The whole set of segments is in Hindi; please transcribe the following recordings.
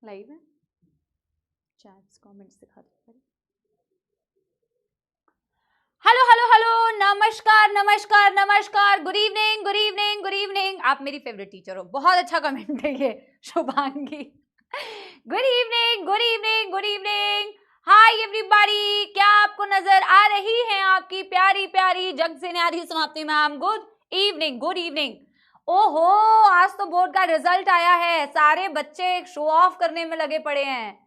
लाइव है, चैट्स कमेंट्स दिखा दो। हेलो हेलो हेलो, नमस्कार नमस्कार नमस्कार, good evening good evening good evening. आप मेरी फेवरेट टीचर हो, बहुत अच्छा कमेंट है ये Shubhangi. Good evening good evening good evening, hi everybody. क्या आपको नजर आ रही है आपकी प्यारी प्यारी जग से न्यारी समाप्ति ma'am? Good evening good evening. ओहो, आज तो बोर्ड का रिजल्ट आया है, सारे बच्चे शो ऑफ करने में लगे पड़े हैं।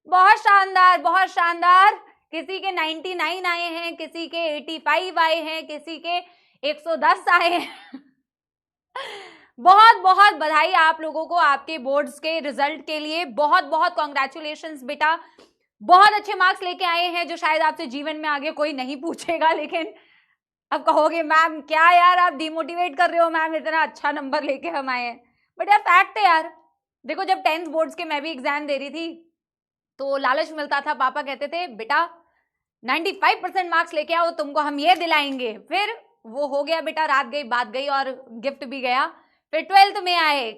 बहुत शानदार बहुत शानदार। किसी के 99 आए हैं, किसी के 85 आए हैं, किसी के 110 आए हैं। बहुत बहुत बधाई आप लोगों को आपके बोर्ड्स के रिजल्ट के लिए, बहुत बहुत कॉन्ग्रेचुलेशंस बेटा। बहुत अच्छे मार्क्स लेके आए हैं जो शायद आपसे जीवन में आगे कोई नहीं पूछेगा, लेकिन अब कहोगे मैम क्या यार आप डिमोटिवेट कर रहे हो मैम, इतना अच्छा नंबर लेके हम आए हैं। बट यार फैक्ट है यार। देखो जब 10th बोर्ड्स के मैं भी एग्जाम दे रही थी तो लालच मिलता था, पापा कहते थे बेटा 95% मार्क्स लेके आओ, तुमको हम ये दिलाएंगे। फिर वो हो गया बेटा, रात गई बात गई और गिफ्ट भी गया। फिर 12th में आए,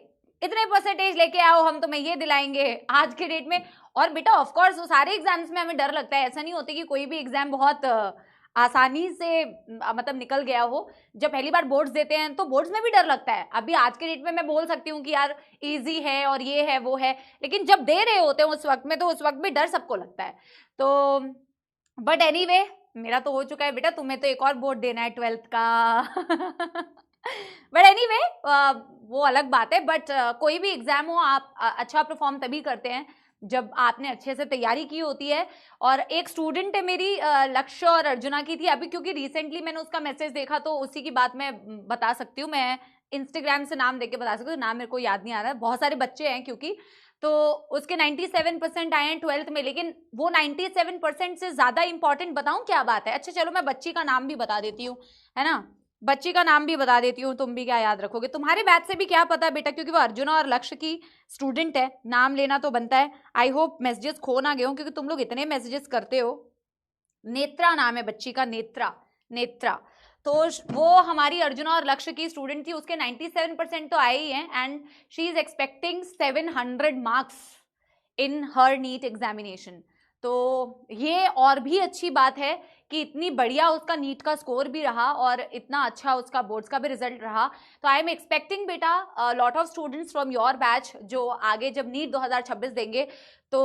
इतने परसेंटेज लेके आओ, हम तुम्हें ये दिलाएंगे आज के डेट में। और बेटा ऑफ कोर्स वो सारे एग्जाम्स में हमें डर लगता है, ऐसा नहीं होता कि कोई भी एग्जाम बहुत आसानी से मतलब निकल गया हो। जब पहली बार बोर्ड्स देते हैं तो बोर्ड्स में भी डर लगता है। अभी आज के डेट में मैं बोल सकती हूँ कि यार इजी है और ये है वो है, लेकिन जब दे रहे होते हैं उस वक्त में तो उस वक्त भी डर सबको लगता है। तो बट एनीवे मेरा तो हो चुका है बेटा, तुम्हें तो एक और बोर्ड देना है 12th का। बट एनीवे वो अलग बात है। बट कोई भी एग्जाम हो आप अच्छा परफॉर्म तभी करते हैं जब आपने अच्छे से तैयारी की होती है। और एक स्टूडेंट है मेरी लक्ष्य और अर्जुना की थी अभी, क्योंकि रिसेंटली मैंने उसका मैसेज देखा तो उसी की बात मैं बता सकती हूँ। मैं इंस्टाग्राम से नाम देके बता सकती हूँ, नाम मेरे को याद नहीं आ रहा है, बहुत सारे बच्चे हैं क्योंकि। तो उसके 97% आए हैं 12th में, लेकिन वो 97% से ज्यादा इंपॉर्टेंट बताऊं क्या बात है। अच्छा चलो मैं बच्ची का नाम भी बता देती हूँ, है ना, बच्ची का नाम भी बता देती हूँ, तुम भी क्या याद रखोगे, तुम्हारे बैच से भी क्या पता बेटा, क्योंकि वो अर्जुना और लक्ष्य की स्टूडेंट है, नाम लेना तो बनता है। आई होप मैसेजेस खो ना गए हो क्योंकि तुम लोग इतने मैसेजेस करते हो। नेत्रा नाम है बच्ची का, नेत्रा नेत्रा। तो वो हमारी अर्जुना और लक्ष्य की स्टूडेंट थी, उसके 97% तो आए ही हैं and she is expecting 700 marks in her NEET examination. तो ये और भी अच्छी बात है कि इतनी बढ़िया उसका नीट का स्कोर भी रहा और इतना अच्छा उसका बोर्ड्स का भी रिजल्ट रहा। तो आई एम एक्सपेक्टिंग बेटा lot of students from your batch जो आगे जब नीट 2026 देंगे तो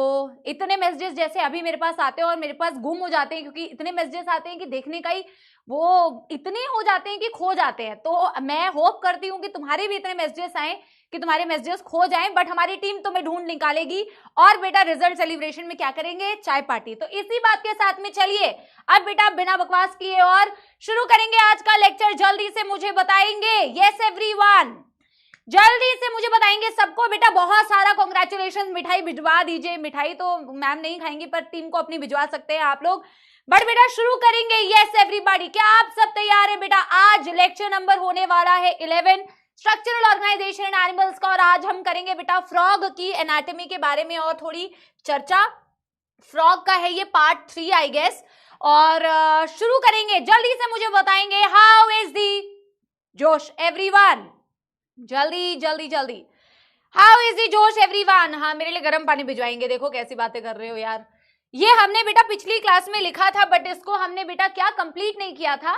इतने मैसेजेस जैसे अभी मेरे पास आते हैं और मेरे पास गुम हो जाते हैं, क्योंकि इतने मैसेजेस आते हैं कि देखने का ही वो इतने हो जाते हैं कि खो जाते हैं। तो मैं होप करती हूँ कि तुम्हारे भी इतने मैसेजेस आए कि तुम्हारे मैसेजेस खो जाएं, बट हमारी टीम तुम्हें ढूंढ निकालेगी और बेटा रिजल्ट सेलिब्रेशन में क्या करेंगे, चाय पार्टी। तो इसी बात के साथ में चलिए अब बेटा बिना बकवास किए और शुरू करेंगे आज का लेक्चर। जल्दी से मुझे बताएंगे, यस एवरीवन, जल्दी से मुझे बताएंगे सबको बेटा बहुत सारा कॉन्ग्रेचुलेशन, मिठाई भिजवा दीजिए। मिठाई तो मैम नहीं खाएंगी पर टीम को अपनी भिजवा सकते हैं आप लोग। बट बेटा शुरू करेंगे, यस एवरीबॉडी, क्या आप सब तैयार है बेटा? आज लेक्चर नंबर होने वाला है 11, स्ट्रक्चरल ऑर्गेनाइजेशन इन एनिमल्स का, और आज हम करेंगे बेटा फ्रॉग की एनाटॉमी के बारे में और थोड़ी चर्चा। फ्रॉग का है ये पार्ट 3 आई गेस। और शुरू करेंगे, जल्दी से मुझे बताएंगे हाउ इज दी जोश एवरीवन, जल्दी जल्दी जल्दी, हाउ इज दी जोश एवरीवन। हाँ मेरे लिए गर्म पानी भिजवाएंगे, देखो कैसी बातें कर रहे हो यार। ये हमने बेटा पिछली क्लास में लिखा था बट इसको हमने बेटा क्या कंप्लीट नहीं किया था,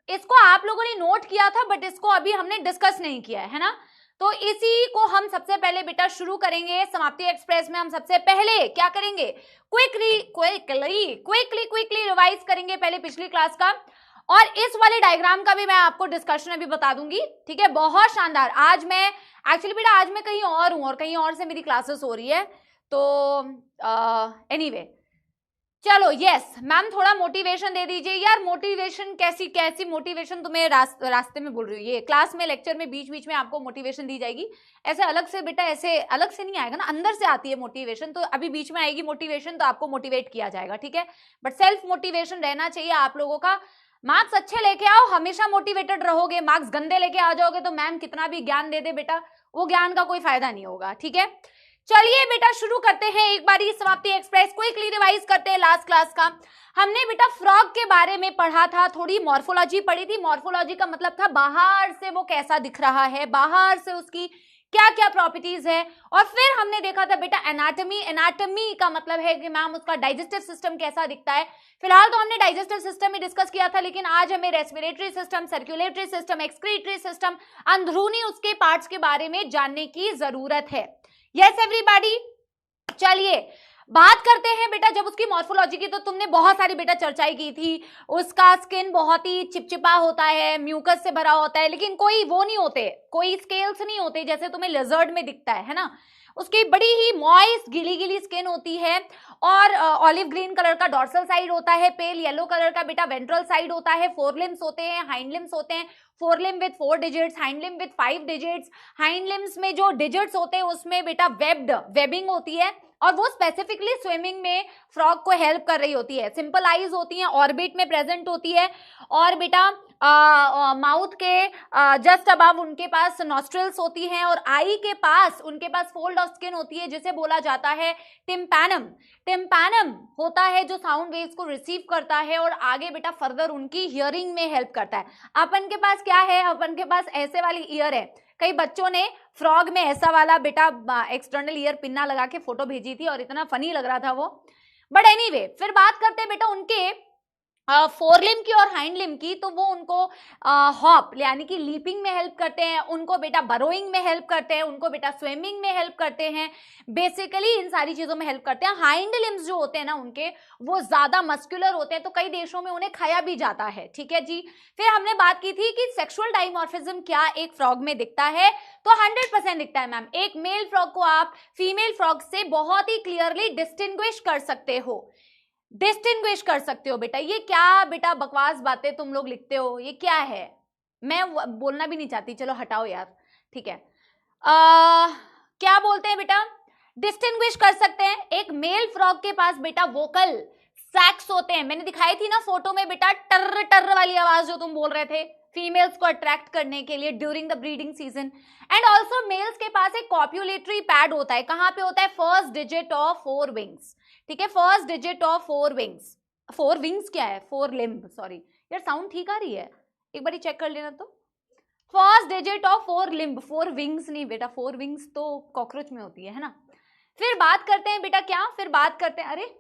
इसको आप लोगों ने नोट किया था बट इसको अभी हमने डिस्कस नहीं किया है ना। तो इसी को हम सबसे पहले बेटा शुरू करेंगे। समाप्ति एक्सप्रेस में हम सबसे पहले क्या करेंगे, क्विकली रिवाइज करेंगे पहले पिछली क्लास का, और इस वाले डायग्राम का भी मैं आपको डिस्कशन अभी बता दूंगी, ठीक है। बहुत शानदार। आज मैं एक्चुअली बेटा आज मैं कहीं और हूं और कहीं और से मेरी क्लासेस हो रही है, तो एनीवे चलो यस मैम थोड़ा मोटिवेशन दे दीजिए यार। मोटिवेशन कैसी कैसी मोटिवेशन, तुम्हें रास्ते में बोल रही हूँ, ये क्लास में लेक्चर में बीच बीच में आपको मोटिवेशन दी जाएगी। ऐसे अलग से बेटा ऐसे अलग से नहीं आएगा ना, अंदर से आती है मोटिवेशन, तो अभी बीच में आएगी मोटिवेशन तो आपको मोटिवेट किया जाएगा, ठीक है। बट सेल्फ मोटिवेशन रहना चाहिए आप लोगों का। मार्क्स अच्छे लेके आओ, हमेशा मोटिवेटेड रहोगे। मार्क्स गंदे लेके आ जाओगे तो मैम कितना भी ज्ञान दे दे बेटा वो ज्ञान का कोई फायदा नहीं होगा, ठीक है। चलिए बेटा शुरू करते हैं एक बारी समाप्ति एक्सप्रेस, क्विकली रिवाइज करते हैं लास्ट क्लास का। हमने बेटा फ्रॉग के बारे में पढ़ा था, थोड़ी मॉर्फोलॉजी पढ़ी थी। मॉर्फोलॉजी का मतलब था बाहर से वो कैसा दिख रहा है, बाहर से उसकी क्या क्या प्रॉपर्टीज है। और फिर हमने देखा था बेटा एनाटॉमी। एनाटॉमी का मतलब है कि मैम उसका डाइजेस्टिव सिस्टम कैसा दिखता है। फिलहाल तो हमने डाइजेस्टिव सिस्टम ही डिस्कस किया था, लेकिन आज हमें respiratory system, circulatory system, excretory system, अंदरूनी उसके पार्ट्स के बारे में जानने की जरूरत है। यस एवरीबॉडी, चलिए बात करते हैं बेटा जब उसकी मॉर्फोलॉजी की, तो तुमने बहुत सारी बेटा चर्चाई की थी। उसका स्किन बहुत ही चिपचिपा होता है, म्यूकस से भरा होता है, लेकिन कोई वो नहीं होते, कोई स्केल्स नहीं होते जैसे तुम्हें लिजर्ड में दिखता है ना। उसकी बड़ी ही मॉइस्ट गीली गीली स्किन होती है और ऑलिव ग्रीन कलर का डॉर्सल साइड होता है, पेल येलो कलर का बेटा वेंट्रल साइड होता है, 4 लिम्स होते हैं, हाइंड लिम्स होते हैं, 4 limb with 4 digits, hind limb with 5 digits. Hind limbs में जो डिजिट्स होते हैं उसमें बेटा वेबिंग होती है और वो स्पेसिफिकली स्विमिंग में फ्रॉग को हेल्प कर रही होती है। सिंपल आईज होती हैं, ऑर्बिट में प्रेजेंट होती है और बेटा माउथ के जस्ट अबव उनके पास नॉस्ट्रिल्स होती हैं और आई के पास उनके पास फोल्ड ऑफ स्किन होती है जिसे बोला जाता है टिम्पैनम। टिम्पैनम होता है जो साउंड वेव्स को रिसीव करता है और आगे बेटा फर्दर उनकी हियरिंग में हेल्प करता है। अपन के पास क्या है, अपन के पास ऐसे वाली ईयर है। कई बच्चों ने फ्रॉग में ऐसा वाला बेटा एक्सटर्नल ईयर पिन्ना लगा के फोटो भेजी थी और इतना फनी लग रहा था वो। बट एनीवे, फिर बात करते हैं बेटा उनके फोर लिम्ब की और हाइंड लिम्ब की, तो वो उनको हॉप यानी कि लीपिंग में हेल्प करते हैं, उनको बेटा बरोइंग में हेल्प करते हैं, उनको बेटा स्विमिंग में हेल्प करते हैं, बेसिकली इन सारी चीजों में हेल्प करते हैं। हाइंड लिम्स जो होते हैं ना उनके, वो ज्यादा मस्कुलर होते हैं, तो कई देशों में उन्हें खाया भी जाता है। ठीक है जी। फिर हमने बात की थी कि सेक्सुअल डाइमॉर्फिज्म क्या एक फ्रॉग में दिखता है, तो 100% दिखता है मैम। एक मेल फ्रॉग को आप फीमेल फ्रॉग से बहुत ही क्लियरली डिस्टिंग्विश कर सकते हो, डिस्टिंग्विश कर सकते हो बेटा। ये क्या बेटा बकवास बातें तुम लोग लिखते हो, ये क्या है? मैं बोलना भी नहीं चाहती, चलो हटाओ यार। ठीक है, क्या बोलते हैं बेटा, डिस्टिंग्विश कर सकते हैं। एक मेल फ्रॉग के पास बेटा वोकल सैक्स होते हैं, मैंने दिखाई थी ना फोटो में बेटा, टर्र टर्र वाली आवाज जो तुम बोल रहे थे, फीमेल्स को अट्रैक्ट करने के लिए during the breeding season. And also males के पास एक कॉप्युलेटरी पैड होता है, कहां पे होता है, फर्स्ट डिजिट ऑफ 4 विंग्स। ठीक है, first digit of 4 wings. 4 wings क्या है, 4 लिम्ब, सॉरी यार साउंड ठीक आ रही है, एक बार चेक कर लेना। तो first digit of 4 limb, 4 wings नहीं बेटा, 4 विंग्स तो कॉकरोच में होती है ना। फिर बात करते हैं बेटा क्या, फिर बात करते हैं, अरे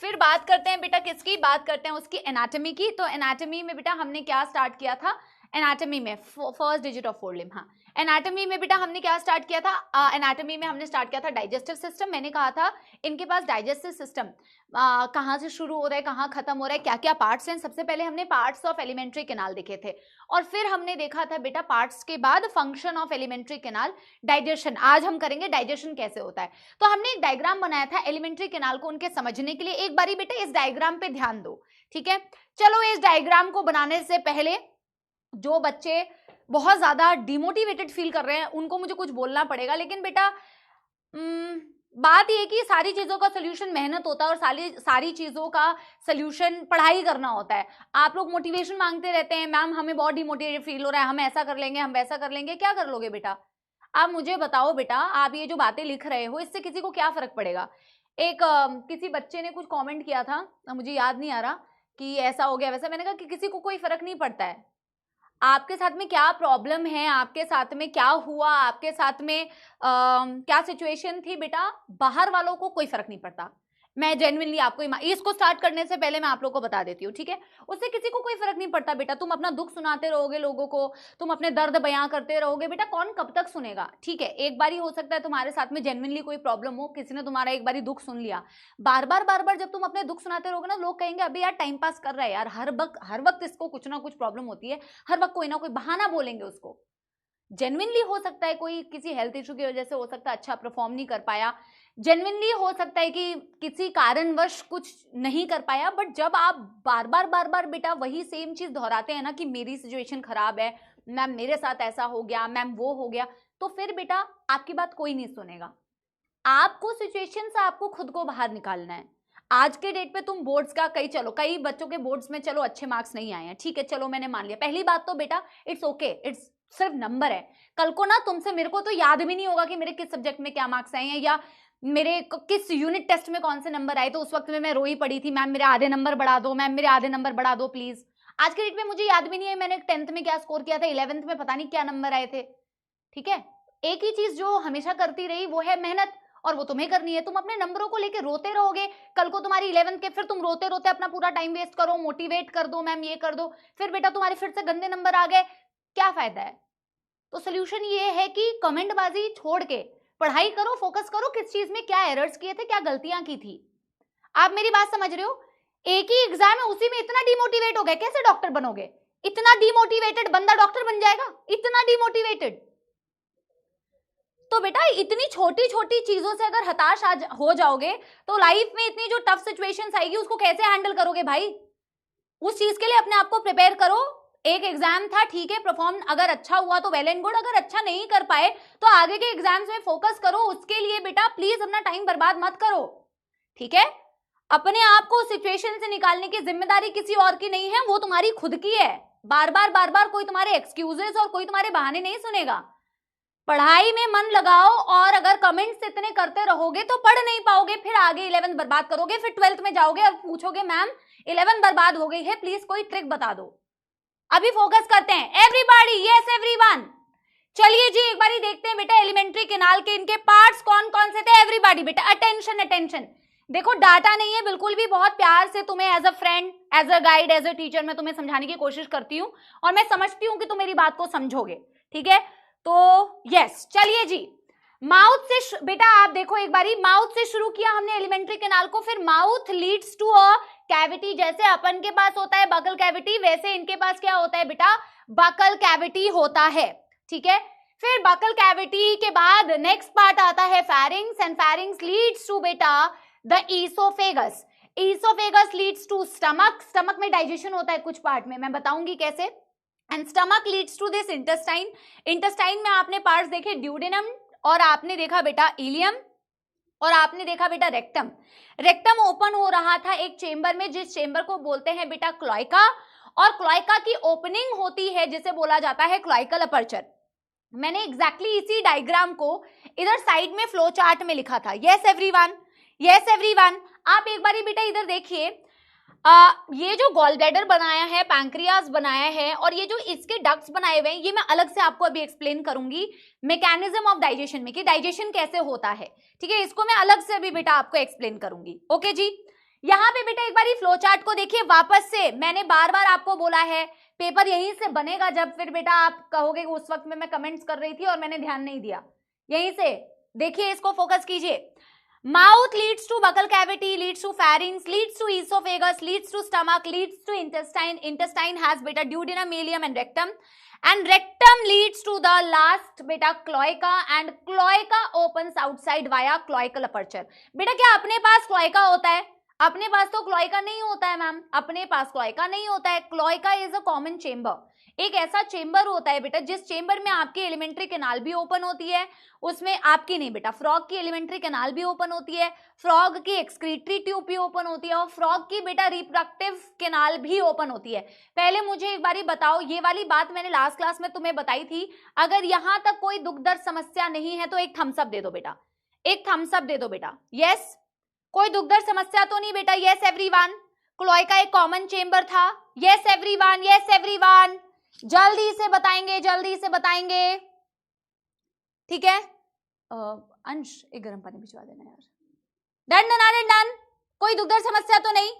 फिर बात करते हैं बेटा किसकी, बात करते हैं उसकी एनाटॉमी की। तो एनाटॉमी में बेटा हमने क्या स्टार्ट किया था, एनाटॉमी में फर्स्ट डिजिट ऑफ 4 लिम्ब। हाँ, एनाटॉमी में बेटा हमने क्या स्टार्ट किया था, एनाटॉमी में हमने स्टार्ट किया था डाइजेस्टिव सिस्टम। मैंने कहा था इनके पास डाइजेस्टिव सिस्टम कहाँ से शुरू हो रहा है, कहाँ खत्म हो रहा है, क्या क्या पार्ट्स हैं। सबसे पहले हमने पार्ट्स ऑफ एलिमेंट्री कैनाल देखे थे और फिर हमने देखा था बेटा पार्ट्स के बाद function of alimentary canal, digestion. आज हम करेंगे डाइजेशन कैसे होता है। तो हमने एक डायग्राम बनाया था एलिमेंट्री कैनाल को उनके समझने के लिए। एक बारी बेटा इस डायग्राम पे ध्यान दो, ठीक है। चलो इस डायग्राम को बनाने से पहले जो बच्चे बहुत ज्यादा डिमोटिवेटेड फील कर रहे हैं उनको मुझे कुछ बोलना पड़ेगा, लेकिन बेटा बात यह कि सारी चीजों का सोल्यूशन मेहनत होता है और सारी चीजों का सोल्यूशन पढ़ाई करना होता है। आप लोग मोटिवेशन मांगते रहते हैं, मैम हमें बहुत डिमोटिवेटेड फील हो रहा है, हम ऐसा कर लेंगे, हम वैसा कर लेंगे। क्या कर लोगे बेटा, आप मुझे बताओ बेटा, आप ये जो बातें लिख रहे हो इससे किसी को क्या फर्क पड़ेगा। एक किसी बच्चे ने कुछ कॉमेंट किया था, मुझे याद नहीं आ रहा कि ऐसा हो गया वैसा। मैंने कहा कि किसी को कोई फर्क नहीं पड़ता है, आपके साथ में क्या प्रॉब्लम है, आपके साथ में क्या हुआ, आपके साथ में क्या सिचुएशन थी बेटा, बाहर वालों को कोई फर्क नहीं पड़ता। मैं जेन्युइनली आपको इसको स्टार्ट करने से पहले मैं आप लोगों को बता देती हूँ, ठीक है। उससे किसी को कोई फर्क नहीं पड़ता बेटा। तुम अपना दुख सुनाते रहोगे लोगों को, तुम अपने दर्द बयां करते रहोगे बेटा, कौन कब तक सुनेगा। ठीक है, एक बार ही हो सकता है तुम्हारे साथ में जेन्युइनली कोई प्रॉब्लम हो, किसी ने तुम्हारा एक बार दुख सुन लिया। बार बार जब तुम अपने दुख सुनाते रहोगे ना, लोग कहेंगे अभी यार टाइम पास कर रहा है यार, हर वक्त इसको कुछ ना कुछ प्रॉब्लम होती है, हर वक्त कोई ना कोई बहाना बोलेंगे उसको। जेन्युइनली हो सकता है कोई किसी हेल्थ इशू की वजह से हो सकता है अच्छा परफॉर्म नहीं कर पाया, जेन्युइनली हो सकता है कि किसी कारणवश कुछ नहीं कर पाया। बट जब आप बार बार बेटा वही सेम चीज दोहराते हैं ना कि मेरी सिचुएशन खराब है मैम, मेरे साथ ऐसा हो गया मैम, वो हो गया, तो फिर बेटा आपकी बात कोई नहीं सुनेगा। आपको सिचुएशन से आपको खुद को बाहर निकालना है। आज के डेट पे तुम बोर्ड्स का कई बच्चों के बोर्ड्स में चलो अच्छे मार्क्स नहीं आए हैं, ठीक है, चलो मैंने मान लिया। पहली बात तो बेटा इट्स ओके, इट्स सिर्फ नंबर है। कल को ना तुमसे मेरे को तो याद भी नहीं होगा कि मेरे किस सब्जेक्ट में क्या मार्क्स आए हैं या मेरे किस यूनिट टेस्ट में कौन से नंबर आए। तो उस वक्त में मैं रोई पड़ी थी, मैम मेरे आधे नंबर बढ़ा दो, मैम मेरे आधे नंबर बढ़ा दो प्लीज। आज के डेट में मुझे याद भी नहीं है मैंने 10th में क्या स्कोर किया था, 11th में पता नहीं क्या नंबर आए थे। ठीक है, एक ही चीज जो हमेशा करती रही वो है मेहनत, और वो तुम्हें करनी है। तुम अपने नंबरों को लेके रोते रहोगे, कल को तुम्हारी 11th के फिर तुम रोते रोते अपना पूरा टाइम वेस्ट करो, मोटिवेट कर दो मैम ये कर दो, फिर बेटा तुम्हारे फिर से गंदे नंबर आ गए, क्या फायदा है। तो सोल्यूशन ये है कि कमेंटबाजी छोड़ के पढ़ाई करो, फोकस करो किस चीज में क्या एरर्स किए थे, क्या गलतियां की थी। आप मेरी बात समझ रहे हो। एक ही एग्जाम है उसी में इतना डिमोटिवेट हो गए, कैसे डॉक्टर बनोगे। इतना डिमोटिवेटेड बंदा डॉक्टर बन जाएगा, इतना डिमोटिवेटेड। तो बेटा इतनी छोटी छोटी चीजों से अगर हताश हो जाओगे तो लाइफ में इतनी जो टफ सिचुएशंस आएगी उसको कैसे हैंडल करोगे भाई। उस चीज के लिए अपने आप को प्रिपेयर करो। एक एग्जाम था, ठीक है, परफॉर्म अगर अच्छा हुआ तो वेल एंड गुड, अगर अच्छा नहीं कर पाए तो आगे के एग्जाम्स में फोकस करो। उसके लिए बेटा प्लीज अपना टाइम बर्बाद मत करो, ठीक है। अपने आप को सिचुएशन से निकालने की जिम्मेदारी किसी और की नहीं है, वो तुम्हारी खुद की है। बार बार कोई तुम्हारे एक्सक्यूजेस और कोई तुम्हारे बहाने नहीं सुनेगा। पढ़ाई में मन लगाओ, और अगर कमेंट्स इतने करते रहोगे तो पढ़ नहीं पाओगे, फिर आगे 11th बर्बाद करोगे, फिर 12th में जाओगे और पूछोगे मैम 11th बर्बाद हो गई है, प्लीज कोई ट्रिक बता दो। अभी फोकस करते हैं एवरीबॉडी, यस एवरीवन। चलिए जी एक बारी देखते हैं बेटा एलिमेंट्री कैनाल के इनके पार्ट्स कौन कौन से थे। एवरीबॉडी बेटा अटेंशन अटेंशन। देखो डाटा नहीं है बिल्कुल भी, बहुत प्यार से तुम्हें as a friend, as a guide, as a teacher मैं तुम्हें समझाने की कोशिश करती हूँ, और मैं समझती हूँ कि तुम मेरी बात को समझोगे, ठीक है। तो यस चलिए जी, माउथ से बेटा आप देखो एक बारी, माउथ से शुरू किया हमने एलिमेंट्री कैनाल को, फिर mouth leads to a cavity. जैसे अपन के पास होता है बकल कैविटी, वैसे इनके पास क्या होता है बेटा, बकल कैविटी होता है, ठीक है। फिर बकल कैविटी के बाद नेक्स्ट पार्ट आता है pharynx, and pharynx leads to बेटा the oesophagus. Oesophagus leads to stomach, stomach में डाइजेशन होता है कुछ पार्ट में, मैं बताऊंगी कैसे। And stomach leads to this intestine. Intestine में आपने पार्ट्स देखे ड्यूडेनम, और आपने देखा बेटा इलियम, और आपने देखा बेटा रेक्टम। रेक्टम ओपन हो रहा था एक चेंबर में, जिस चेंबर को बोलते हैं बेटा क्लोइका, और क्लोइका की ओपनिंग होती है जिसे बोला जाता है क्लोइकल अपर्चर। मैंने एग्जैक्टली इसी डायग्राम को इधर साइड में फ्लो चार्ट में लिखा था। Yes everyone, yes everyone. आप एक बारी बेटा इधर देखिए, ये जो गॉल ब्लैडर बनाया है, पैंक्रियाज बनाया है, और ये जो इसके डक्ट्स बनाए हुए हैं, ये मैं अलग से आपको अभी एक्सप्लेन करूंगी मैकेनिज्म ऑफ डाइजेशन में, कि डाइजेशन कैसे होता है, ठीक है। इसको मैं अलग से अभी बेटा आपको एक्सप्लेन करूंगी, ओके जी। यहाँ पे बेटा एक बार फ्लो चार्ट को देखिए वापस से। मैंने बार बार आपको बोला है पेपर यहीं से बनेगा, जब फिर बेटा आप कहोगे उस वक्त में मैं कमेंट्स कर रही थी और मैंने ध्यान नहीं दिया। यहीं से देखिए, इसको फोकस कीजिए। Mouth leads to buccal cavity, leads to pharynx, leads to esophagus, leads to stomach, leads to intestine. Intestine has beta duodenum, ileum and rectum leads to the last beta cloaca, and cloaca opens outside via cloacal aperture. बेटा क्या अपने पास cloaca होता है? अपने पास तो क्लोइका नहीं होता है मैम, अपने पास क्लोइका नहीं होता है। Cloaca is a common chamber, एक ऐसा चेंबर होता है बेटा जिस चेंबर में आपकी एलिमेंट्री कैनाल भी ओपन होती है। उसमें आपकी नहीं बेटा, फ्रॉग की एलिमेंट्री कैनाल भी ओपन होती है, फ्रॉग की एक्सक्रीटरी ट्यूब भी ओपन होती है, और फ्रॉग की बेटा रिप्रोडक्टिव कैनाल भी ओपन होती है। पहले मुझे एक बारी बताओ, ये वाली बात मैंने लास्ट क्लास में तुम्हें बताई थी, अगर यहां तक कोई दुख दर्द समस्या नहीं है तो एक थम्स अप दे दो बेटा, एक थम्स अप दे दो बेटा। यस, कोई दुख दर्द समस्या तो नहीं बेटा। यस एवरीवन, क्लोइका एक कॉमन चेंबर था। यस एवरीवन, यस एवरीवन, जल्दी से बताएंगे, जल्दी से बताएंगे, ठीक है। अंश एक गर्म पानी भिजवा देना यार। Done done are done. कोई दुख दर्द समस्या तो नहीं,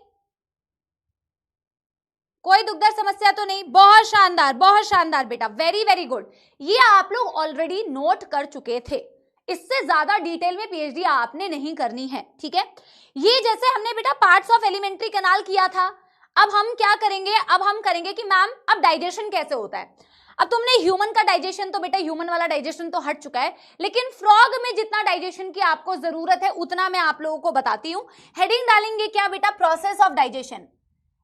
कोई दुख दर्द समस्या तो नहीं। बहुत शानदार बेटा, वेरी वेरी गुड। ये आप लोग ऑलरेडी नोट कर चुके थे, इससे ज्यादा डिटेल में पीएचडी आपने नहीं करनी है, ठीक है। ये जैसे हमने बेटा पार्ट्स ऑफ एलिमेंट्री कैनाल किया था, अब हम क्या करेंगे, अब हम करेंगे कि मैम अब डाइजेशन कैसे होता है। अब तुमने ह्यूमन का डाइजेशन तो बेटा, ह्यूमन वाला डाइजेशन तो हट चुका है, लेकिन फ्रॉग में जितना डाइजेशन की आपको जरूरत है उतना मैं आप लोगों को बताती हूँ। हेडिंग डालेंगे क्या बेटा, प्रोसेस ऑफ डाइजेशन।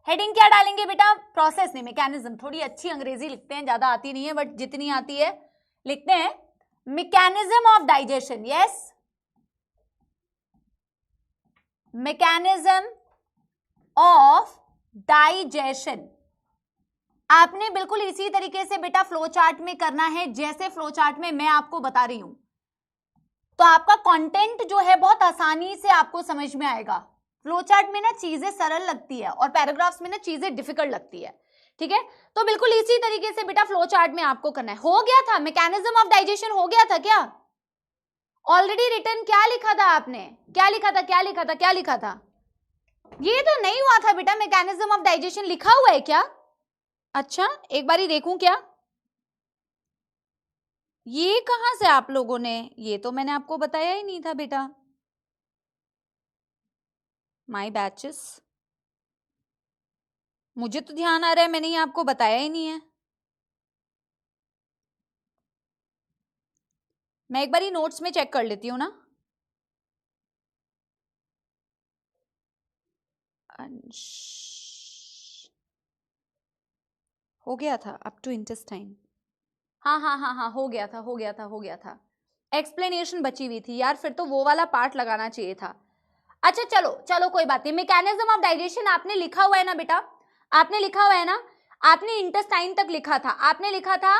हेडिंग क्या डालेंगे बेटा, प्रोसेस नहीं मैकेनिज्म। थोड़ी अच्छी अंग्रेजी लिखते हैं, ज्यादा आती नहीं है बट जितनी आती है लिखते हैं। mechanism of digestion, yes, mechanism of digestion। आपने बिल्कुल इसी तरीके से बेटा फ्लो चार्ट में करना है जैसे फ्लो चार्ट में मैं आपको बता रही हूं, तो आपका कंटेंट जो है बहुत आसानी से आपको समझ में आएगा। फ्लो चार्ट में ना चीजें सरल लगती है और पैराग्राफ्स में ना चीजें डिफिकल्ट लगती है, ठीक है, तो बिल्कुल इसी तरीके से बेटा फ्लो चार्ट में आपको करना है। हो गया था मैकेनिज्म ऑफ डाइजेशन, हो गया था क्या? ऑलरेडी रिटर्न क्या लिखा था आपने? क्या लिखा था, क्या लिखा था, क्या लिखा था? ये तो नहीं हुआ था बेटा, मैकेनिज्म ऑफ डाइजेशन लिखा हुआ है क्या? अच्छा, एक बारी देखूं क्या? ये कहां से आप लोगों ने, ये तो मैंने आपको बताया ही नहीं था बेटा। माय बैचेस, मुझे तो ध्यान आ रहा है मैंने ये आपको बताया ही नहीं है। मैं एक बारी नोट्स में चेक कर लेती हूँ ना। हो गया था अप टू इंटेस्टाइन, हाँ हाँ हाँ हाँ, हो गया था, हो गया था, हो गया था। एक्सप्लेनेशन बची हुई थी यार, फिर तो वो वाला पार्ट लगाना चाहिए था। अच्छा चलो चलो कोई बात नहीं। मैकेनिज्म ऑफ डाइजेशन आपने लिखा हुआ है ना बेटा, आपने लिखा हुआ है ना, आपने इंटेस्टाइन तक लिखा था, आपने लिखा था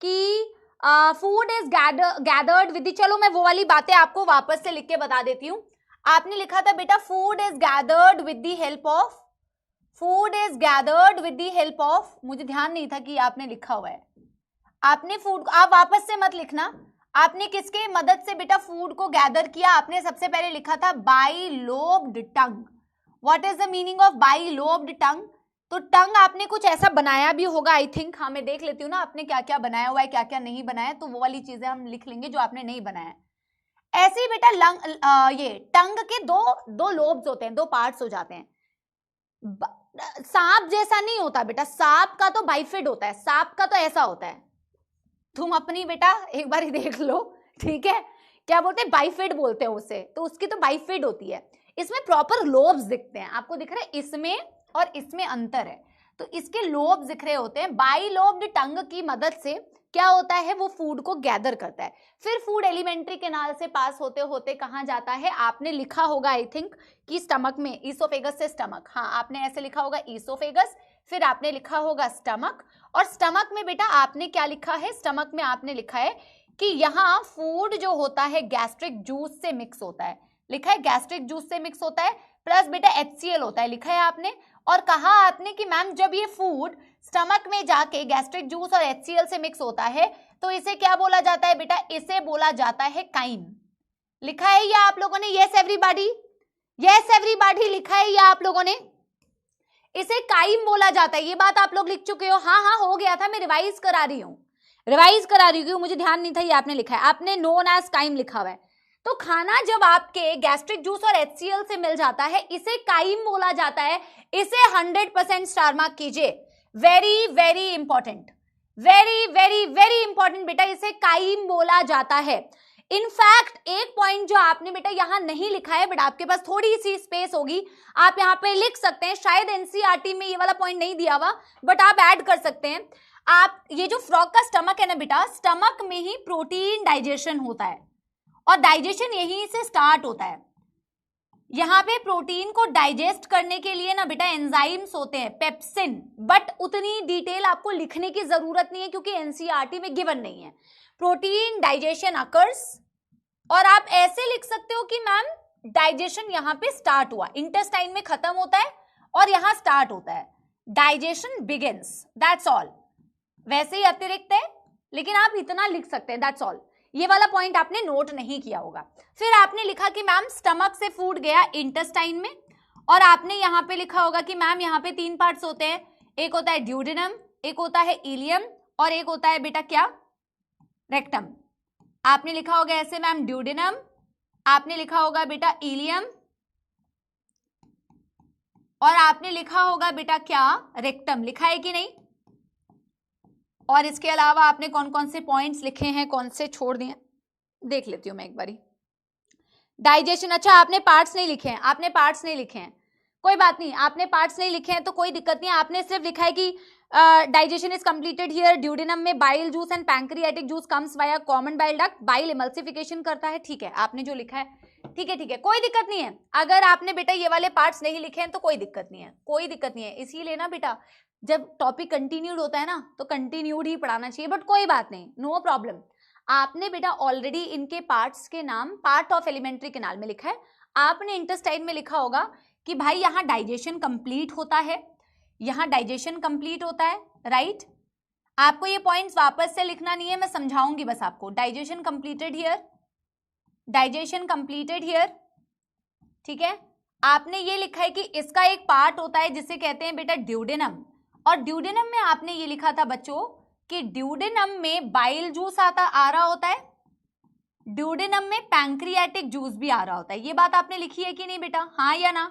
कि फूड इज गैदर्ड विद, चलो मैं वो वाली बातें आपको वापस से लिख के बता देती हूँ। आपने लिखा था बेटा food is gathered with the help of, food is gathered with the help of, मुझे ध्यान नहीं था कि आपने लिखा हुआ है। आपने फूड, आप वापस से मत लिखना, आपने किसके मदद से बेटा फूड को गैदर किया? आपने सबसे पहले लिखा था bilobed tongue. What is the meaning of bilobed tongue? तो टंग आपने कुछ ऐसा बनाया भी होगा आई थिंक, हाँ मैं देख लेती हूँ ना आपने क्या क्या बनाया हुआ है, क्या क्या नहीं बनाया, तो वो वाली चीजें हम लिख लेंगे जो आपने नहीं बनाया। ऐसे ही बेटा ये टंग के दो लोब्स होते हैं, दो पार्ट्स हो जाते हैं। सांप जैसा नहीं होता बेटा, सांप का तो बाइफिड होता है, सांप का तो ऐसा होता है। तुम अपनी बेटा एक बार ही देख लो, ठीक है, क्या बोलते हैं, बाइफिड बोलते हैं उसे, तो उसकी तो बाइफिड होती है। इसमें प्रॉपर लोब्स दिखते हैं, आपको दिख रहा है इसमें और इसमें अंतर है, तो इसके लोब्स दिख रहे होते हैं। बाई लोब्ड टंग की मदद से क्या होता है, वो फूड को गैदर करता है। फिर फूड एलिमेंट्री कैनाल से पास होते होते कहां जाता है? आपने लिखा होगा आई थिंक कि स्टमक में, ईसोफेगस से स्टमक, हाँ आपने ऐसे लिखा होगा ईसोफेगस, फिर आपने लिखा होगा स्टमक, और स्टमक में बेटा आपने क्या लिखा है? स्टमक में आपने लिखा है कि यहाँ फूड जो होता है गैस्ट्रिक जूस से मिक्स होता है, लिखा है गैस्ट्रिक जूस से मिक्स होता है, प्लस बेटा HCl होता है, लिखा है आपने। और कहा आपने कि मैम जब ये फूड स्टमक में जाके गैस्ट्रिक जूस और HCl से मिक्स होता है तो इसे क्या बोला जाता है बेटा? इसे बोला जाता है काइम। लिखा है या आप लोगों ने? यस एवरीबॉडी, यस एवरीबॉडी, लिखा है या आप लोगों ने? इसे काइम बोला जाता है, ये बात आप लोग लिख चुके हो। हाँ हाँ हो गया था, मैं रिवाइज करा रही हूँ, रिवाइज करा रही हूँ, मुझे ध्यान नहीं था ये आपने लिखा है, आपने नोन एज काइम लिखा हुआ है। तो खाना जब आपके गैस्ट्रिक जूस और HCl से मिल जाता है इसे काइम बोला जाता है। इसे 100% स्टार मार्क कीजिए, very very important, very very very important बेटा, इसे काइम बोला जाता है। इनफैक्ट एक पॉइंट जो आपने बेटा यहां नहीं लिखा है, बट आपके पास थोड़ी सी स्पेस होगी, आप यहां पे लिख सकते हैं, शायद NCERT में ये वाला पॉइंट नहीं दिया हुआ, बट आप ऐड कर सकते हैं। आप ये जो फ्रॉग का स्टमक है ना बेटा, स्टमक में ही प्रोटीन डाइजेशन होता है और डाइजेशन यहीं से स्टार्ट होता है। यहाँ पे प्रोटीन को डाइजेस्ट करने के लिए ना बेटा एंजाइम्स होते हैं, पेप्सिन, बट उतनी डिटेल आपको लिखने की जरूरत नहीं है क्योंकि NCERT में गिवन नहीं है। प्रोटीन डाइजेशन अकर्स, और आप ऐसे लिख सकते हो कि मैम डाइजेशन यहाँ पे स्टार्ट हुआ, इंटेस्टाइन में खत्म होता है और यहाँ स्टार्ट होता है, डाइजेशन बिगिंस, दैट्स ऑल। वैसे ही अतिरिक्त है लेकिन आप इतना लिख सकते हैं, दैट्स ऑल। ये वाला पॉइंट आपने नोट नहीं किया होगा। फिर आपने लिखा कि मैम स्टमक से फूड गया इंटेस्टाइन में, और आपने यहाँ पे लिखा होगा कि मैम यहाँ पे 3 पार्ट्स होते हैं, एक होता है ड्यूडेनम, एक होता है इलियम, और एक होता है बेटा क्या? रेक्टम। आपने लिखा होगा ऐसे मैम ड्यूडेनम, आपने लिखा होगा बेटा इलियम, और आपने लिखा होगा बेटा क्या? रेक्टम। लिखा है कि नहीं? और इसके अलावा आपने कौन कौन से पॉइंट्स लिखे हैं, कौन से छोड़ दिए, देख लेती हूं मैं एक बारी। डाइजेशन, अच्छा आपने पार्ट्स नहीं लिखे हैं, आपने पार्ट्स नहीं लिखे हैं, कोई बात नहीं, आपने पार्ट्स नहीं लिखे हैं तो कोई दिक्कत नहीं। आपने सिर्फ लिखा है कि digestion is completed here, duodenum में bile juice and pancreatic juice comes via common bile duct, bile emulsification करता है, ठीक है, आपने जो लिखा है ठीक है, ठीक है, कोई दिक्कत नहीं है। अगर आपने बेटा ये वाले पार्ट्स नहीं लिखे हैं तो कोई दिक्कत नहीं है, कोई दिक्कत नहीं है। इसीलिए ना बेटा जब टॉपिक कंटिन्यूड होता है ना तो कंटिन्यूड ही पढ़ाना चाहिए, बट कोई बात नहीं, नो प्रॉब्लम। आपने बेटा ऑलरेडी इनके पार्ट्स के नाम पार्ट ऑफ एलिमेंट्री कैनाल में लिखा है, आपने इंटेस्टाइन में लिखा होगा कि भाई यहाँ डाइजेशन कंप्लीट होता है, यहां डाइजेशन कंप्लीट होता है, राइट? आपको ये पॉइंट्स वापस से लिखना नहीं है, मैं समझाऊंगी बस आपको। Digestion completed here, digestion completed here, ठीक है। आपने ये लिखा है कि इसका एक पार्ट होता है जिसे कहते हैं बेटा ड्यूडेनम, और ड्यूडेनम में आपने ये लिखा था बच्चों कि ड्यूडेनम में बाइल जूस आ रहा होता है, ड्यूडेनम में पैंक्रियाटिक जूस भी आ रहा होता है। ये बात आपने लिखी है कि नहीं बेटा, हाँ या ना?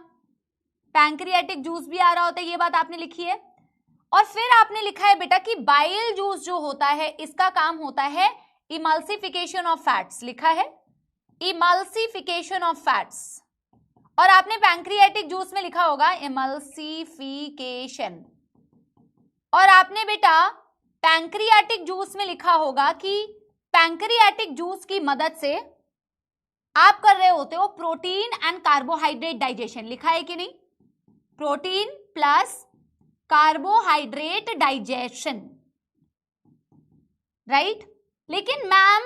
पैंक्रियाटिक जूस भी आ रहा होता है, ये बात आपने लिखी है। और फिर आपने लिखा है बेटा कि बाइल जूस जो होता है इसका काम होता है इमल्सिफिकेशन ऑफ फैट्स, लिखा है इमल्सिफिकेशन ऑफ फैट्स। और आपने पैंक्रियाटिक जूस में लिखा होगा इमल्सिफिकेशन, और आपने बेटा पैंक्रियाटिक जूस में लिखा होगा कि पैंक्रियाटिक जूस की मदद से आप कर रहे होते हो प्रोटीन एंड कार्बोहाइड्रेट डाइजेशन, लिखा है कि नहीं? Protein plus carbohydrate digestion, right? लेकिन मैम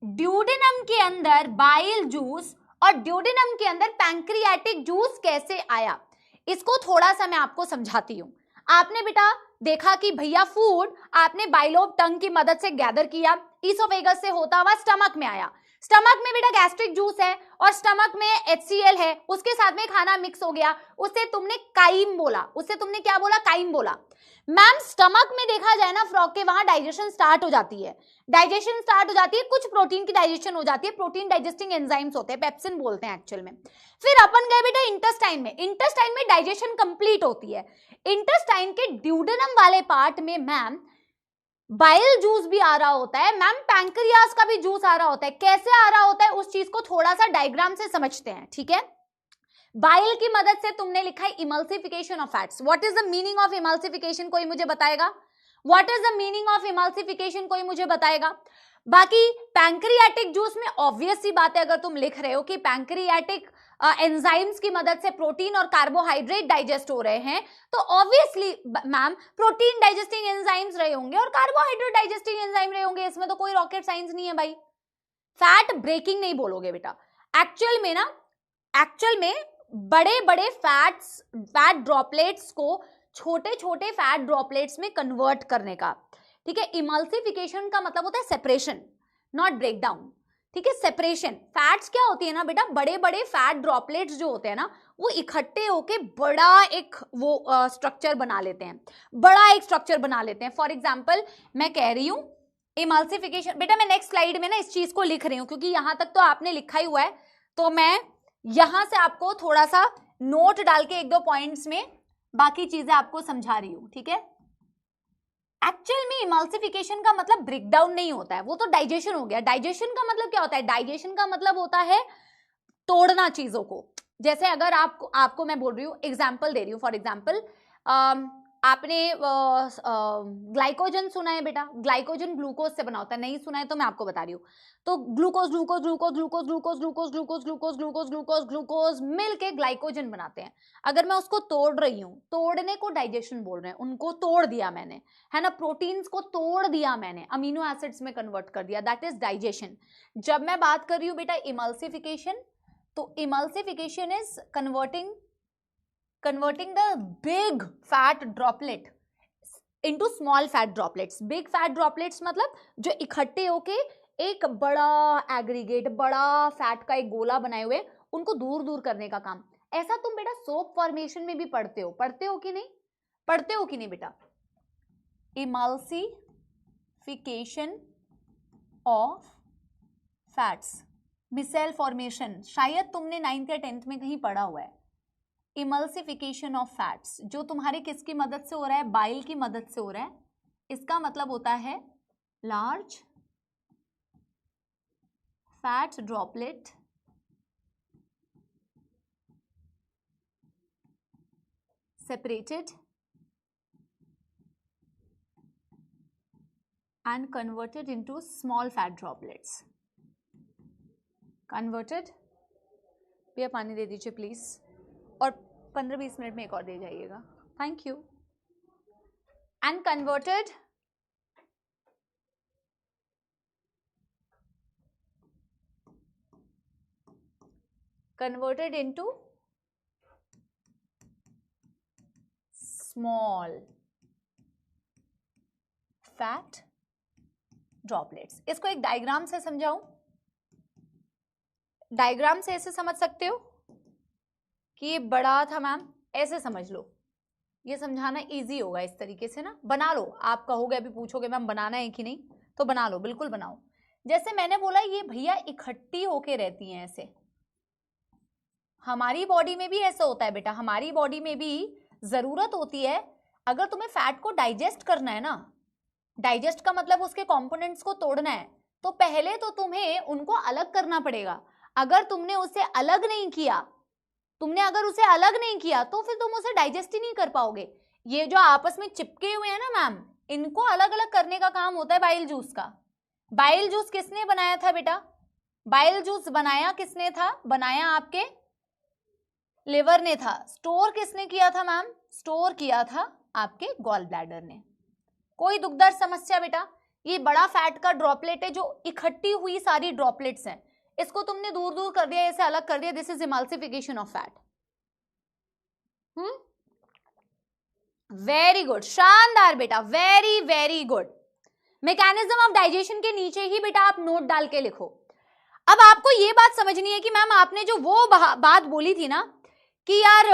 ड्यूडेनम के अंदर बाइल जूस और ड्यूडेनम के अंदर पैंक्रियाटिक जूस कैसे आया, इसको थोड़ा सा मैं आपको समझाती हूं। आपने बेटा देखा कि भैया फूड आपने बाइल ऑफ टंग की मदद से गैदर किया, इसोफेगस से होता हुआ स्टमक में आया, स्टमक में बेटा गैस्ट्रिक जूस है और स्टमक में HCl है, उसके साथ में खाना मिक्स हो गया, उससे तुमने काइम बोला, उससे तुमने क्या बोला? काइम बोला। मैम स्टमक में देखा जाए ना फ्रॉग के, वहां डाइजेशन स्टार्ट हो जाती है, डाइजेशन स्टार्ट हो जाती है, कुछ प्रोटीन की डाइजेशन हो जाती है, प्रोटीन डाइजेस्टिंग एंजाइम्स होते हैं, पेप्सिन बोलते हैं एक्चुअल में। फिर अपन गए बेटा इंटेस्टाइन में, इंटेस्टाइन में डाइजेशन कंप्लीट होती है, इंटेस्टाइन के ड्यूडेनम वाले पार्ट में मैम बाइल जूस भी आ रहा होता है, मैम पैंक्रियास का भी जूस आ रहा होता है। कैसे आ रहा होता है उस चीज को थोड़ा सा डायग्राम से समझते हैं, ठीक है। बाइल की मदद से तुमने लिखा है emulsification of fats. What is the meaning of emulsification, कोई मुझे बताएगा? What is the meaning of emulsification, कोई मुझे बताएगा? बाकी पैंक्रियाटिक जूस में ऑब्वियस सी बात है, अगर तुम लिख रहे हो कि पैंक्रियाटिक एंजाइम्स की मदद से प्रोटीन और कार्बोहाइड्रेट डाइजेस्ट हो रहे हैं, तो obviously ma'am protein digesting enzymes रहे होंगे और कार्बोहाइड्रेट डाइजेस्टिंग एंजाइम रहे होंगे, इसमें तो कोई रॉकेट साइंस नहीं है भाई। फैट ब्रेकिंग नहीं बोलोगे बेटा, एक्चुअल में बड़े बड़े फैट ड्रॉपलेट्स को छोटे छोटे फैट ड्रॉपलेट्स में कन्वर्ट करने का, ठीक है। इमल्सिफिकेशन का मतलब होता है सेपरेशन, नॉट ब्रेक डाउन, ठीक है, सेपरेशन। फैट्स क्या होती है ना बेटा, बड़े बड़े फैट ड्रॉपलेट्स जो होते हैं ना, वो इकट्ठे होके बड़ा एक वो स्ट्रक्चर बना लेते हैं, बड़ा एक स्ट्रक्चर बना लेते हैं। फॉर एग्जाम्पल मैं कह रही हूं इमल्सिफिकेशन, बेटा मैं नेक्स्ट स्लाइड में ना इस चीज को लिख रही हूं क्योंकि यहां तक तो आपने लिखा ही हुआ है, तो मैं यहां से आपको थोड़ा सा नोट डाल के एक दो पॉइंट्स में बाकी चीजें आपको समझा रही हूं, ठीक है। एक्चुअल में इमल्सिफिकेशन का मतलब ब्रेक डाउन नहीं होता है, वो तो डाइजेशन हो गया। डाइजेशन का मतलब क्या होता है? डाइजेशन का मतलब होता है तोड़ना चीजों को। जैसे अगर आपको मैं बोल रही हूँ, एग्जाम्पल दे रही हूँ, फॉर एग्जाम्पल आपने ग्लाइकोजन सुना है बेटा, ग्लाइकोजन ग्लूकोज से बना होता है, नहीं सुना है तो मैं आपको बता रही हूँ। तो glucose glucose glucose glucose glucose glucose glucose glucose glucose glucose glucose मिलके ग्लाइकोजन बनाते हैं। अगर मैं उसको तोड़ रही हूँ, तोड़ने को डाइजेशन बोल रहे हैं, उनको तोड़ दिया मैंने, है ना, प्रोटीन्स को तोड़ दिया मैंने, अमीनो एसिड्स में कन्वर्ट कर दिया, दैट इज डाइजेशन। जब मैं बात कर रही हूँ बेटा इमल्सिफिकेशन, तो emulsification is converting the big fat droplet into small fat droplets। big fat droplets मतलब जो इकट्ठे होके एक बड़ा एग्रीगेट, बड़ा फैट का एक गोला बनाए हुए, उनको दूर दूर करने का काम। ऐसा तुम बेटा सोप फॉर्मेशन में भी पढ़ते हो कि नहीं? पढ़ते हो कि नहीं बेटा? Emulsification of fats, micelle formation, शायद तुमने 9th या 10th में कहीं पढ़ा हुआ है। इमल्सिफिकेशन ऑफ फैट्स जो तुम्हारे किसकी मदद से हो रहा है? बाइल की मदद से हो रहा है। इसका मतलब होता है large fat droplet separated and converted into small fat droplets। converted, भैया पानी दे दीजिए प्लीज, और 15-20 मिनट में एक और दे जाइएगा, thank you. And converted into small fat droplets. इसको एक डायग्राम से समझाऊं? डायग्राम से ऐसे समझ सकते हो कि ये बड़ा था मैम, ऐसे समझ लो, ये समझाना इजी होगा इस तरीके से ना। बना लो, आप कहोगे अभी पूछोगे मैम बनाना है कि नहीं, तो बना लो, बिल्कुल बनाओ। जैसे मैंने बोला ये भैया इकट्ठी होके रहती हैं ऐसे, हमारी बॉडी में भी ऐसा होता है बेटा, हमारी बॉडी में भी जरूरत होती है, अगर तुम्हें फैट को डाइजेस्ट करना है ना, डाइजेस्ट का मतलब उसके कंपोनेंट्स को तोड़ना है, तो पहले तो तुम्हें उनको अलग करना पड़ेगा। अगर तुमने उसे अलग नहीं किया, अगर उसे अलग नहीं किया तो फिर तुम उसे डाइजेस्ट ही नहीं कर पाओगे। ये जो आपस में चिपके हुए हैं ना मैम, इनको अलग अलग करने का काम होता है बाइल जूस का। बाइल जूस किसने बनाया था बेटा? बाइल जूस बनाया किसने था? बनाया आपके लिवर ने था। स्टोर किसने किया था मैम? स्टोर किया था आपके गॉल ब्लैडर ने। कोई दुखदार समस्या बेटा? ये बड़ा फैट का ड्रॉपलेट है, जो इकट्ठी हुई सारी ड्रॉपलेट्स हैं, इसको तुमने दूर दूर कर दिया, ऐसे अलग कर दिया, this is emulsification of fat. Very good, शानदार बेटा, very very good. Mechanism of digestion के नीचे ही बेटा आप नोट डाल के लिखो। अब आपको ये बात समझनी है कि मैम आपने जो वो बात बोली थी ना कि यार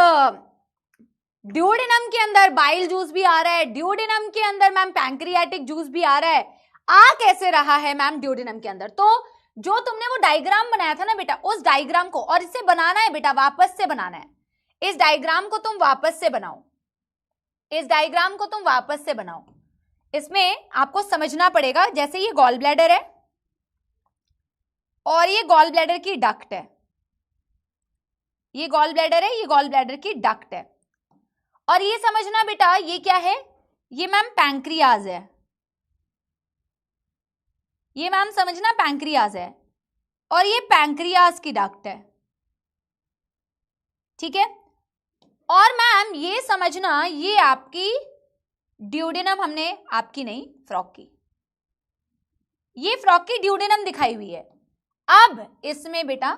ड्यूडेनम के अंदर बाइल जूस भी आ रहा है, ड्यूडेनम के अंदर मैम पैंक्रियाटिक जूस भी आ रहा है, आ कैसे रहा है मैम ड्यूडेनम के अंदर? तो जो तुमने वो डायग्राम बनाया था ना बेटा, उस डायग्राम को, और इसे बनाना है बेटा, वापस से बनाना है। इस डायग्राम को तुम वापस से बनाओ, इस डायग्राम को तुम वापस से बनाओ। इसमें आपको समझना पड़ेगा, जैसे ये गॉल ब्लैडर है और ये गॉल ब्लैडर की डक्ट है, ये गॉल ब्लैडर है, ये गॉल ब्लैडर की डक्ट है, और ये समझना बेटा ये क्या है? ये मैम पैंक्रियाज है, ये मैम समझना पैंक्रियाज है, और ये पैंक्रियाज की डक्ट है, ठीक है। और मैम ये समझना ये आपकी ड्यूडेनम, हमने आपकी नहीं फ्रॉग की, ये फ्रॉग की ड्यूडेनम दिखाई हुई है। अब इसमें बेटा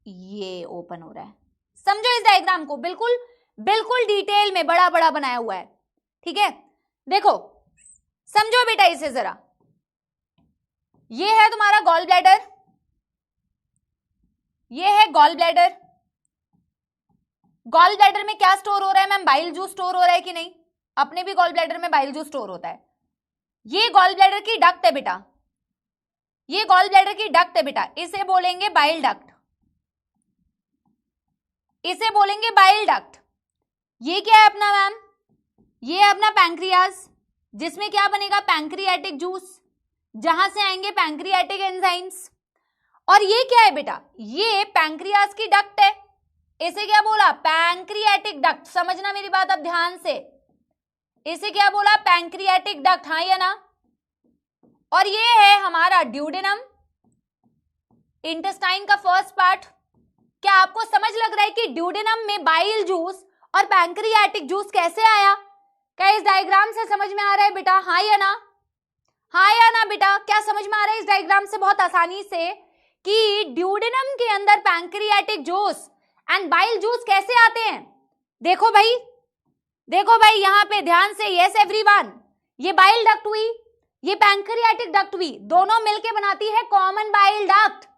ये ओपन हो रहा है, समझो इस डायग्राम को, बिल्कुल बिल्कुल डिटेल में बड़ा बड़ा बनाया हुआ है, ठीक है। देखो समझो बेटा इसे जरा, ये है तुम्हारा गॉल ब्लैडर, ये है गॉल ब्लैडर। गॉल ब्लैडर में क्या स्टोर हो रहा है मैम? बाइल जूस स्टोर हो रहा है कि नहीं? अपने भी गॉल ब्लैडर में बाइल जूस स्टोर होता है। ये गॉल ब्लैडर की डक्ट है बेटा, ये गॉल ब्लैडर की डक्ट है बेटा, इसे बोलेंगे बाइल डक्ट, इसे बोलेंगे बाइल डक्ट। ये क्या है अपना मैम? ये है अपना पैंक्रियाज, जिसमें क्या बनेगा? पैंक्रियाटिक जूस, जहां से आएंगे पैंक्रियाटिक एंजाइम्स। और ये क्या है बेटा? ये पैंक्रियाज की डक्ट है, इसे क्या बोला? Pancreatic duct. समझना मेरी बात अब ध्यान से, इसे क्या बोला? पैंक्रियाटिक डक्ट, हाँ या ना? और ये है हमारा ड्यूडेनम, इंटेस्टाइन का फर्स्ट पार्ट। क्या आपको समझ लग रहा है कि ड्यूडेनम में बाइल जूस और पैंक्रियाटिक जूस कैसे आया? क्या इस डायग्राम से समझ में आ रहा है बेटा? हाँ या ना? हाँ या ना बेटा? क्या समझ में आ रहा है इस डायग्राम से बहुत आसानी से कि ड्यूडेनम के अंदर pancreatic juice and bile juice कैसे आते हैं? देखो भाई, देखो भाई यहां पे ध्यान से, यस एवरीवन, ये बाइल डक्ट हुई, ये पैंक्रियाटिक डक्ट हुई, दोनों मिलके बनाती है कॉमन बाइल डक्ट,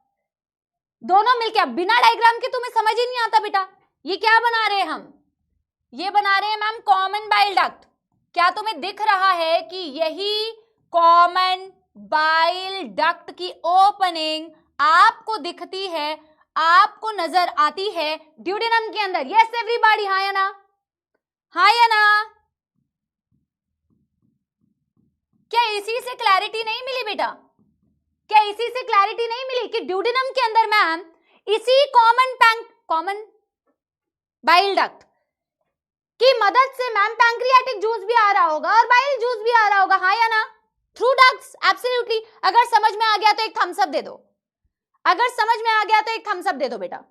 दोनों मिलके। अब बिना डायग्राम के तुम्हें समझ ही नहीं आता बेटा, ये क्या बना रहे हैं हम? ये बना रहे हैं मैम कॉमन बाइल डक्ट। क्या तुम्हें दिख रहा है कि यही कॉमन बाइल डक्ट की ओपनिंग आपको दिखती है, आपको नजर आती है ड्यूडेनम के अंदर? यस एवरीबॉडी, हाँ या ना? हाँ या ना? क्या इसी से क्लैरिटी नहीं मिली बेटा? क्या इसी से क्लैरिटी नहीं मिली कि ड्यूडेनम के अंदर मैम इसी कॉमन बाइल डक्ट की मदद से मैम पैंक्रियाटिक जूस भी आ रहा होगा और बाइल जूस भी आ रहा होगा, हाँ या ना? Through ducts, absolutely. अगर समझ में आ गया तो एक थम्स अप दे दो, अगर समझ में आ गया तो एक थम्स अप दे दो बेटा।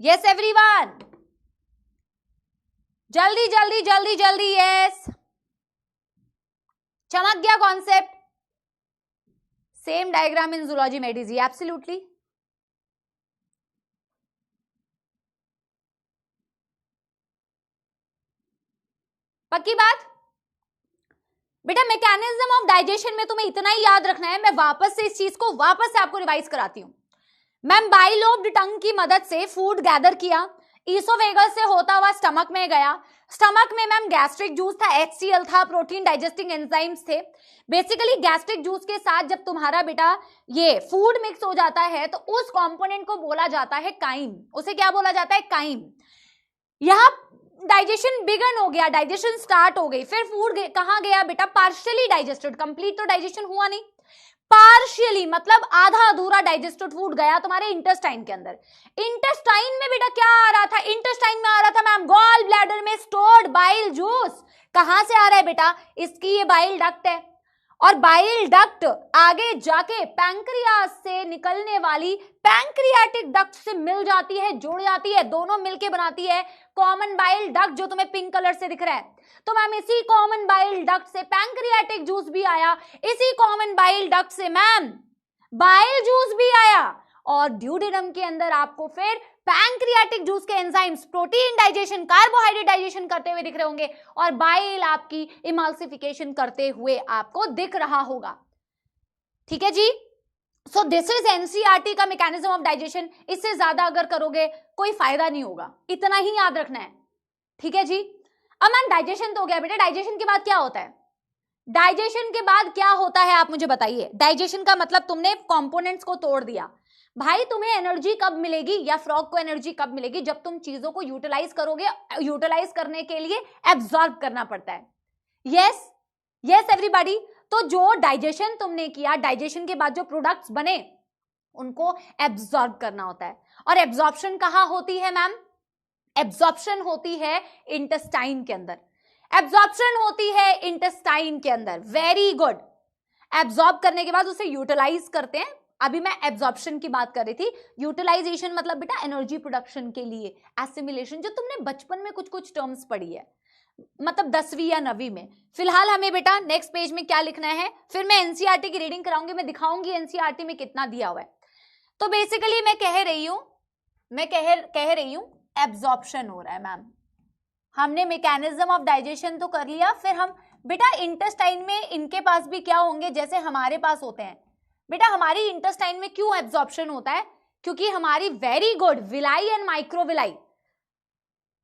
यस एवरीवन, जल्दी जल्दी जल्दी जल्दी, यस। चमक गया concept? Same diagram in zoology में, एब्सोल्युटली। पक्की बात बेटा? मैकेनिज्म ऑफ डाइजेशन में तुम्हें इतना ही याद रखना है, मैं वापस से इस चीज को वापस से आपको रिवाइज कराती हूं। मैम बाइलोब्ड टंग की मदद से फूड गैदर किया, ईसोफेगस से होता हुआ स्टमक में गया, स्टमक में मैम गैस्ट्रिक जूस था, HCl था, प्रोटीन डाइजेस्टिंग एंजाइम्स थे। बेसिकली गैस्ट्रिक जूस के साथ जब तुम्हारा बेटा ये फूड मिक्स हो जाता है तो उस कंपोनेंट को बोला जाता है काइम। उसे क्या बोला जाता है? काइम। यहां डाइजेशन बिगन हो गया, डाइजेशन स्टार्ट हो गई, फिर फूड कहां गया बेटा? पार्शियली डाइजेस्टेड, कंप्लीट तो डाइजेशन हुआ नहीं, पार्शियली मतलब आधा अधूरा डाइजेस्टेड फूड गया तुम्हारे इंटेस्टाइन के अंदर। इंटेस्टाइन में बेटा क्या आ रहा था? इंटेस्टाइन में आ रहा था मैम गॉल ब्लैडर में स्टोर्ड बाइल जूस। कहां से आ रहा है बेटा? इसकी ये बाइल डक्ट है, और बाइल डक्ट आगे जाके पैंक्रियास से निकलने वाली पैंक्रियाटिक डक्ट से मिल जाती है, जुड़ जाती है, दोनों मिलके बनाती है कॉमन बाइल डक्ट जो तुम्हें पिंक कलर से दिख रहा है। तो मैम इसी कॉमन बाइल डक्ट से पैंक्रियाटिक जूस भी आया, इसी कॉमन बाइल डक्ट से मैम बाइल जूस भी आया, और ड्यूडेनम के अंदर आपको फिर पैंक्रियाटिक जूस के enzymes protein digestion, carbohydrate digestion करते हुए दिख रहे होंगे, और बाइल आपकी इमल्सिफिकेशन करते हुए आपको दिख रहा होगा। ठीक है जी? सो दिस इज एनसीईआरटी का मैकेनिज्म ऑफ डाइजेशन। इससे ज्यादा अगर करोगे कोई फायदा नहीं होगा, इतना ही याद रखना है। ठीक है जी? अब मैम डाइजेशन तो हो गया बेटा, डाइजेशन के बाद क्या होता है? डाइजेशन के बाद क्या होता है आप मुझे बताइए। डाइजेशन का मतलब तुमने कंपोनेंट्स को तोड़ दिया। भाई तुम्हें एनर्जी कब मिलेगी, या फ्रॉग को एनर्जी कब मिलेगी? जब तुम चीजों को यूटिलाइज करोगे। यूटिलाइज करने के लिए एब्जॉर्ब करना पड़ता है। Yes yes everybody. तो जो डाइजेशन तुमने किया, डाइजेशन के बाद जो प्रोडक्ट्स बने उनको एब्जॉर्ब करना होता है। और एब्जॉर्प्शन कहां होती है मैम? एब्जॉर्प्शन होती है इंटेस्टाइन के अंदर। एब्जॉर्प्शन होती है इंटेस्टाइन के अंदर। Very good. एब्जॉर्ब करने के बाद उसे यूटिलाइज करते हैं। अभी मैं एब्जॉर्प्शन की बात कर रही थी। यूटिलाइजेशन मतलब बेटा एनर्जी प्रोडक्शन के लिए। एसिमिलेशन जो तुमने बचपन में कुछ कुछ टर्म्स पढ़ी है, मतलब 10वीं या 9वीं में। फिलहाल हमें बेटा नेक्स्ट पेज में क्या लिखना है, फिर मैं एनसीईआरटी की रीडिंग कराऊंगी, मैं दिखाऊंगी एनसीईआरटी में कितना दिया हुआ है। तो बेसिकली मैं कह रही हूं एब्जॉर्प्शन हो रहा है मैम। हमने मैकेनिज्म ऑफ डाइजेशन तो कर लिया, फिर हम बेटा इंटेस्टाइन में इनके पास भी क्या होंगे जैसे हमारे पास होते हैं। बेटा हमारी इंटेस्टाइन में क्यों एब्जॉर्प्शन होता है? क्योंकि हमारी very good villi and microvilli,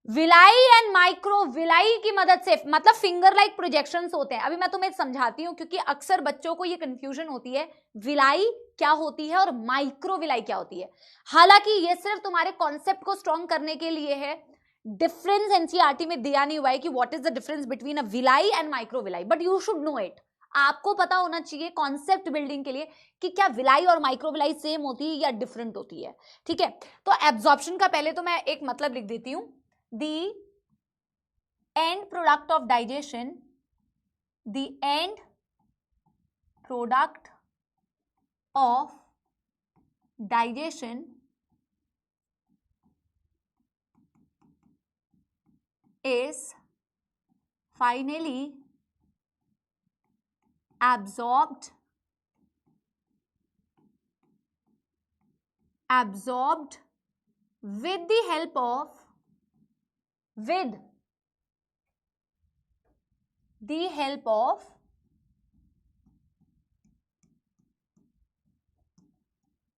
villi and microvilli की मदद से, मतलब फिंगर लाइक प्रोजेक्शंस होते हैं। अभी मैं तुम्हें समझाती हूं क्योंकि अक्सर बच्चों को ये कंफ्यूजन होती है विलाई क्या होती है और माइक्रोविलाई क्या होती है। हालांकि ये सिर्फ तुम्हारे कॉन्सेप्ट को स्ट्रॉन्ग करने के लिए है। डिफरेंस एनसीईआरटी में दिया नहीं हुआ है कि what is the difference between a villi and microvilli, but you should know it. आपको पता होना चाहिए कॉन्सेप्ट बिल्डिंग के लिए कि क्या विलाई और माइक्रोविलाई सेम होती है या डिफरेंट होती है। ठीक है? तो एब्जॉर्प्शन का पहले तो मैं एक मतलब लिख देती हूं। The end product of digestion, the end product of digestion is finally absorbed with the help of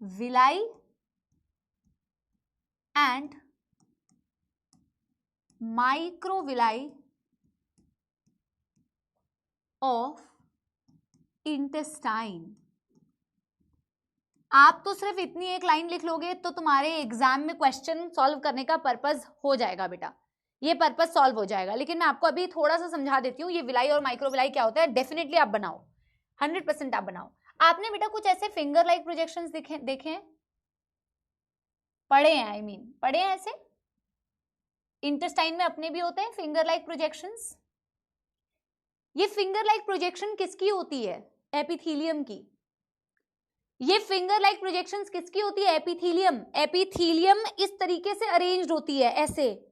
villi and microvilli of intestine। आप तो सिर्फ इतनी एक लाइन लिख लोगे तो तुम्हारे एग्जाम में क्वेश्चन सॉल्व करने का पर्पस हो जाएगा बेटा, ये पर्पस सॉल्व हो जाएगा। लेकिन मैं आपको अभी थोड़ा सा समझा देती हूँ ये विलाई और माइक्रोविलाई क्या होता है। डेफिनेटली आप बनाओ, 100% आप बनाओ। आपने बेटा कुछ ऐसे फिंगर लाइक प्रोजेक्शंस देखे हैं, पढ़े हैं, पढ़े हैं ऐसे? इंटेस्टाइन में अपने भी होते हैं फिंगर लाइक प्रोजेक्शंस। ये फिंगर लाइक प्रोजेक्शन किसकी होती है? एपिथेलियम की। ये फिंगर लाइक प्रोजेक्शंस किसकी होती है? एपिथेलियम। एपिथेलियम इस तरीके से अरेंज्ड होती है, ऐसे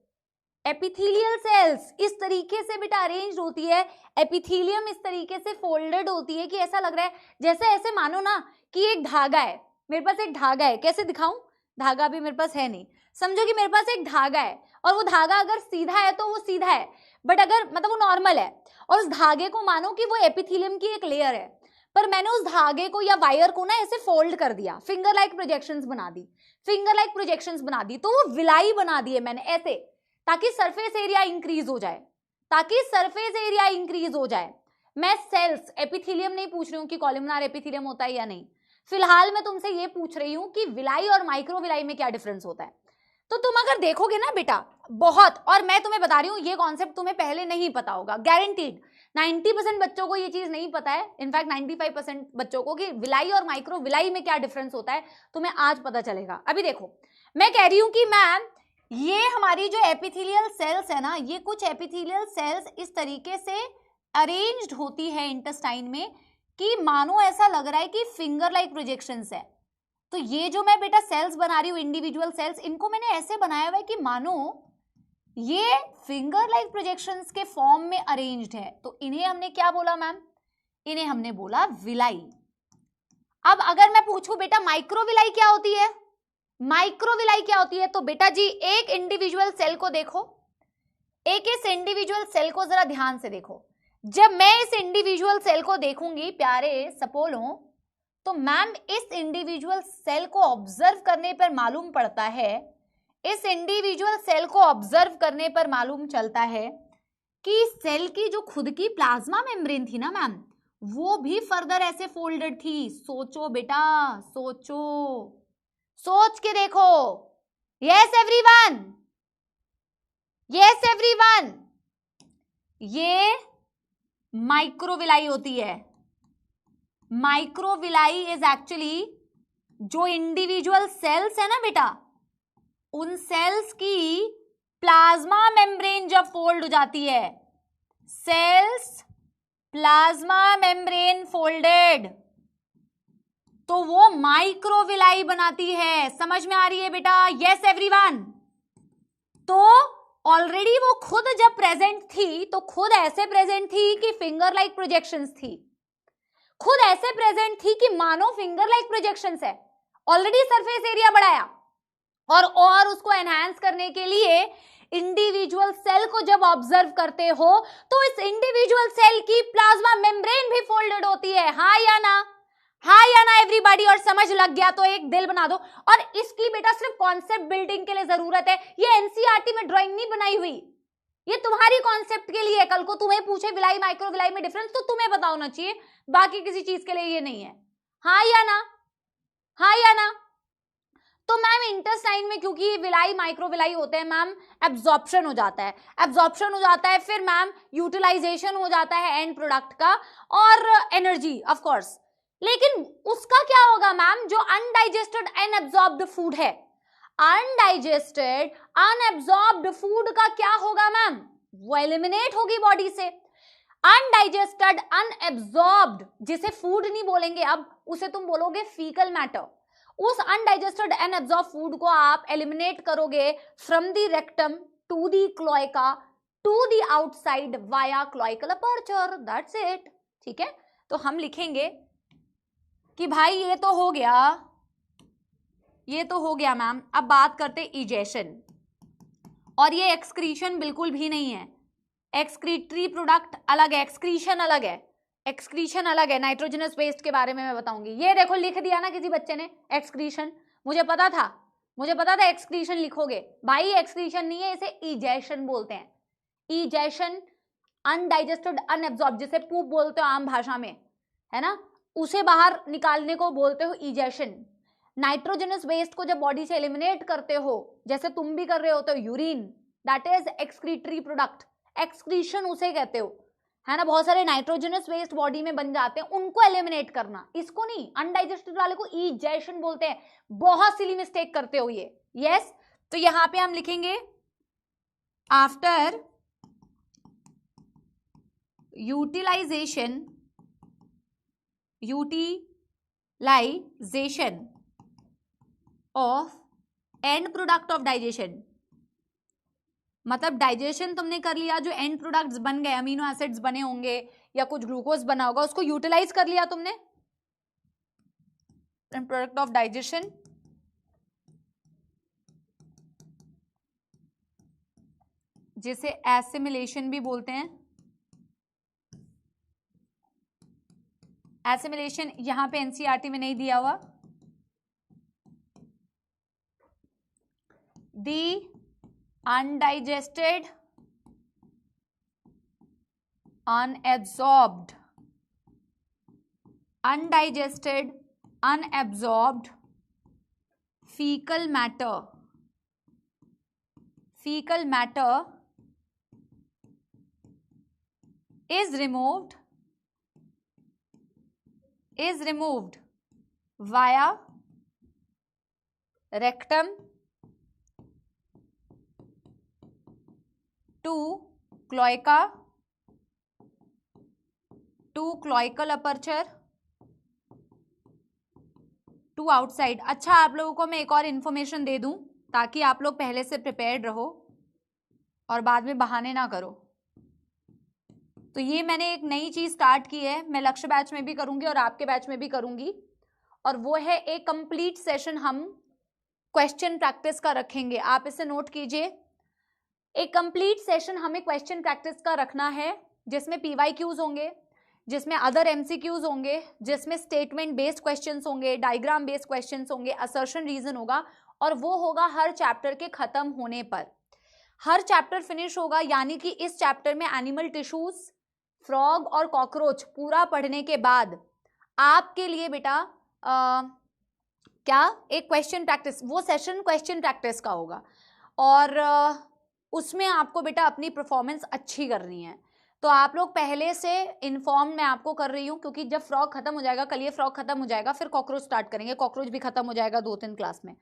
एपिथेलियल सेल्स इस तरीके से बेटा अरेंज्ड होती है। एपिथेलियम इस तरीके से फोल्डेड होती है कि ऐसा लग रहा है जैसे, ऐसे मानो ना कि एक धागा है, मेरे पास एक धागा है। कैसे दिखाऊं? धागा भी मेरे पास है नहीं, समझो कि मेरे पास एक धागा है और वो धागा अगर सीधा है तो वो सीधा है, बट अगर मतलब वो नॉर्मल है और उस धागे को मानो कि वो एपिथेलियम की एक लेयर है, पर मैंने उस धागे को या वायर को ना ऐसे फोल्ड कर दिया, फिंगर लाइक प्रोजेक्शंस बना दी, फिंगर लाइक प्रोजेक्शंस बना दी, तो वो विलाई बना दी है मैंने ऐसे, ताकि सरफेस एरिया इंक्रीज हो जाए, ताकि सरफेस एरिया इंक्रीज हो जाए। मैं सेल्स, एपिथेलियम नहीं पूछ रही हूँ कि कॉलमनार एपिथेलियम होता है या नहीं, फिलहाल मैं तुमसे ये पूछ रही हूँ कि विलाई और माइक्रो विलाई में क्या डिफरेंस होता है। तो तुम अगर देखोगे ना बेटा बहुत, और मैं तुम्हें बता रही हूँ ये कॉन्सेप्ट तुम्हें पहले नहीं पता होगा, गारंटीड 90% बच्चों को ये चीज नहीं पता है, इनफैक्ट 95% बच्चों को, कि विलाई और माइक्रो विलाई में क्या डिफरेंस होता है तुम्हें आज पता चलेगा। अभी देखो मैं कह रही हूँ कि मैम ये हमारी जो एपिथेलियल सेल्स है ना, ये कुछ एपिथेलियल सेल्स इस तरीके से अरेंज्ड होती है इंटेस्टाइन में कि मानो ऐसा लग रहा है कि फिंगर लाइक प्रोजेक्शंस है। तो ये जो मैं बेटा सेल्स बना रही हूँ, इंडिविजुअल सेल्स, इनको मैंने ऐसे बनाया हुआ है कि मानो ये फिंगर लाइक प्रोजेक्शंस के फॉर्म में अरेंज्ड है। तो इन्हें हमने क्या बोला मैम? इन्हें हमने बोला विलाई। अब अगर मैं पूछूं बेटा माइक्रोविलाई क्या होती है, माइक्रोविलाई क्या होती है, तो बेटा जी एक इंडिविजुअल सेल को देखो, एक इस इंडिविजुअल सेल को जरा ध्यान से देखो। जब मैं इस इंडिविजुअल सेल को देखूंगी प्यारे सपोलो, तो मैम इस इंडिविजुअल सेल को ऑब्जर्व करने पर मालूम पड़ता है, इस इंडिविजुअल सेल को ऑब्जर्व करने पर मालूम चलता है कि सेल की जो खुद की प्लाज्मा मेम्ब्रेन थी ना मैम, वो भी फर्दर ऐसे फोल्डेड थी। सोचो बेटा, सोचो, सोच के देखो। यस एवरीवन, यस एवरीवन, ये माइक्रोविलाई होती है। माइक्रोविलाई इज एक्चुअली जो इंडिविजुअल सेल्स है ना बेटा, उन सेल्स की प्लाज्मा मेम्ब्रेन जब फोल्ड हो जाती है, सेल्स प्लाज्मा मेम्ब्रेन फोल्डेड, तो वो माइक्रोविलाई बनाती है। समझ में आ रही है बेटा? Yes everyone. तो ऑलरेडी वो खुद जब प्रेजेंट थी तो खुद ऐसे प्रेजेंट थी कि फिंगर लाइक प्रोजेक्शंस थी, खुद ऐसे प्रेजेंट थी कि मानो फिंगर लाइक प्रोजेक्शंस है। ऑलरेडी सरफेस एरिया बढ़ाया और उसको एनहांस करने के लिए इंडिविजुअल सेल को जब ऑब्जर्व करते हो तो इस इंडिविजुअल सेल की प्लाज्मा मेम्ब्रेन भी फोल्डेड होती है। हाँ या ना? हाँ या ना एवरीबॉडी? और समझ लग गया तो एक दिल बना दो। और इसकी बेटा सिर्फ कॉन्सेप्ट बिल्डिंग के लिए जरूरत है, ये एनसीईआरटी में ड्राइंग नहीं बनाई हुई, ये तुम्हारी कॉन्सेप्ट के लिए। कल को तुम्हें पूछे विलाई माइक्रो विलाई में डिफरेंस तो तुम्हें पता होना चाहिए, बाकी किसी चीज के लिए ये नहीं है। हाँ या ना? हाँ या ना? तो मैम इंटेस्टाइन में क्योंकि ये विलाई माइक्रो विलाई होते हैं मैम, एब्जॉर्प्शन हो जाता है, एब्जॉर्प्शन हो जाता है, फिर मैम यूटिलाइजेशन हो जाता है एंड प्रोडक्ट का और एनर्जी ऑफ कोर्स। लेकिन उसका क्या होगा मैम, जो अनडाइजेस्टेड अनएब्जॉर्ब्ड फूड है, अनडाइजेस्टेड अनएब्जॉर्ब्ड फूड का क्या होगा मैम? वो एलिमिनेट होगी बॉडी से। अनडाइजेस्टेड अनएब्जॉर्ब्ड, जिसे फूड नहीं बोलेंगे अब, उसे तुम बोलोगे फीकल मैटर। उस अनडाइजेस्टेड अनएब्जॉर्ब फूड को आप एलिमिनेट करोगे from the rectum to the cloaca to the outside via cloacal aperture, that's it. ठीक है, तो हम लिखेंगे कि भाई ये तो हो गया, ये तो हो गया मैम। अब बात करते इजेशन, और ये एक्सक्रीशन बिल्कुल भी नहीं है, एक्सक्रीटरी प्रोडक्ट अलग है, एक्सक्रीशन अलग है, एक्सक्रीशन अलग है। नाइट्रोजनस वेस्ट के बारे में मैं बताऊंगी। ये देखो लिख दिया ना किसी बच्चे ने एक्सक्रीशन, मुझे पता था, मुझे पता था एक्सक्रीशन लिखोगे। भाई एक्सक्रीशन नहीं है, इसे इजेशन बोलते हैं। इजेशन अनडाइजेस्टेड अनएब्जॉर्ब, जिसे पूप बोलते हो आम भाषा में, है ना, उसे बाहर निकालने को बोलते हो इजेशन। नाइट्रोजनस वेस्ट को जब बॉडी से एलिमिनेट करते हो, जैसे तुम भी कर रहे होते हो urine, that is excretory product, excretion उसे कहते हो, है ना। बहुत सारे नाइट्रोजनस वेस्ट बॉडी में बन जाते हैं, उनको एलिमिनेट करना, इसको नहीं, अनडाइजेस्टेड वाले को इजेशन बोलते हैं। बहुत सिली मिस्टेक करते हो ये। यस, तो यहां पे हम लिखेंगे after utilization of end product of digestion, मतलब डाइजेशन तुमने कर लिया, जो एंड प्रोडक्ट्स बन गए, अमीनो एसिड्स बने होंगे या कुछ ग्लूकोज बना होगा, उसको यूटिलाइज कर लिया तुमने, एंड प्रोडक्ट ऑफ डाइजेशन जिसे एसिमिलेशन भी बोलते हैं। एसिमिलेशन यहां पे एनसीईआरटी में नहीं दिया हुआ। दी undigested, unabsorbed, fecal matter is removed via rectum to cloacal aperture to outside। अच्छा, आप लोगों को मैं एक और इन्फॉर्मेशन दे दूं ताकि आप लोग पहले से प्रिपेयर्ड रहो और बाद में बहाने ना करो। तो ये मैंने एक नई चीज स्टार्ट की है, मैं लक्ष्य बैच में भी करूंगी और आपके बैच में भी करूंगी, और वो है एक कंप्लीट सेशन हम क्वेश्चन प्रैक्टिस का रखेंगे। आप इसे नोट कीजिए, एक कंप्लीट सेशन हमें क्वेश्चन प्रैक्टिस का रखना है, जिसमें पीवाईक्यूज होंगे, जिसमें अदर एमसीक्यूज होंगे, जिसमें स्टेटमेंट बेस्ड क्वेश्चंस होंगे, डायग्राम बेस्ड क्वेश्चंस होंगे, असर्शन रीजन होगा, और वो होगा हर चैप्टर के खत्म होने पर। हर चैप्टर फिनिश होगा, यानी कि इस चैप्टर में एनिमल टिश्यूज, फ्रॉग और कॉकरोच पूरा पढ़ने के बाद आपके लिए बेटा क्या एक क्वेश्चन प्रैक्टिस, वो सेशन क्वेश्चन प्रैक्टिस का होगा, और उसमें आपको बेटा अपनी परफॉर्मेंस अच्छी करनी है। तो आप लोग पहले से इन्फॉर्म मैं आपको कर रही हूँ, क्योंकि जब फ्रॉग खत्म हो जाएगा, कल ये फ्रॉग खत्म हो जाएगा, फिर कॉकरोच स्टार्ट करेंगे, कॉकरोच भी खत्म हो जाएगा 2-3 क्लास में,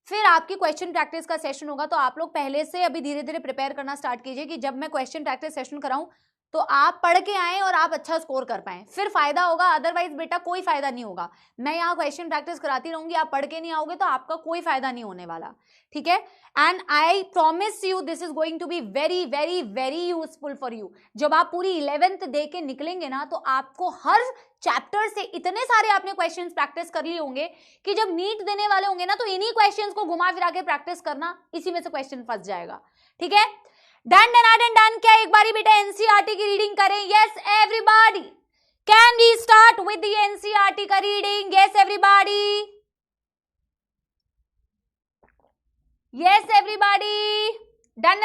फिर आपकी क्वेश्चन प्रैक्टिस का सेशन होगा। तो आप लोग पहले से अभी धीरे धीरे प्रिपेयर करना स्टार्ट कीजिए कि जब मैं क्वेश्चन प्रैक्टिस सेशन कराऊं तो आप पढ़ के आए और आप अच्छा स्कोर कर पाए, फिर फायदा होगा। अदरवाइज बेटा कोई फायदा नहीं होगा, मैं यहाँ क्वेश्चन प्रैक्टिस कराती रहूंगी, आप पढ़ के नहीं आओगे तो आपका कोई फायदा नहीं होने वाला, ठीक है। And I promise you this is going to be very very very useful for you. जब आप पूरी 11th दे के निकलेंगे ना, तो आपको हर चैप्टर से इतने सारे आपने क्वेश्चंस प्रैक्टिस कर लिए होंगे कि जब नीट देने वाले होंगे ना, तो इन्हीं क्वेश्चंस को घुमा फिरा के प्रैक्टिस करना, इसी में से क्वेश्चन फंस जाएगा, ठीक है। डन। क्या एक बारी बेटा एनसीईआरटी की रीडिंग करें? Yes everybody, can we start with the NCERT का reading? Yes everybody, yes everybody, done.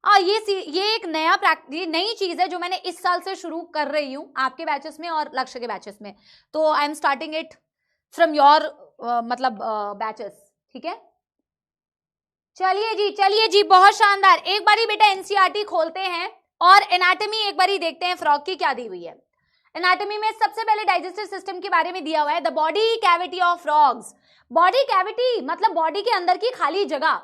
ये एक नई चीज है जो मैंने इस साल से शुरू कर रही हूं आपके बैचेस में और लक्ष्य के बैचेस में। तो I am starting it from your batches, ठीक है। चलिए जी, बहुत शानदार। एक बारी बेटा एनसीईआरटी खोलते हैं और एनाटॉमी एक बारी देखते हैं फ्रॉग की क्या दी हुई है। एनाटॉमी में सबसे पहले डाइजेस्टिव सिस्टम के बारे में दिया हुआ है, the body cavity of frogs. Body cavity मतलब बॉडी के अंदर की खाली जगह।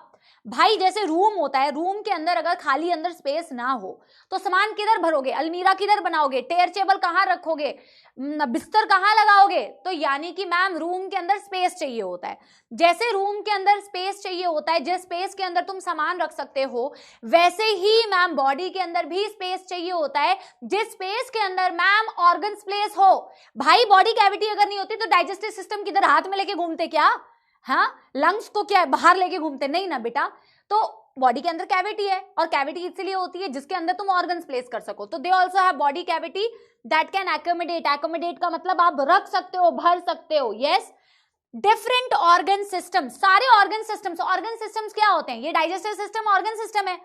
भाई जैसे रूम होता है, रूम के अंदर अगर खाली अंदर स्पेस ना हो तो सामान किधर भरोगे? अलमीरा किधर बनाओगे? टेयर टेबल कहाँ रखोगे? बिस्तर कहाँ लगाओगे? तो यानी कि मैम रूम के अंदर स्पेस चाहिए होता है। जैसे रूम के अंदर स्पेस चाहिए होता है, जिस स्पेस के अंदर तुम सामान रख सकते हो, वैसे ही मैम बॉडी के अंदर भी स्पेस चाहिए होता है, जिस स्पेस के अंदर मैम ऑर्गन्स प्लेस हो। भाई बॉडी कैविटी अगर नहीं होती तो डाइजेस्टिव सिस्टम किधर हाथ में लेके घूमते क्या? हाँ, लंग्स को क्या बाहर लेके घूमते? नहीं ना बेटा। तो बॉडी के अंदर कैविटी है, और कैविटी इसलिए होती है जिसके अंदर तुम ऑर्गन्स प्लेस कर सको। तो they also have body cavity that can accommodate. Accommodate का मतलब आप रख सकते हो, भर सकते हो। यस, डिफरेंट ऑर्गन सिस्टम, सारे ऑर्गन सिस्टम्स। ऑर्गन सिस्टम्स क्या होते हैं? ये डाइजेस्टिव सिस्टम ऑर्गन सिस्टम है,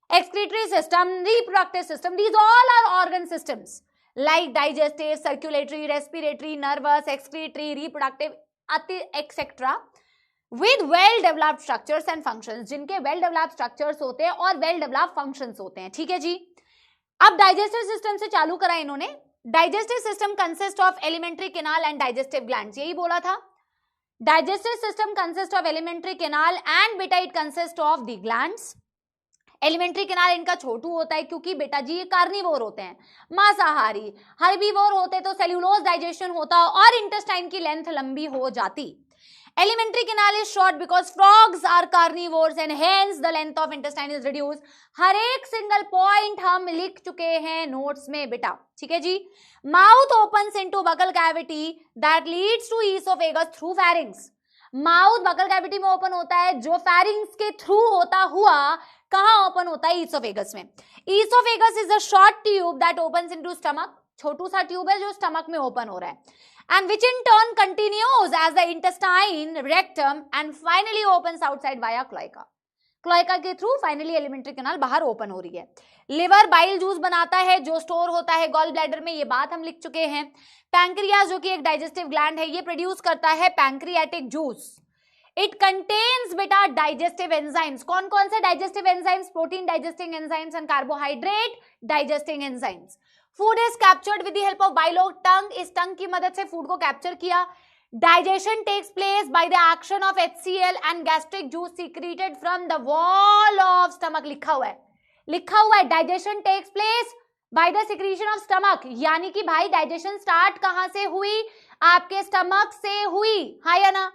excretory system, reproductive system, these all are organ systems like digestive, circulatory, respiratory, nervous, excretory, reproductive etcetera, with well developed structures and functions, जिनके well developed structures होते हैं और well developed functions होते हैं, ठीक है जी। अब डाइजेस्टिव सिस्टम से चालू करा इन्होंने। Digestive system consist of alimentary canal and digestive glands, यही बोला था। Digestive system consist of alimentary canal and बेटा it consist of the glands. Alimentary canal इनका छोटू होता है क्योंकि बेटा जी ये कार्निवोर होते हैं, मांसाहारी। हर्बीवोर होते तो सेल्यूलोज डाइजेशन होता और इंटेस्टाइन की लेंथ लंबी हो जाती। Elementary canal is short because frogs are carnivores and hence the length of intestine is reduced. हर एक सिंगल पॉइंट हम लिख चुके हैं नोट्स में बेटा, ठीक है जी। Mouth opens into buccal cavity that leads to esophagus through pharynx. Mouth buccal cavity में ओपन होता है, जो फेरिंग्स के थ्रू होता हुआ कहां ओपन होता है? ईसोफेगस में। Oesophagus is a short tube that opens into stomach, छोटू सा ट्यूब है जो स्टमक में ओपन हो रहा है, and which in turn continues as the intestine, rectum and finally opens outside via cloaca. Cloaca के थ्रू फाइनली एलिमेंट्री कैनाल बाहर ओपन हो रही है। लिवर बाइल जूस बनाता है जो स्टोर होता है गॉल ब्लैडर में, ये बात हम लिख चुके हैं। पैंक्रियाज जो कि एक डाइजेस्टिव ग्लैंड है, ये प्रोड्यूस करता है पैंक्रियाटिक जूस। इट कंटेन्स बेटा डाइजेस्टिव एंजाइम्स। कौन कौन से digestive enzymes? Protein digesting enzymes and carbohydrate digesting enzymes. Food is captured with the help of bilobed tongue, इस टंग की मदद से फूड को कैप्चर किया। Digestion takes place by the action of HCl and gastric juice secreted from the wall of stomach। लिखा हुआ है digestion takes place by the secretion of stomach, यानी कि भाई डाइजेशन स्टार्ट कहां से हुई? आपके स्टमक से हुई, हाँ या ना?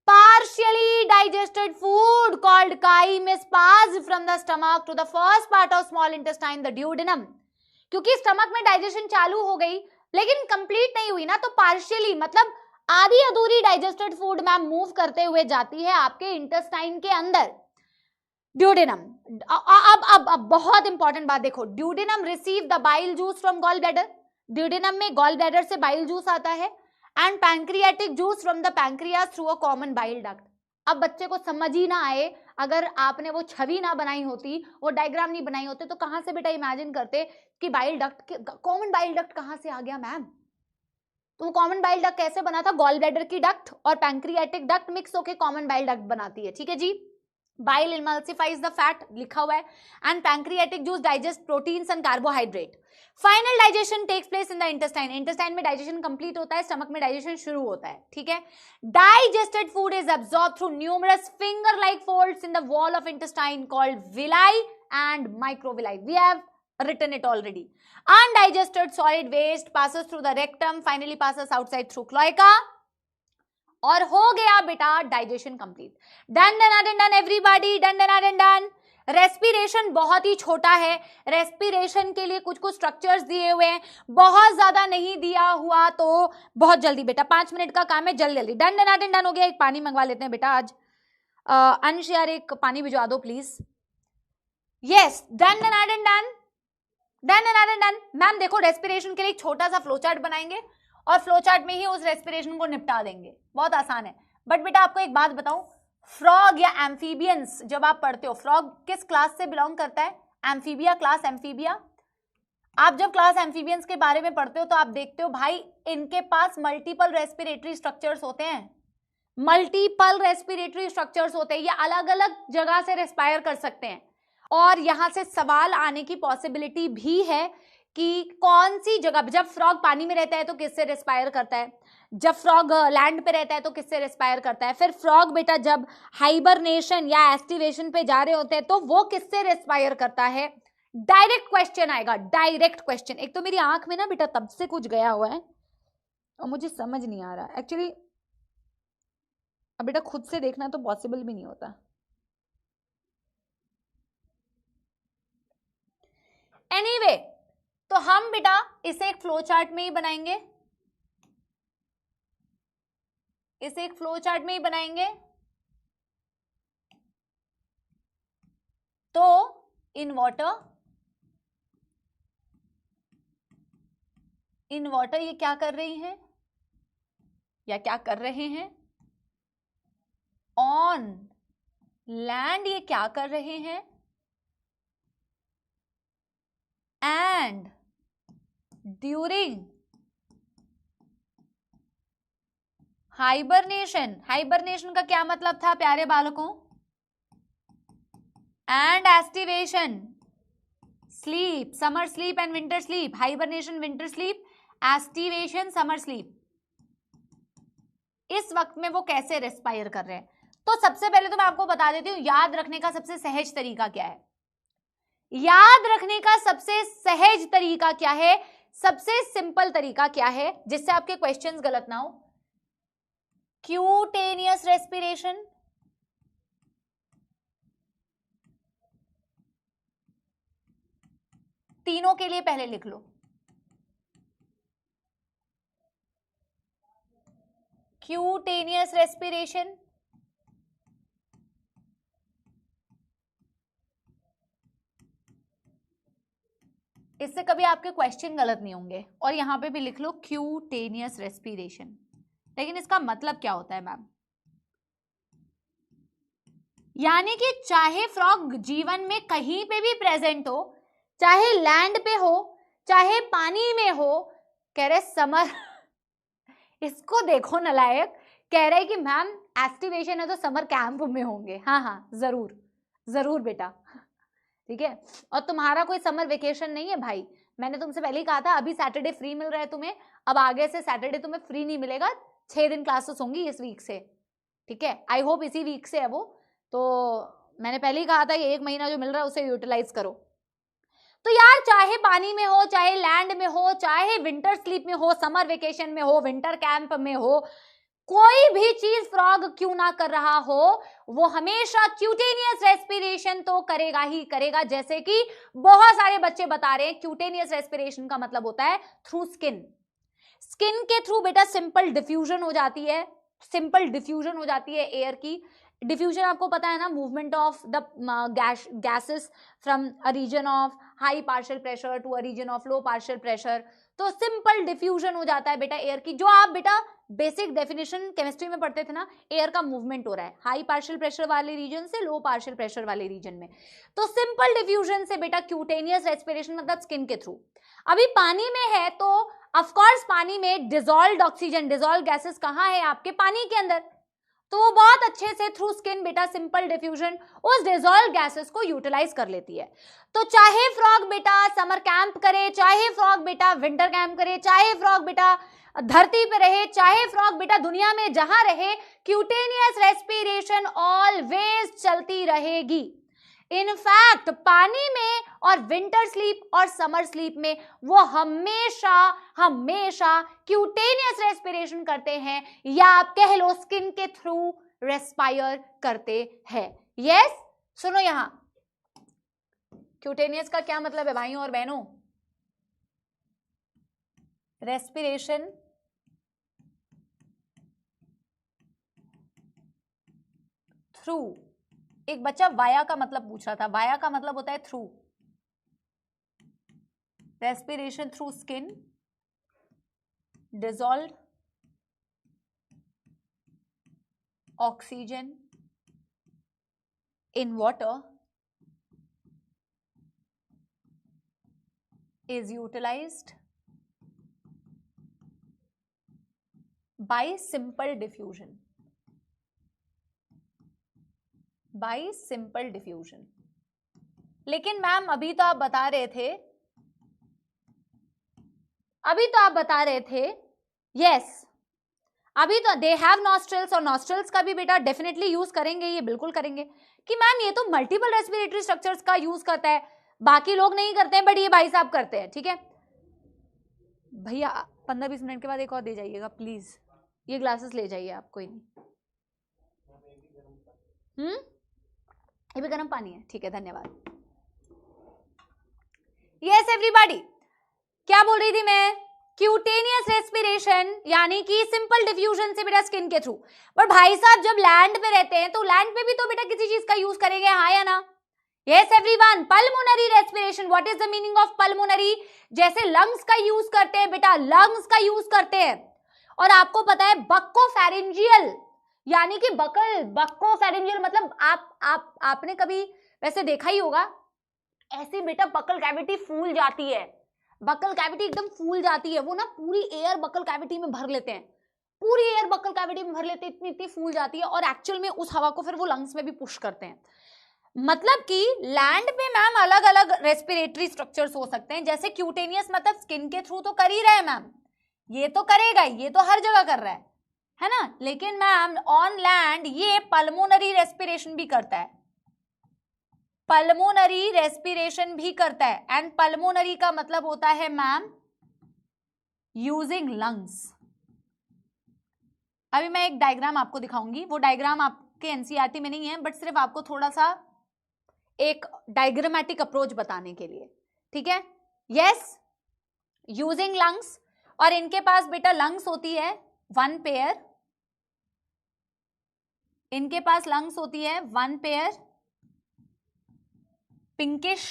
Partially digested food called chyme is passed from the stomach to the first part of small intestine, the duodenum। क्योंकि स्टमक में डाइजेशन चालू हो गई लेकिन कंप्लीट नहीं हुई ना, तो पार्शियली मतलब आधी अधूरी डाइजेस्टेड फूड मैम मूव करते हुए जाती है आपके इंटेस्टाइन के अंदर, ड्यूडेनम। अब बहुत इंपॉर्टेंट बात देखो, duodenum receive the bile juice from gall bladder, duodenum में गॉल ब्लैडर से बाइल जूस आता है, and pancreatic juice from the pancreas through a common bile duct. अब बच्चे को समझ ही ना आए, अगर आपने वो छवि ना बनाई होती, वो डायग्राम नहीं बनाई होती, तो कहां से बेटा इमेजिन करते कि bile duct, common bile duct कहां से आ गया मैम? तो कॉमन बाइल डक्ट कैसे बना था? गॉल ब्लैडर की डक्ट और पैंक्रियाटिक डक्ट मिक्स होकर कॉमन बाइल डक्ट बनाती है, ठीक है जी। बाइल इमल्सिफाइज द फैट, लिखा हुआ है, and pancreatic juice digest proteins and carbohydrate. Final digestion takes place in the intestine, intestine में डाइजेशन कंप्लीट होता है, स्टमक में डाइजेशन शुरू होता है, ठीक है। Digested food is absorb through numerous finger like folds in the wall of intestine called villi and microvilli. We have written it already. Undigested solid waste passes through the rectum, finally passes outside through cloaca, और हो गया बेटा digestion complete. Done everybody, done. Respiration बहुत ही छोटा है, रेस्पिरेशन के लिए कुछ स्ट्रक्चर्स दिए हुए हैं, बहुत ज्यादा नहीं दिया हुआ तो बहुत जल्दी बेटा 5 मिनट का काम है, जल्दी। डन हो गया। एक पानी मंगवा लेते हैं बेटा आज। अंश यार एक पानी भिजवा दो प्लीज। Yes, done. मैम देखो रेस्पिरेशन के लिए एक छोटा सा फ्लो चार्ट बनाएंगे और फ्लो चार्ट में ही उस रेस्पिरेशन को निपटा देंगे, बहुत आसान है। बट बेटा आपको एक बात बताऊं, फ्रॉग या एम्फीबियंस जब आप पढ़ते हो, फ्रॉग किस क्लास से बिलोंग करता है? Amphibia class, amphibia. आप जब क्लास एम्फीबियंस के बारे में पढ़ते हो तो आप देखते हो भाई इनके पास मल्टीपल रेस्पिरेटरी स्ट्रक्चर्स होते हैं, मल्टीपल रेस्पिरेटरी स्ट्रक्चर्स होते हैं, ये अलग अलग जगह से रेस्पायर कर सकते हैं। और यहां से सवाल आने की पॉसिबिलिटी भी है कि कौन सी जगह, जब फ्रॉग पानी में रहता है तो किससे रेस्पायर करता है, जब फ्रॉग लैंड पे रहता है तो किससे रेस्पायर करता है, फिर फ्रॉग बेटा जब हाइबरनेशन या एस्टिवेशन पे जा रहे होते हैं तो वो किससे रेस्पायर करता है। डायरेक्ट क्वेश्चन आएगा, डायरेक्ट क्वेश्चन। एक तो मेरी आंख में ना बेटा तब से कुछ गया हुआ है और मुझे समझ नहीं आ रहा एक्चुअली, अब बेटा खुद से देखना तो पॉसिबल भी नहीं होता। एनीवे, तो हम बेटा इसे एक फ्लो चार्ट में ही बनाएंगे, इसे एक फ्लो चार्ट में ही बनाएंगे। तो इन वाटर ये क्या कर रही हैं या क्या कर रहे हैं? ऑन लैंड ये क्या कर रहे हैं? एंड ड्यूरिंग हाइबरनेशन, हाइबरनेशन का क्या मतलब था प्यारे बालकों? And aestivation, sleep, summer sleep and winter sleep, hibernation winter sleep, aestivation summer sleep. इस वक्त में वो कैसे रेस्पायर कर रहे हैं? तो सबसे पहले तो मैं आपको बता देती हूं, याद रखने का सबसे सहज तरीका क्या है। याद रखने का सबसे सहज तरीका क्या है, सबसे सिंपल तरीका क्या है जिससे आपके क्वेश्चंस गलत ना हो? क्यूटेनियस रेस्पिरेशन, तीनों के लिए पहले लिख लो, क्यूटेनियस रेस्पिरेशन। इससे कभी आपके क्वेश्चन गलत नहीं होंगे। और यहां पे भी लिख लो क्यूटेनियस रेस्पिरेशन। लेकिन इसका मतलब क्या होता है मैम? यानी कि चाहे फ्रॉग जीवन में कहीं पे भी प्रेजेंट हो, चाहे लैंड पे हो, चाहे पानी में हो, कह रहे समर इसको देखो नलायक, कह रहे कि मैम एस्टिवेशन है तो समर कैंप में होंगे। हाँ हाँ जरूर जरूर बेटा, ठीक है। और तुम्हारा कोई समर वेकेशन नहीं है भाई, मैंने तुमसे पहले ही कहा था अभी सैटरडे फ्री मिल रहा है तुम्हें, अब आगे से सैटरडे तुम्हें फ्री नहीं मिलेगा, 6 दिन क्लासेस होंगी इस वीक से, ठीक है। आई होप इसी वीक से है वो, तो मैंने पहले ही कहा था कि 1 महीना जो मिल रहा है उसे यूटिलाइज करो। तो यार चाहे पानी में हो, चाहे लैंड में हो, चाहे विंटर स्लीप में हो, समर वेकेशन में हो, विंटर कैंप में हो, कोई भी चीज फ्रॉग क्यों ना कर रहा हो, वो हमेशा क्यूटेनियस रेस्पिरेशन तो करेगा ही करेगा। जैसे कि बहुत सारे बच्चे बता रहे हैं क्यूटेनियस रेस्पिरेशन का मतलब होता है थ्रू स्किन। स्किन के थ्रू बेटा सिंपल डिफ्यूजन हो जाती है, सिंपल डिफ्यूजन हो जाती है एयर की। डिफ्यूजन आपको पता है ना, movement of the gases from a region of high partial pressure to a region of low partial pressure. तो सिंपल डिफ्यूजन हो जाता है बेटा एयर की, जो आप बेटा बेसिक डेफिनेशन केमिस्ट्री में पढ़ते थे ना, एयर का मूवमेंट हो रहा है हाई पार्शियल प्रेशर वाले रीजन से लो पार्शियल प्रेशर वाले रीजन में। तो सिंपल डिफ्यूजन से बेटा क्यूटेनियस रेस्पिरेशन मतलब स्किन के थ्रू। अभी पानी में है तो ऑफकोर्स पानी में डिजोल्व्ड ऑक्सीजन, डिजोल्व गैसेस कहाँ है आपके पानी के अंदर, तो वो बहुत अच्छे से थ्रू स्किन बेटा सिंपल डिफ्यूजन उस डिजोल्व गैसेस को यूटिलाइज कर लेती है। तो चाहे फ्रॉग बेटा समर कैंप करे, चाहे फ्रॉग बेटा विंटर कैंप करे, चाहे फ्रॉग बेटा धरती पे रहे, चाहे फ्रॉग बेटा दुनिया में जहां रहे, क्यूटेनियस रेस्पिरेशन ऑलवेज चलती रहेगी। इनफैक्ट पानी में और विंटर स्लीप और समर स्लीप में वो हमेशा हमेशा क्यूटेनियस रेस्पिरेशन करते हैं, या आप कह लो स्किन के थ्रू रेस्पायर करते हैं। यस सुनो, यहां क्यूटेनियस का क्या मतलब है भाइयों और बहनों? Respiration through. एक बच्चा वाया का मतलब पूछ रहा था, वाया का मतलब होता है through. Respiration through skin, dissolve oxygen in water is utilized by simple diffusion. By simple diffusion. लेकिन मैम अभी तो आप बता रहे थे, यस अभी तो दे हैव नॉस्ट्रल्स, और नॉस्ट्रल्स का भी बेटा डेफिनेटली यूज करेंगे, ये बिल्कुल करेंगे कि मैम ये तो मल्टीपल रेस्पिरेटरी स्ट्रक्चर्स का यूज करता है, बाकी लोग नहीं करते हैं, बट ये भाई साहब करते हैं, ठीक है भैया। 15-20 मिनट के बाद एक और दे जाइएगा प्लीज, ये ग्लासेस ले जाइए आप, कोई नहीं। ये भी गर्म पानी है, ठीक है धन्यवाद। यस एवरीबॉडी, क्या बोल रही थी मैं? क्यूटेनियस रेस्पिरेशन यानी कि सिंपल डिफ्यूजन से बेटा स्किन के थ्रू। पर भाई साहब जब लैंड पे रहते हैं तो लैंड पे भी तो बेटा किसी चीज का यूज करेंगे, हाँ या ना? Yes everyone, pulmonary respiration. What is the meaning of pulmonary? जैसे लंग्स का यूज करते हैं बेटा, लंग्स का यूज करते हैं। और आपको पता है बक्कोफेरेंजियल यानी कि बक्कोफेरेंजियल मतलब आपने कभी वैसे देखा ही होगा, ऐसे बेटा बकल कैविटी फूल जाती है, बकल कैविटी एकदम फूल जाती है, वो ना पूरी एयर बकल कैविटी में भर लेते हैं, पूरी एयर बकल कैविटी में भर लेते हैं, इतनी फूल जाती है, और एक्चुअल में उस हवा को फिर वो लंग्स में भी पुश करते हैं। मतलब कि लैंड पे मैम अलग अलग रेस्पिरेटरी स्ट्रक्चर्स हो सकते हैं, जैसे क्यूटेनियस मतलब स्किन के थ्रू तो कर ही रहा है मैम, ये तो करेगा, ये तो हर जगह कर रहा है ना। लेकिन मैम ऑन लैंड ये पल्मोनरी रेस्पिरेशन भी करता है, पल्मोनरी रेस्पिरेशन भी करता है। एंड पल्मोनरी का मतलब होता है मैम यूजिंग लंग्स। अभी मैं एक डायग्राम आपको दिखाऊंगी, वो डायग्राम आपके एनसीईआरटी में नहीं है, बट सिर्फ आपको थोड़ा सा एक डायग्रामेटिक अप्रोच बताने के लिए, ठीक है। यस, यूजिंग लंग्स, और इनके पास बेटा लंग्स होती है 1 पेयर, इनके पास लंग्स होती है 1 पेयर पिंकिश।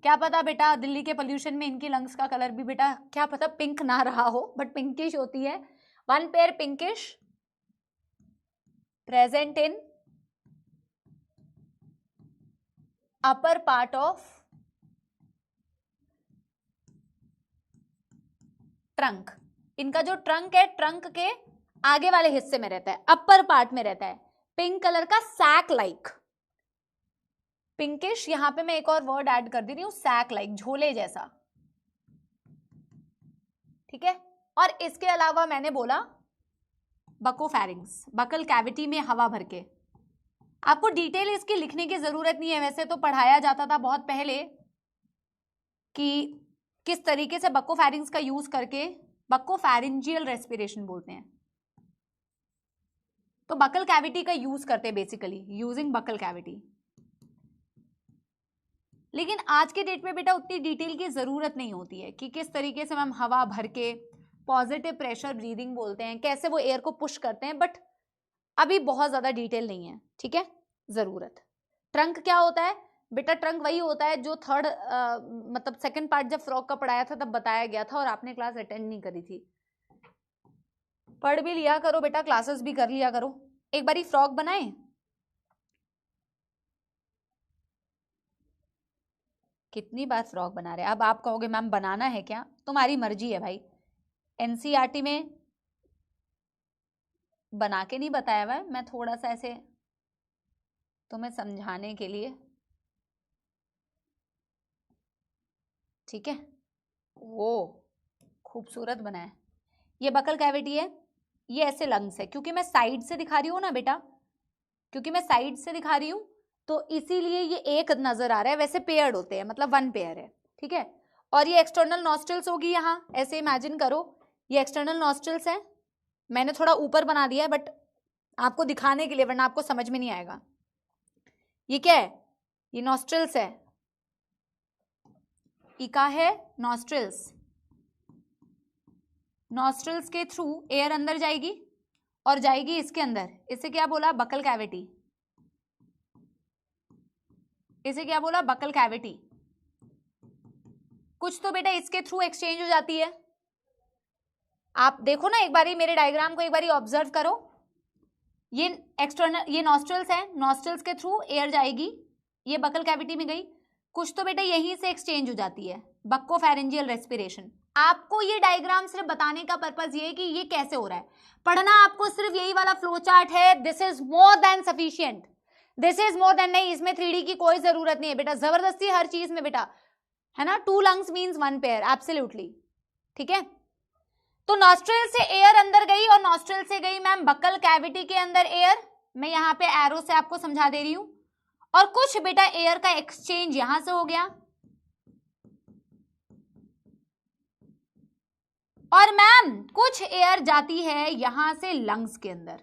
क्या पता बेटा दिल्ली के पोल्यूशन में इनकी लंग्स का कलर भी बेटा क्या पता पिंक ना रहा हो, बट पिंकिश होती है। 1 pair pinkish present in upper part of trunk. इनका जो ट्रंक है, ट्रंक के आगे वाले हिस्से में रहता है, अपर पार्ट में रहता है, पिंक कलर का सैक लाइक। पिंकिश, यहां पे मैं एक और वर्ड ऐड कर दे रही हूं, सैक लाइक, झोले जैसा, ठीक है। और इसके अलावा मैंने बोला बकोफेरिंग्स, बकल कैविटी में हवा भर के। आपको डिटेल इसकी लिखने की जरूरत नहीं है, वैसे तो पढ़ाया जाता था बहुत पहले कि किस तरीके से बकोफेरिंग्स का यूज करके, बकोफेरिंजियल रेस्पिरेशन बोलते हैं, तो बकल कैविटी का यूज करते हैं बेसिकली, यूजिंग बकल कैविटी। लेकिन आज के डेट में बेटा उतनी डिटेल की जरूरत नहीं होती है कि किस तरीके से हम हवा भर के, पॉजिटिव प्रेशर ब्रीदिंग बोलते हैं, कैसे वो एयर को पुश करते हैं, बट अभी बहुत ज्यादा डिटेल नहीं है, ठीक है, जरूरत। ट्रंक क्या होता है बेटा? ट्रंक वही होता है जो थर्ड मतलब सेकंड पार्ट जब फ्रॉग का पढ़ाया था तब बताया गया था और आपने क्लास अटेंड नहीं करी थी। पढ़ भी लिया करो बेटा, क्लासेस भी कर लिया करो। एक बारी फ्रॉग बनाए, कितनी बार फ्रॉग बना रहे हैं? अब आप कहोगे मैम बनाना है क्या? तुम्हारी मर्जी है भाई, एनसीईआरटी में बना के नहीं बताया हुआ है, मैं थोड़ा सा ऐसे तुम्हें समझाने के लिए, ठीक है। वो खूबसूरत बना है, ये बकल कैविटी है, ये ऐसे लंग्स है। क्योंकि मैं साइड से दिखा रही हूँ ना बेटा, क्योंकि मैं साइड से दिखा रही हूँ तो इसीलिए ये एक नजर आ रहा है, वैसे पेयर्ड होते हैं, मतलब 1 पेयर है, ठीक है। और ये एक्सटर्नल नॉस्ट्रल्स होगी, यहाँ ऐसे इमेजिन करो, ये एक्सटर्नल नॉस्ट्रल्स है। मैंने थोड़ा ऊपर बना दिया है बट आपको दिखाने के लिए, वरना आपको समझ में नहीं आएगा। ये क्या है? ये नॉस्ट्रल्स है, इका है नॉस्ट्रल्स। नॉस्ट्रल्स के थ्रू एयर अंदर जाएगी और जाएगी इसके अंदर, इसे क्या बोला? Buccal cavity. इसे क्या बोला? Buccal cavity. कुछ तो बेटा इसके थ्रू एक्सचेंज हो जाती है। आप देखो ना एक बारी मेरे डायग्राम को, एक बारी ऑब्जर्व करो। ये एक्सटर्नल, ये नॉस्ट्रल्स है, नॉस्ट्रल्स के थ्रू एयर जाएगी, ये बकल कैविटी में गई, कुछ तो बेटा यहीं से एक्सचेंज हो जाती है, बकोफेरेंजियल रेस्पिरेशन। आपको ये डायग्राम सिर्फ बताने का पर्पस ये है कि ये कैसे हो रहा है। पढ़ना आपको सिर्फ यही वाला फ्लो चार्ट है, this is more than sufficient, this is more than. नहीं, इसमें 3D की कोई जरूरत नहीं है बेटा, जबरदस्ती हर चीज में बेटा, है ना। 2 लंग्स मीन्स 1 पेयर, एब्सोल्युटली, ठीक है। तो नॉस्ट्रल से एयर अंदर गई और नॉस्ट्रल से गई मैम बकल कैविटी के अंदर एयर, मैं यहाँ पे एरो से आपको समझा दे रही हूं। और कुछ बेटा एयर का एक्सचेंज यहां से हो गया, और मैम कुछ एयर जाती है यहां से लंग्स के अंदर,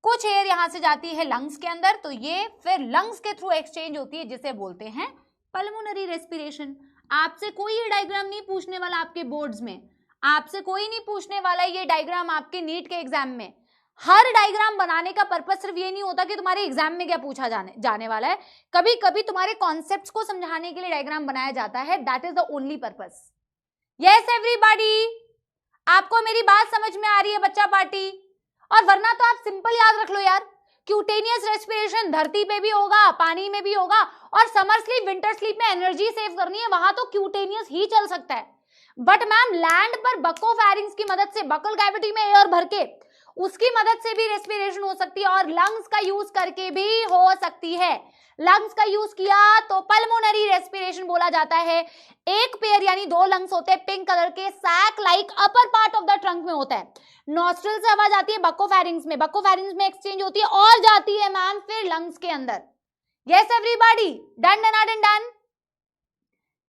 कुछ एयर यहां से जाती है लंग्स के अंदर, तो ये फिर लंग्स के थ्रू एक्सचेंज होती है, जिसे बोलते हैं पल्मोनरी रेस्पिरेशन। आपसे कोई ये डायग्राम नहीं पूछने वाला आपके बोर्ड्स में, आपसे कोई नहीं पूछने वाला ये डायग्राम आपके नीट के एग्जाम में। हर डायग्राम बनाने का पर्पस सिर्फ ये नहीं होता कि तुम्हारे एग्जाम में क्या पूछा जाने वाला है, कभी कभी तुम्हारे कॉन्सेप्ट्स को समझाने के लिए डायग्राम बनाया जाता है, that is the only purpose. Yes everybody, आपको मेरी बात समझ में आ रही है बच्चा पार्टी? और वरना तो आप सिंपल याद रख लो यार, क्यूटेनियस रेस्पिरेशन धरती पे भी होगा, पानी में भी होगा, और समर स्लीप विंटर स्लीप में एनर्जी सेव करनी है, वहां तो क्यूटेनियस ही चल सकता है। बट मैम लैंड पर बकोफेरिंग्स की मदद से, बकल कैविटी में एयर भर के, उसकी मदद से भी रेस्पिरेशन हो सकती है, और लंग्स का यूज करके भी हो सकती है। लंग्स का यूज किया तो पल्मोनरी रेस्पिरेशन बोला जाता है। एक पेयर यानी 2 लंग्स होते हैं पिंक कलर के, sac like, upper part of the trunk में होता है। नॉस्ट्रल से हवा जाती है बकोफेरिंग्स में, बकोफेरिंग्स में एक्सचेंज होती है और जाती है मैम फिर लंग्स के अंदर। Yes everybody, done done done done.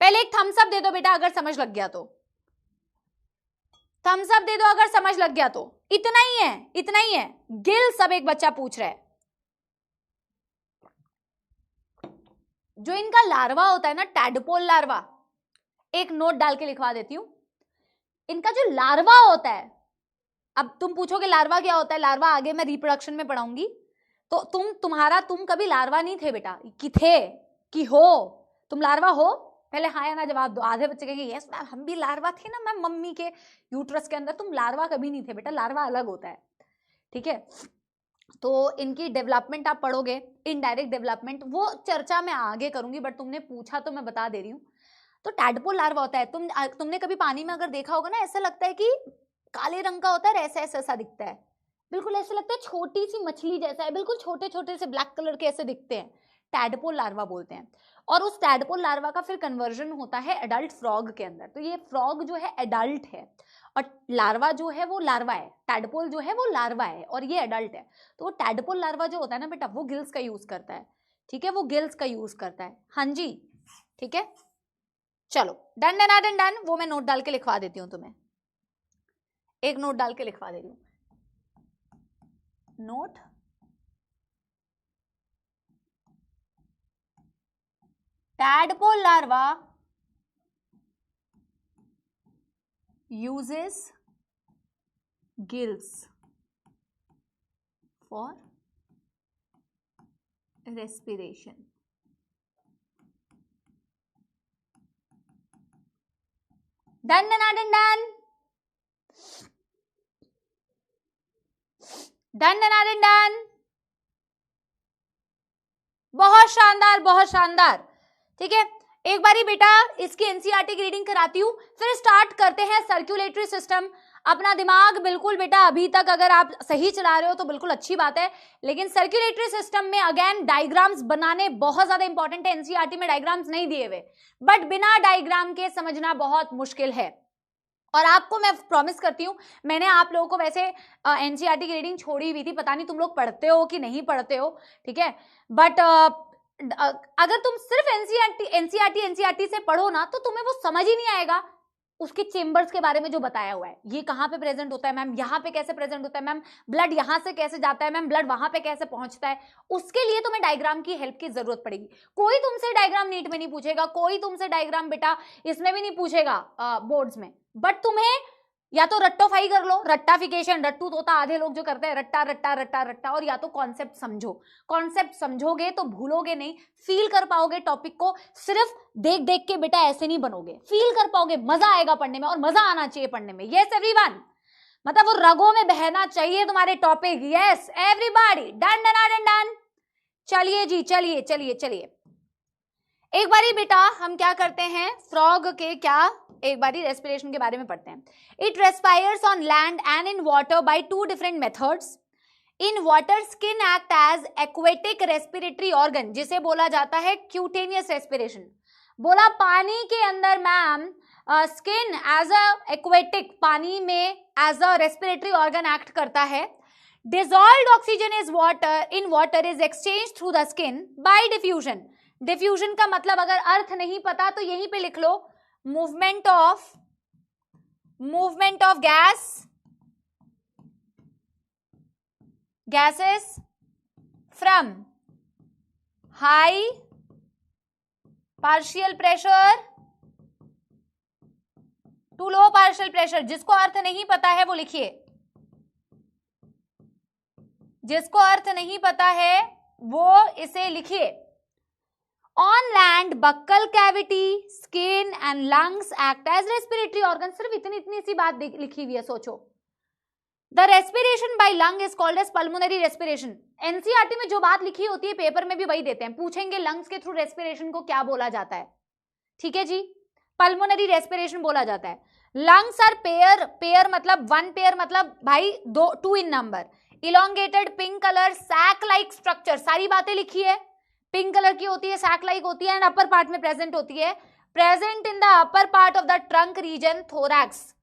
पहले एक थम्स अप दे दो बेटा अगर समझ लग गया तो, थम्स अप दे दो अगर समझ लग गया तो। इतना ही है, इतना ही है। गिल सब एक बच्चा पूछ रहा है, जो इनका लार्वा होता है ना, टैडपोल लार्वा, एक नोट डाल के लिखवा देती हूं। इनका जो लार्वा होता है, अब तुम पूछोगे लार्वा क्या होता है, लार्वा आगे मैं रिप्रोडक्शन में पढ़ाऊंगी। तो तुम कभी लार्वा नहीं थे बेटा, कि थे कि हो, तुम लार्वा हो? पहले हाँ या ना जवाब दो। आधे बच्चे कहेंगे यस मैम हम भी लार्वा थे ना मैम मम्मी के यूट्रस के अंदर। तुम लार्वा कभी नहीं थे बेटा, लार्वा अलग होता है, ठीक है। तो इनकी डेवलपमेंट आप पढ़ोगे, इनडायरेक्ट डेवलपमेंट, वो चर्चा मैं आगे करूंगी, बट तुमने पूछा तो मैं बता दे रही हूँ। तो टैडपोल लार्वा होता है। तुमने कभी पानी में अगर देखा होगा ना, ऐसा लगता है कि काले रंग का होता है, ऐसा ऐसा दिखता है, बिल्कुल ऐसे लगता है छोटी सी मछली जैसा है, बिल्कुल छोटे छोटे से ब्लैक कलर के ऐसे दिखते हैं, टैडपोल लार्वा बोलते हैं। और उस टैडपोल लार्वा का फिर कन्वर्जन होता है एडल्ट फ्रॉग के अंदर। तो ये फ्रॉग जो है एडल्ट है, और लार्वा जो है वो लार्वा है, टैडपोल जो है वो लार्वा है, और ये एडल्ट है। तो वो टैडपोल लार्वा जो होता है ना बेटा, वो गिल्स का यूज करता है, ठीक है, वो गिल्स का यूज करता है। हाँ जी, ठीक है, चलो डन डन डन डन। वो मैं नोट डाल के लिखवा देती हूँ तुम्हें, एक नोट डाल के लिखवा दे रही हूँ। Note tadpole larva uses gills for respiration. Done done done done. Done done done done. बहुत शानदार, बहुत शानदार, ठीक है। एक बारी बेटा इसकी एनसीईआरटी की रीडिंग कराती हूँ, फिर स्टार्ट करते हैं सर्कुलेटरी सिस्टम। अपना दिमाग बिल्कुल बेटा अभी तक अगर आप सही चला रहे हो तो बिल्कुल अच्छी बात है, लेकिन सर्कुलेटरी सिस्टम में अगेन डायग्राम्स बनाने बहुत ज्यादा इंपॉर्टेंट है। एनसीईआरटी में डायग्राम्स नहीं दिए हुए, बट बिना डायग्राम के समझना बहुत मुश्किल है। और आपको मैं प्रॉमिस करती हूँ, मैंने आप लोगों को वैसे एनसीईआरटी की रीडिंग छोड़ी हुई थी, पता नहीं तुम लोग पढ़ते हो कि नहीं पढ़ते हो, ठीक है, बट अगर तुम सिर्फ एनसीईआरटी से पढ़ो ना तो तुम्हें वो समझ ही नहीं आएगा उसके चेंबर्स के बारे में जो बताया हुआ है। ये कहाँ पे प्रेजेंट होता है मैम, यहाँ पे कैसे प्रेजेंट होता है मैम, ब्लड यहाँ से कैसे जाता है मैम, ब्लड वहां पे कैसे पहुंचता है, उसके लिए तुम्हें डायग्राम की हेल्प की जरूरत पड़ेगी। कोई तुमसे डायग्राम नीट में नहीं पूछेगा, कोई तुमसे डायग्राम बेटा इसमें भी नहीं पूछेगा बोर्ड्स में, बट तुम्हें या तो रट्टोफाई कर लो, रट्टाफिकेशन, रट्टू तोता आधे लोग जो करते हैं, रट्टा रट्टा रट्टा रट्टा, और या तो कॉन्सेप्ट समझो। कॉन्सेप्ट समझोगे तो भूलोगे नहीं, फील कर पाओगे टॉपिक को। सिर्फ देख देख के बेटा ऐसे नहीं बनोगे, फील कर पाओगे, मजा आएगा पढ़ने में, और मजा आना चाहिए पढ़ने में। यस एवरीवन, मतलब वो रगों में बहना चाहिए तुम्हारे topic. Yes everybody, done done done done. चलिए जी, चलिए चलिए चलिए, एक बारी बेटा हम क्या करते हैं, फ्रॉग के क्या एक बारी रेस्पिरेशन के बारे में पढ़ते हैं। It respires on land and in water by two different methods. In water skin act as aquatic respiratory organ, जिसे बोला जाता है क्यूटेनियस रेस्पिरेशन। बोला पानी के अंदर ma'am skin as a aquatic, पानी में as a respiratory organ act करता है। Dissolved oxygen is water in water is exchange through the skin by diffusion. Diffusion का मतलब अगर अर्थ नहीं पता तो यहीं पे लिख लो, movement of gases from high partial pressure to low partial pressure. जिसको अर्थ नहीं पता है वो लिखिए, जिसको अर्थ नहीं पता है वो इसे लिखिए। On land, buccal cavity, skin and lungs act as respiratory organs. सिर्फ इतनी सी बात लिखी हुई है, सोचो। The respiration by lung is called as pulmonary respiration. NCERT में जो बात लिखी होती है पेपर में भी वही देते हैं, पूछेंगे लंग्स के थ्रू रेस्पिरेशन को क्या बोला जाता है, ठीक है जी, पल्मोनरी रेस्पिरेशन बोला जाता है। लंग्स आर पेयर, पेयर मतलब वन पेयर मतलब भाई दो, two in number. Elongated pink colour sac like structure, सारी बातें लिखी है, पिंक कलर की होती है, सैक लाइक होती है, एंड अपर पार्ट में प्रेजेंट होती है। Present in the upper part of the trunk reason, thorax.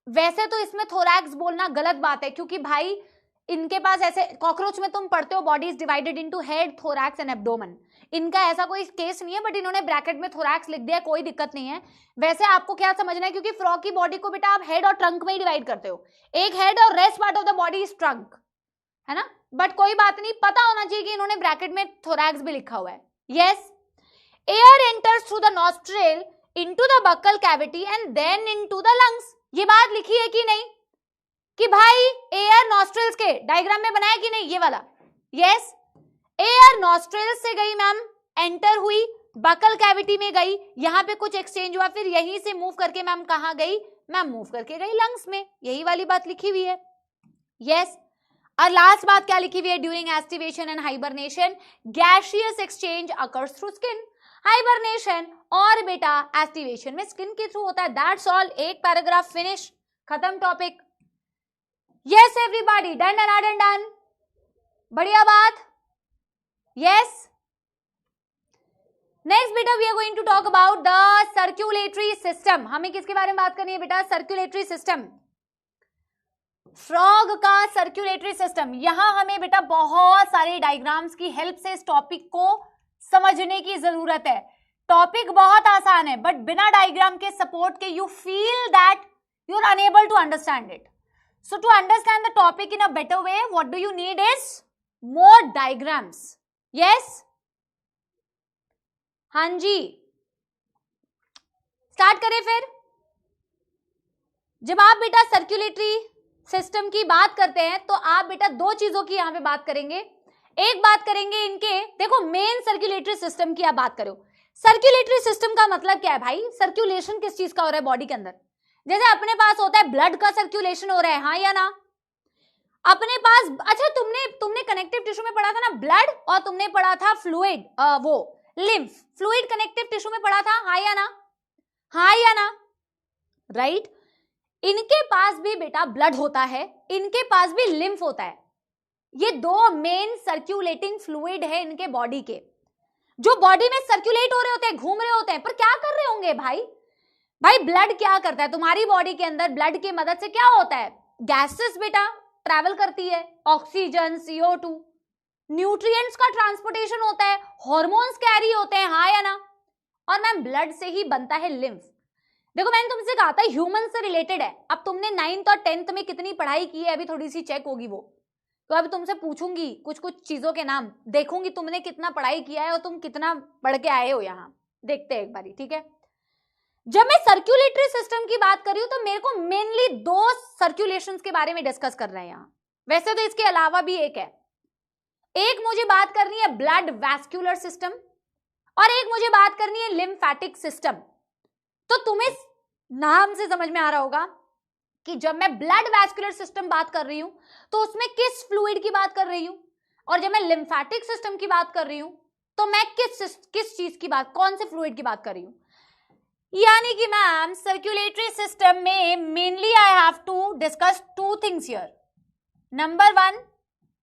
वैसे तो इसमें थोरैक्स बोलना गलत बात है, क्योंकि भाई इनके पास ऐसे, कॉकरोच में तुम पढ़ते हो body is divided into head, thorax and abdomen. इनका ऐसा कोई केस नहीं है, बट इन्होंने ब्रैकेट में थोरैक्स लिख दिया, कोई दिक्कत नहीं है। वैसे आपको क्या समझना है, क्योंकि फ्रॉग की बॉडी को बेटा आप हेड और ट्रंक में ही डिवाइड करते हो, एक हेड और rest part of the body is trunk, है ना, बट कोई बात नहीं, पता होना चाहिए कि इन्होंने ब्रैकेट में थोरैक्स भी लिखा हुआ है। Yes, air enters through the nostril into the buccal cavity and then into the lungs. ये बात लिखी है कि नहीं, कि भाई एयर नॉस्ट्रिल्स के डायग्राम में बनाया कि नहीं, ये वाला, यस, एयर नॉस्ट्रिल्स से गई मैम, एंटर हुई, बकल कैविटी में गई, यहां पे कुछ एक्सचेंज हुआ, फिर यहीं से मूव करके मैम कहां गई, मैम मूव करके गई लंग्स में, यही वाली बात लिखी हुई है, यस। और लास्ट बात क्या लिखी हुई है, during aestivation and hibernation gaseous exchange occurs through skin, hibernation और बेटा एस्टिवेशन में स्किन के थ्रू होता है, दैट्स ऑल, एक पैराग्राफ फिनिश, खत्म topic. Yes everybody, done done done done, बढ़िया बात, यस। नेक्स्ट बेटा we are going to talk about the circulatory system, हमें किसके बारे में बात करनी है बेटा, सर्कुलेटरी सिस्टम, फ्रॉग का सर्कुलेटरी सिस्टम। यहां हमें बेटा बहुत सारे डायग्राम्स की हेल्प से इस टॉपिक को समझने की जरूरत है। टॉपिक बहुत आसान है बट बिना डायग्राम के सपोर्ट के you feel that you are unable to understand it. So to understand the topic in a better way what do you need is more diagrams, yes. हाँ जी, स्टार्ट करें फिर। जब आप बेटा सर्कुलेटरी सिस्टम की बात करते हैं तो आप बेटा दो चीजों की यहां पे बात करेंगे। एक बात करेंगे इनके, देखो मेन सर्कुलेटरी सिस्टम की आप बात करो। सर्कुलेटरी सिस्टम का मतलब क्या है भाई, सर्कुलेशन किस चीज का हो रहा है बॉडी के अंदर। जैसे अपने पास होता है ब्लड का सर्कुलेशन हो रहा है, हाँ या ना, अपने पास। अच्छा तुमने कनेक्टिव टिश्यू में पढ़ा था ना ब्लड, और तुमने पढ़ा था फ्लूइड, वो लिम्फ फ्लूइड कनेक्टिव टिश्यू में पढ़ा था, हाँ या ना, हाँ या ना, राइट। इनके पास भी बेटा ब्लड होता है, इनके पास भी लिम्फ होता है। ये दो मेन सर्कुलेटिंग फ्लूइड है इनके बॉडी के, जो बॉडी में सर्कुलेट हो रहे होते हैं, घूम रहे होते हैं। पर क्या कर रहे होंगे भाई, भाई ब्लड क्या करता है तुम्हारी बॉडी के अंदर, ब्लड की मदद से क्या होता है, गैसेस बेटा ट्रैवल करती है, ऑक्सीजन, CO2, न्यूट्रिएंट्स का ट्रांसपोर्टेशन होता है, हार्मोन्स कैरी होते हैं, हाँ या ना। और मैम ब्लड से ही बनता है लिम्फ। देखो मैंने तुमसे कहा था ह्यूमन से रिलेटेड है। अब तुमने 9th और 10th में कितनी पढ़ाई की है अभी थोड़ी सी चेक होगी वो, तो अभी तुमसे पूछूंगी कुछ कुछ चीजों के नाम, देखूंगी तुमने कितना पढ़ाई किया है और तुम कितना पढ़ के आए हो यहाँ, देखते हैं एक बारी, ठीक है। जब मैं सर्कुलेटरी सिस्टम की बात कर रही हूं तो मेरे को मेनली दो सर्कुलेशंस के बारे में डिस्कस करना है यहाँ। वैसे तो इसके अलावा भी एक है, एक मुझे बात करनी है ब्लड वैस्कुलर सिस्टम और एक मुझे बात करनी है लिम्फेटिक सिस्टम। तो तुम्हें नाम से समझ में आ रहा होगा कि जब मैं ब्लड वैस्कुलर सिस्टम बात कर रही हूं तो उसमें किस फ्लूइड की बात कर रही हूं, और जब मैं लिम्फेटिक सिस्टम की बात कर रही हूं तो मैं किस चीज की बात, कौन से फ्लूइड की बात कर रही हूं। यानी कि मैम सर्कुलेटरी सिस्टम में mainly I have to discuss two things here. Number one,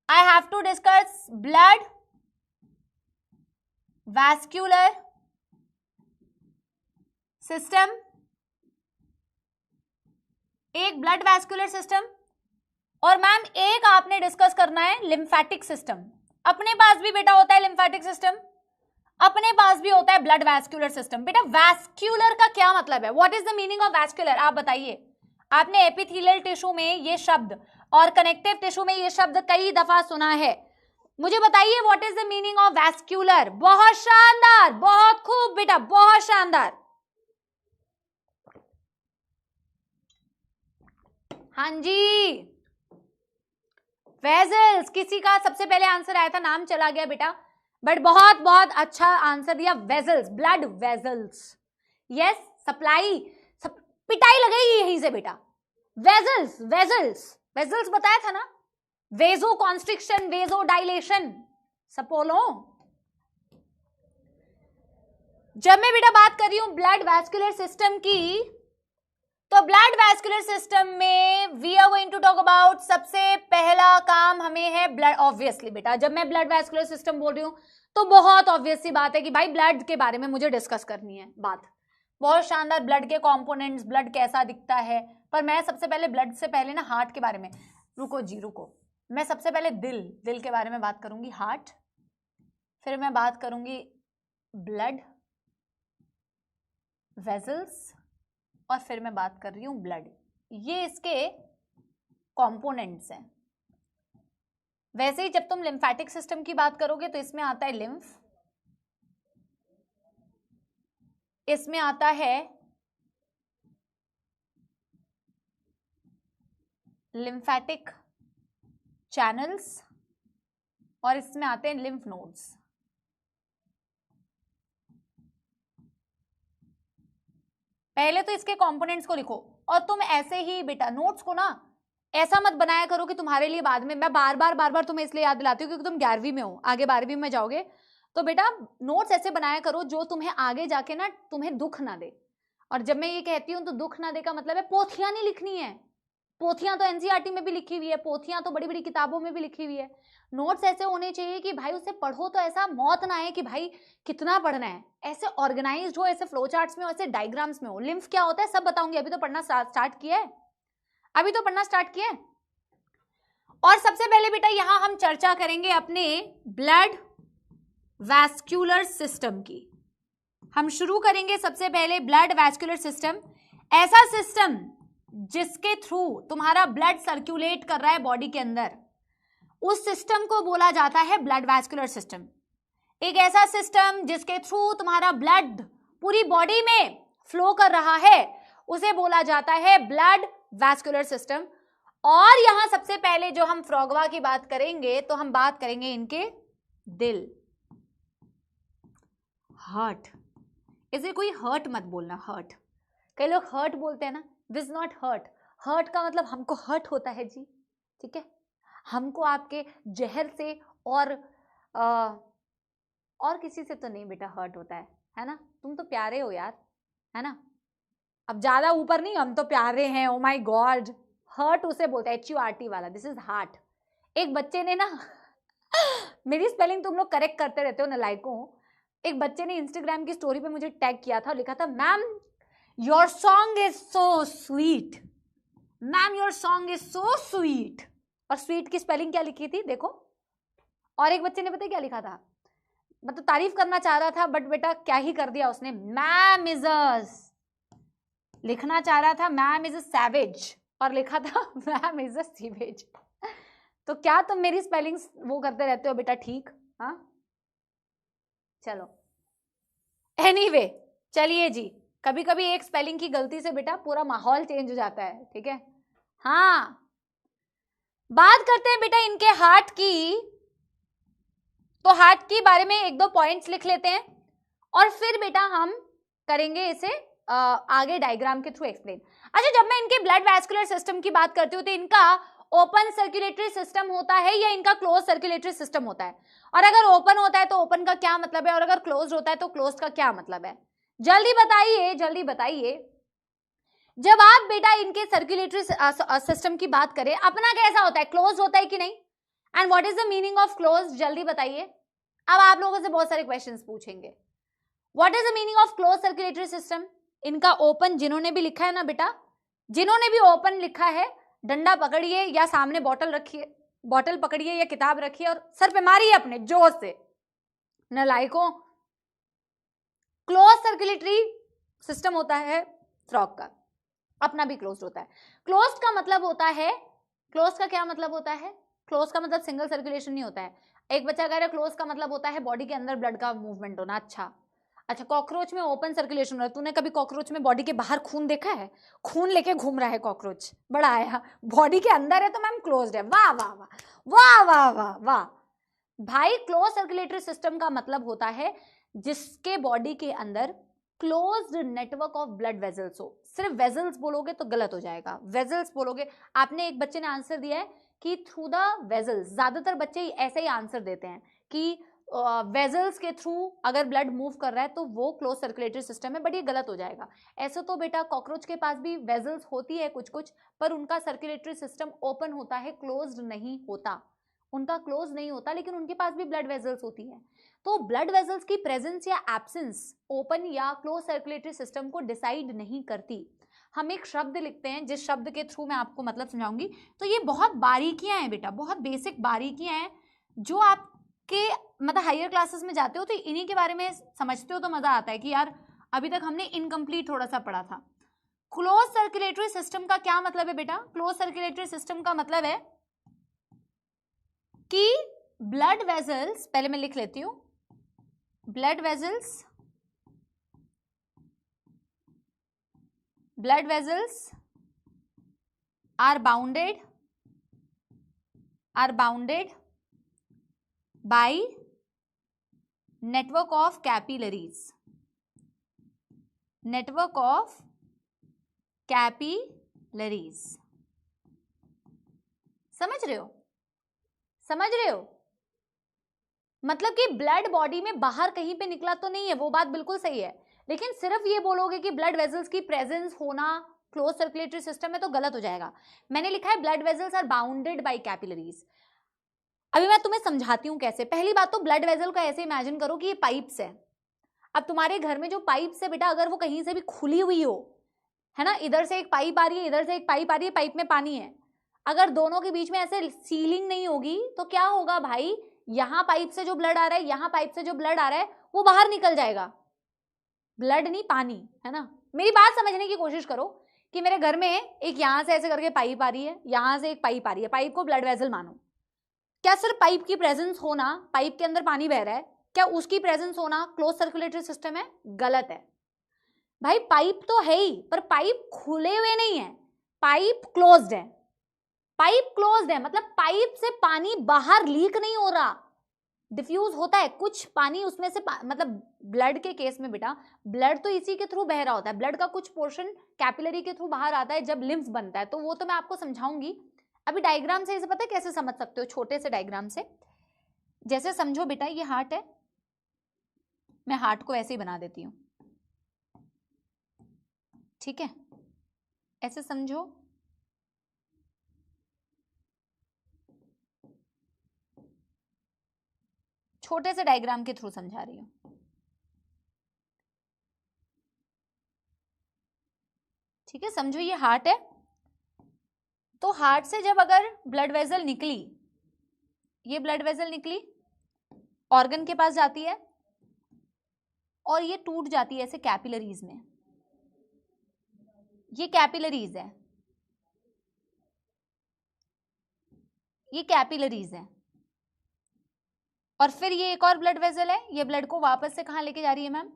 I have to discuss blood vascular system, एक ब्लड वैस्कुलर सिस्टम, और मैम एक आपने डिस्कस करना है लिम्फेटिक सिस्टम। अपने पास भी बेटा होता है लिम्फेटिक सिस्टम, अपने पास भी होता है ब्लड वैस्कुलर सिस्टम। बेटा वैस्कुलर का क्या मतलब है, what is the meaning of vascular, आप बताइए। आपने एपिथेलियल टिश्यू में ये शब्द और कनेक्टिव टिश्यू में ये शब्द कई दफा सुना है, मुझे बताइए what is the meaning of vascular. बहुत शानदार, बहुत खूब बेटा, बहुत शानदार, हाँ जी। वेजल्स, किसी का सबसे पहले आंसर आया था, नाम चला गया बेटा, बट बहुत बहुत अच्छा आंसर दिया, vessels, blood vessels, yes. Supply, पिटाई लगेगी यहीं से बेटा, वेजल्स वेजल्स वेजल्स बताया था ना, वेजो कॉन्स्ट्रिक्शन, वेजो डायलेशन, सपोलो। जब मैं बेटा बात कर रही हूं ब्लड वैस्कुलर सिस्टम की, तो ब्लड वैस्कुलर सिस्टम में we are going to talk about, सबसे पहला काम हमें है ब्लड। ऑब्वियसली बेटा जब मैं ब्लड वैस्कुलर सिस्टम बोल रही हूं तो बहुत ऑब्वियस सी बात है कि भाई ब्लड के बारे में मुझे डिस्कस करनी है बात। बहुत शानदार, ब्लड के कंपोनेंट्स, ब्लड कैसा दिखता है। पर मैं सबसे पहले ब्लड से पहले ना हार्ट के बारे में, रुको जी रुको, मैं सबसे पहले दिल के बारे में बात करूंगी, हार्ट, फिर मैं बात करूंगी ब्लड वेजल्स, और फिर मैं बात कर रही हूं ब्लड। ये इसके कंपोनेंट्स हैं। वैसे ही जब तुम लिम्फेटिक सिस्टम की बात करोगे तो इसमें आता है लिम्फ, इसमें आता है लिम्फेटिक चैनल्स और इसमें आते हैं लिम्फ नोड्स। पहले तो इसके कंपोनेंट्स को लिखो, और तुम ऐसे ही बेटा नोट्स को ना ऐसा मत बनाया करो कि तुम्हारे लिए बाद में, मैं बार बार तुम्हें इसलिए याद दिलाती हूँ क्योंकि तुम 11वीं में हो, आगे 12वीं में जाओगे, तो बेटा नोट्स ऐसे बनाया करो जो तुम्हें आगे जाके ना तुम्हें दुख ना दे। और जब मैं ये कहती हूँ तो दुख ना दे का मतलब है पोथियां नहीं लिखनी है, पोथियां तो एनसीईआरटी में भी लिखी हुई है, पोथियां तो बड़ी बड़ी किताबों में भी लिखी हुई है। नोट्स ऐसे होने चाहिए कि भाई उसे पढ़ो तो ऐसा मौत ना आए कि भाई कितना पढ़ना है, ऐसे ऑर्गेनाइज्ड हो, ऐसे फ्लो चार्ट्स में हो, ऐसे डायग्राम्स में हो। लिम्फ क्या होता है सब बताऊंगी, अभी तो पढ़ना स्टार्ट किया है, अभी तो पढ़ना स्टार्ट किया है। और सबसे पहले बेटा यहां हम चर्चा करेंगे अपने ब्लड वैस्कुलर सिस्टम की। हम शुरू करेंगे सबसे पहले ब्लड वैस्कुलर सिस्टम, ऐसा सिस्टम जिसके थ्रू तुम्हारा ब्लड सर्कुलेट कर रहा है बॉडी के अंदर, उस सिस्टम को बोला जाता है ब्लड वैस्कुलर सिस्टम। एक ऐसा सिस्टम जिसके थ्रू तुम्हारा ब्लड पूरी बॉडी में फ्लो कर रहा है उसे बोला जाता है ब्लड वैस्कुलर सिस्टम। और यहां सबसे पहले जो हम फ्रॉगवा की बात करेंगे तो हम बात करेंगे इनके दिल, हार्ट। इसे कोई हर्ट मत बोलना, हर्ट, कई लोग हर्ट बोलते हैं ना, दिस नॉट हर्ट। हर्ट का मतलब हमको हर्ट होता है जी, ठीक है, हमको आपके जहर से और किसी से तो नहीं बेटा हर्ट होता है ना, तुम तो प्यारे हो यार, है ना, अब ज्यादा ऊपर नहीं, हम तो प्यारे हैं, ओ माय गॉड। हर्ट उसे बोलते हैं HURT वाला, दिस इज हार्ट। एक बच्चे ने ना मेरी स्पेलिंग तुम लोग करेक्ट करते रहते हो नलायकों, एक बच्चे ने इंस्टाग्राम की स्टोरी पे मुझे टैग किया था और लिखा था ma'am your song is so sweet, ma'am your song is so sweet. और स्वीट की स्पेलिंग क्या लिखी थी देखो। और एक बच्चे ने पता क्या लिखा था, मतलब तारीफ करना चाह रहा था बट बेटा क्या ही कर दिया उसने, मैम इज अ, लिखना चाह रहा था मैम इज अ सैवेज और लिखा था मैम इज अ सीवेज। तो क्या तुम मेरी स्पेलिंग वो करते रहते हो बेटा, ठीक, हाँ चलो एनीवे, चलिए जी, कभी कभी एक स्पेलिंग की गलती से बेटा पूरा माहौल चेंज हो जाता है, ठीक है। हाँ, बात करते हैं बेटा इनके हार्ट की, तो हार्ट के बारे में एक दो पॉइंट्स लिख लेते हैं और फिर बेटा हम करेंगे इसे आगे डायग्राम के थ्रू एक्सप्लेन। अच्छा, जब मैं इनके ब्लड वैस्कुलर सिस्टम की बात करती हूँ तो इनका ओपन सर्कुलेटरी सिस्टम होता है या इनका क्लोज सर्कुलेटरी सिस्टम होता है, और अगर ओपन होता है तो ओपन का क्या मतलब है और अगर क्लोज होता है तो क्लोज का क्या मतलब है, जल्दी बताइए जल्दी बताइए। जब आप बेटा इनके सर्कुलेटरी सिस्टम की बात करें, अपना कैसा होता है, क्लोज होता है कि नहीं, and what is the meaning of close, जल्दी बताइए। अब आप लोगों से बहुत सारे क्वेश्चंस पूछेंगे, what is the meaning of close circulatory system. इनका ओपन, जिन्होंने भी लिखा है ना बेटा, जिन्होंने भी ओपन लिखा है, डंडा पकड़िए या सामने बॉटल रखिए, बॉटल पकड़िए या किताब रखिए और सर पे मारिए अपने जोर से, नलायकों। क्लोज सर्कुलेटरी सिस्टम होता है फ्रॉग का, अपना भी क्लोज्ड होता है। क्लोज्ड का मतलब होता है, क्लोज का क्या मतलब होता है, क्लोज का मतलब सिंगल सर्कुलेशन नहीं होता है। एक बच्चा कह रहा है क्लोज का मतलब होता है बॉडी के अंदर ब्लड का मूवमेंट होना। अच्छा, कॉकरोच में ओपन सर्कुलेशन हो रहा है। तूने कभी कॉकरोच में बॉडी के बाहर खून देखा है, खून लेके घूम रहा है कॉकरोच, बड़ा आया, बॉडी के अंदर है तो मैम क्लोज्ड है। वाह वाह वाह वाह वाह वाह वाह भाई, क्लोज सर्कुलेटरी सिस्टम का मतलब होता है जिसके बॉडी के अंदर closed network of blood vessels हो। सिर्फ वेजल्स बोलोगे तो गलत हो जाएगा, वेजल्स बोलोगे, आपने एक बच्चे ने आंसर दिया है कि थ्रू द वेजल्स, ज्यादातर बच्चे ऐसे ही आंसर देते हैं कि वेजल्स के थ्रू अगर ब्लड मूव कर रहा है तो वो क्लोज सर्कुलेटरी सिस्टम है, बट ये गलत हो जाएगा। ऐसे तो बेटा कॉकरोच के पास भी वेजल्स होती है कुछ कुछ, पर उनका सर्कुलेटरी सिस्टम ओपन होता है, क्लोज्ड नहीं होता, उनका क्लोज नहीं होता, लेकिन उनके पास भी ब्लड वेजल्स होती है। तो ब्लड वेजल्स की प्रेजेंस या एब्सेंस ओपन या क्लोज सर्कुलेटरी सिस्टम को डिसाइड नहीं करती। हम एक शब्द लिखते हैं जिस शब्द के थ्रू मैं आपको मतलब समझाऊंगी, तो ये बहुत बारीकियां हैं बेटा, बहुत बेसिक बारीकियां हैं जो आपके मतलब हायर क्लासेस में जाते हो तो इन्हीं के बारे में समझते हो तो मजा आता है कि यार अभी तक हमने इनकम्प्लीट थोड़ा सा पढ़ा था। क्लोज सर्कुलेटरी सिस्टम का क्या मतलब है बेटा, क्लोज सर्कुलेटरी सिस्टम का मतलब है कि ब्लड वेजल्स, पहले मैं लिख लेती हूं, blood vessels are bounded are bounded by network of capillaries, network of capillaries. समझ रहे हो? समझ रहे हो? मतलब कि ब्लड बॉडी में बाहर कहीं पे निकला तो नहीं है, वो बात बिल्कुल सही है, लेकिन सिर्फ ये बोलोगे कि ब्लड वेजल्स की प्रेजेंस होना क्लोज सर्कुलेटरी सिस्टम में तो गलत हो जाएगा। मैंने लिखा है blood vessels are bounded by capillaries. अभी मैं तुम्हें समझाती हूं कैसे। पहली बात तो ब्लड वेजल का ऐसे इमेजिन करो कि ये पाइप्स है। अब तुम्हारे घर में जो पाइप्स है बेटा, अगर वो कहीं से भी खुली हुई हो, है ना, इधर से एक पाइप आ रही है, इधर से एक पाइप आ रही है, पाइप में पानी है, अगर दोनों के बीच में ऐसे सीलिंग नहीं होगी तो क्या होगा भाई, यहां पाइप से जो ब्लड आ रहा है, यहां पाइप से जो ब्लड आ रहा है, वो बाहर निकल जाएगा। ब्लड नहीं, पानी, है ना। मेरी बात समझने की कोशिश करो कि मेरे घर में एक यहां से ऐसे करके पाइप आ रही है, यहां से एक पाइप आ रही है, पाइप को ब्लड वेसल मानो। क्या सिर्फ पाइप की प्रेजेंस होना, पाइप के अंदर पानी बह रहा है, क्या उसकी प्रेजेंस होना क्लोज सर्कुलेटरी सिस्टम है? गलत है भाई। पाइप तो है ही, पर पाइप खुले हुए नहीं है, पाइप क्लोज्ड है। पाइप क्लोज्ड है मतलब पाइप से पानी बाहर लीक नहीं हो रहा, डिफ्यूज होता है कुछ पानी उसमें से, मतलब ब्लड के केस में बेटा, ब्लड तो इसी के थ्रू बह रहा होता है, ब्लड का कुछ पोर्शन कैपिलरी के थ्रू बाहर आता है जब लिम्फ बनता है, तो वो तो मैं आपको समझाऊंगी। अभी डायग्राम से इसे पता है कैसे समझ सकते हो, छोटे से डायग्राम से। जैसे समझो बेटा ये हार्ट है, मैं हार्ट को ऐसे ही बना देती हूं, ठीक है, ऐसे समझो। छोटे से डायग्राम के थ्रू समझा रही हूं, ठीक है। समझो ये हार्ट है, तो हार्ट से जब अगर ब्लड वेसल निकली, ये ब्लड वेसल निकली, ऑर्गन के पास जाती है और ये टूट जाती है ऐसे कैपिलरीज में, ये कैपिलरीज है, ये कैपिलरीज है। और फिर ये एक और ब्लड वेसल है, ये ब्लड को वापस से कहां लेके जा रही है मैम?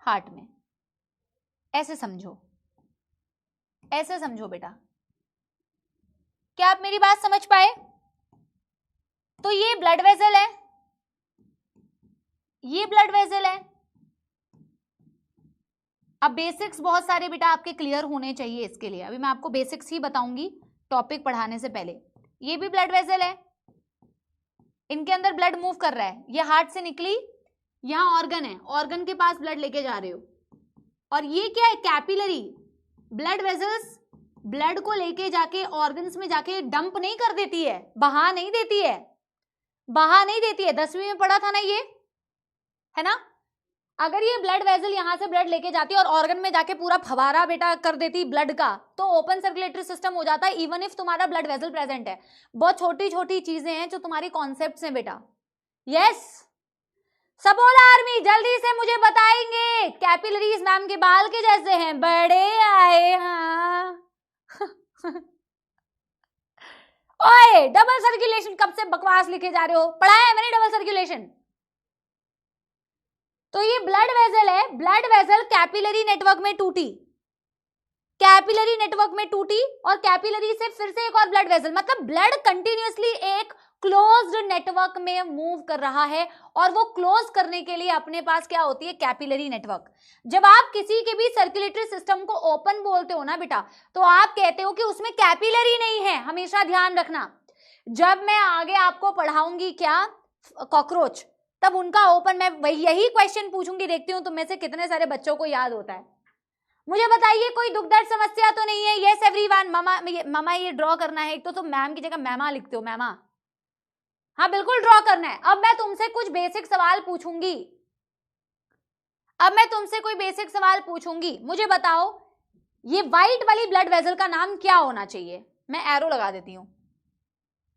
हार्ट में। ऐसे समझो, ऐसे समझो बेटा। क्या आप मेरी बात समझ पाए? तो ये ब्लड वेसल है, ये ब्लड वेसल है। अब बेसिक्स बहुत सारे बेटा आपके क्लियर होने चाहिए इसके लिए, अभी मैं आपको बेसिक्स ही बताऊंगी टॉपिक पढ़ाने से पहले। ये भी ब्लड वेसल है, इनके अंदर ब्लड मूव कर रहा है, ये हार्ट से निकली, यहां ऑर्गन है, ऑर्गन के पास ब्लड लेके जा रहे हो, और ये क्या है? कैपिलरी। ब्लड वेसल्स ब्लड को लेके जाके ऑर्गन्स में जाके डंप नहीं कर देती है, बहा नहीं देती है, बहा नहीं देती है। 10वीं में पढ़ा था ना ये, है ना। अगर ये ब्लड वेसल यहां से ब्लड लेके जाती और ऑर्गन में जाके पूरा फवारा बेटा कर देती ब्लड का, तो ओपन सर्कुलेटरी सिस्टम हो जाता है, इवन इफ तुम्हारा ब्लड वेसल प्रेजेंट है। बहुत छोटी छोटी चीजें हैं जो तुम्हारी कॉन्सेप्ट्स हैं बेटा। यस, सबोला आर्मी जल्दी से मुझे बताएंगे। कैपिलरीज मैम के बाल के जैसे हैं, बड़े आए हाँ। ओए डबल सर्कुलेशन कब से बकवास लिखे जा रहे हो? पढ़ाया है मैंने डबल सर्कुलेशन। तो ये ब्लड वेसल है, ब्लड वेसल कैपिलरी नेटवर्क में टूटी, कैपिलरी नेटवर्क में टूटी, और कैपिलरी से फिर से एक और ब्लड वेसल, मतलब ब्लड कंटिन्यूअसली एक क्लोज्ड नेटवर्क में मूव कर रहा है, और वो क्लोज करने के लिए अपने पास क्या होती है? Capillary network. जब आप किसी के भी सर्कुलेटरी सिस्टम को ओपन बोलते हो ना बेटा, तो आप कहते हो कि उसमें कैपिलरी नहीं है, हमेशा ध्यान रखना। जब मैं आगे आपको पढ़ाऊंगी क्या कॉकरोच, तब उनका ओपन मैं यही क्वेश्चन पूछूंगी, देखती हूँ तुम में से कितने सारे बच्चों को याद होता है। मुझे बताइए कोई दुख दर्द समस्या तो नहीं है? Yes everyone. मामा ये ड्रॉ करना है, एक तो तुम मैम की जगह मैमा लिखते हो, मैमा। हाँ बिल्कुल ड्रॉ करना है। अब मैं तुमसे कुछ बेसिक सवाल पूछूंगी, अब मैं तुमसे कोई बेसिक सवाल पूछूंगी, मुझे बताओ ये व्हाइट वाली ब्लड वेसल का नाम क्या होना चाहिए? मैं एरो लगा देती हूँ।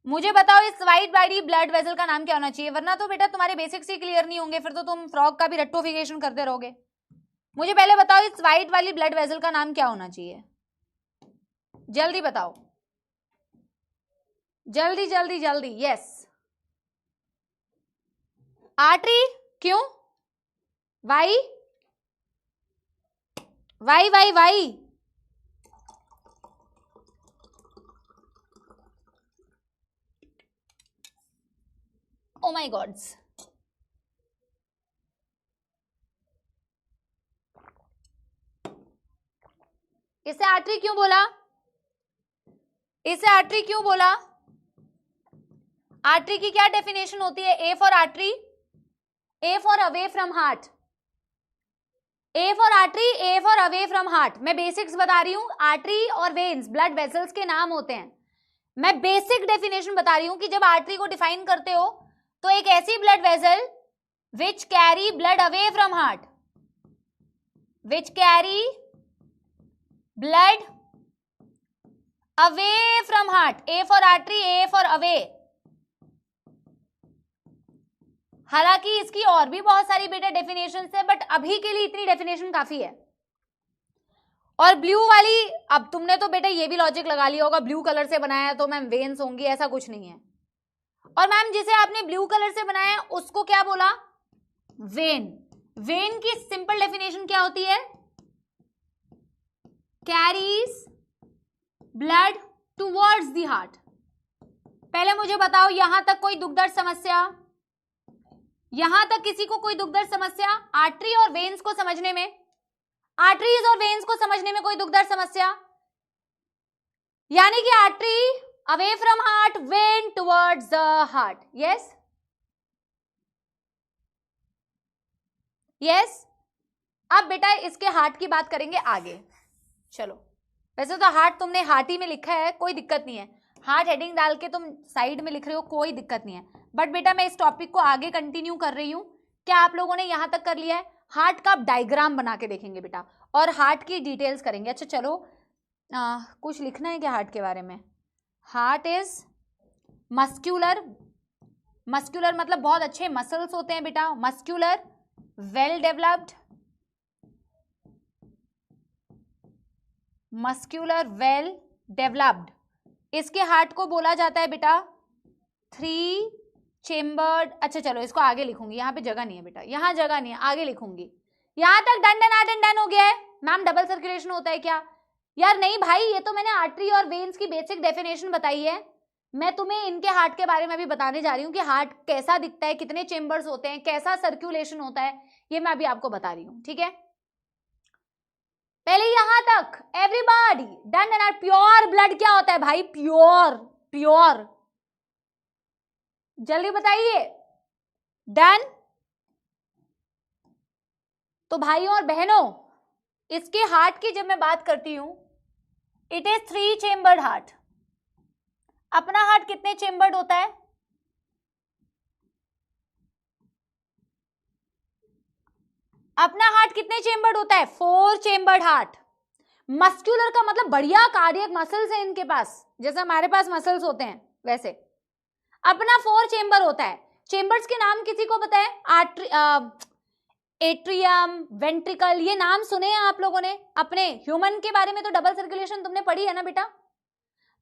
मुझे बताओ इस व्हाइट वाली ब्लड वेसल का नाम क्या होना चाहिए, वरना तो बेटा तुम्हारे बेसिक्स ही क्लियर नहीं होंगे, फिर तो तुम फ्रॉग का भी रेक्टोफिकेशन करते रहोगे। मुझे पहले बताओ इस व्हाइट वाली ब्लड वेसल का नाम क्या होना चाहिए? जल्दी बताओ, जल्दी जल्दी जल्दी। Yes, artery. क्यों? Why why why why, oh my gods, इसे आर्टरी क्यों बोला? इसे आर्टरी क्यों बोला? आर्टरी की क्या डेफिनेशन होती है? A for artery, A for away from heart, A for artery, A for away from heart. मैं बेसिक्स बता रही हूं, आर्टरी और वेन्स ब्लड वेसल्स के नाम होते हैं। मैं बेसिक डेफिनेशन बता रही हूं कि जब आर्टरी को डिफाइन करते हो तो एक ऐसी blood vessel which carry blood away from heart, which carry blood away from heart. A for artery, A for away. हालांकि इसकी और भी बहुत सारी बेटा डेफिनेशन है, बट अभी के लिए इतनी डेफिनेशन काफी है। और ब्लू वाली, अब तुमने तो बेटा ये भी लॉजिक लगा लिया होगा, ब्लू कलर से बनाया है तो मैम वेन्स होंगी, ऐसा कुछ नहीं है। और मैम जिसे आपने ब्लू कलर से बनाया है उसको क्या बोला? वेन। वेन की सिंपल डेफिनेशन क्या होती है? Carries blood towards the heart. पहले मुझे बताओ, यहां तक कोई दुख दर्द समस्या? यहां तक किसी को कोई दुख दर्द समस्या? आर्टरी और वेन्स को समझने में, आर्टरीज और वेन्स को समझने में कोई दुख दर्द समस्या? यानी कि artery away from heart, when towards the heart. Yes yes. अब बेटा इसके हार्ट की बात करेंगे आगे। चलो, वैसे तो हार्ट तुमने हार्ट ही में लिखा है, कोई दिक्कत नहीं है। हार्ट हेडिंग डाल के तुम साइड में लिख रहे हो, कोई दिक्कत नहीं है। बट बेटा मैं इस टॉपिक को आगे कंटिन्यू कर रही हूं। क्या आप लोगों ने यहां तक कर लिया है? हार्ट का डायग्राम बना के देखेंगे बेटा, और हार्ट की डिटेल्स करेंगे। अच्छा चलो, कुछ लिखना है क्या हार्ट के बारे में? Heart is muscular. मस्क्यूलर मतलब बहुत अच्छे मसल्स होते हैं बेटा। Muscular, well developed, muscular well developed. इसके हार्ट को बोला जाता है बेटा 3 चेम्बर्ड। अच्छा चलो, इसको आगे लिखूंगी, यहाँ पे जगह नहीं है बेटा, यहाँ जगह नहीं है, आगे लिखूंगी। यहां तक डन डन डन डन हो गया है? मैम डबल सर्कुलेशन होता है क्या? यार नहीं भाई, ये तो मैंने आर्टरी और वेन्स की बेसिक डेफिनेशन बताई है। मैं तुम्हें इनके हार्ट के बारे में भी बताने जा रही हूँ कि हार्ट कैसा दिखता है, कितने चेम्बर्स होते हैं, कैसा सर्कुलेशन होता है, ये मैं अभी आपको बता रही हूँ। ठीक है, पहले यहां तक everybody done and. Pure blood क्या होता है भाई? प्योर, प्योर, जल्दी बताइए। डन। तो भाइयों और बहनों, इसके हार्ट की जब मैं बात करती हूं, इट इज 3 चेम्बर्ड हार्ट। अपना हार्ट कितने चेम्बर्ड होता है? अपना हार्ट कितने चेम्बर्ड होता है? 4 चेम्बर्ड हार्ट। मस्क्यूलर का मतलब बढ़िया कार्डियक मसल्स है इनके पास, जैसे हमारे पास मसल्स होते हैं वैसे। अपना 4 चेम्बर होता है। चेम्बर्स के नाम किसी को पता है? एट्रियम, वेंट्रिकल, ये नाम सुने हैं आप लोगों ने? अपने ह्यूमन के बारे में तो डबल सर्कुलेशन तुमने पढ़ी है ना बेटा।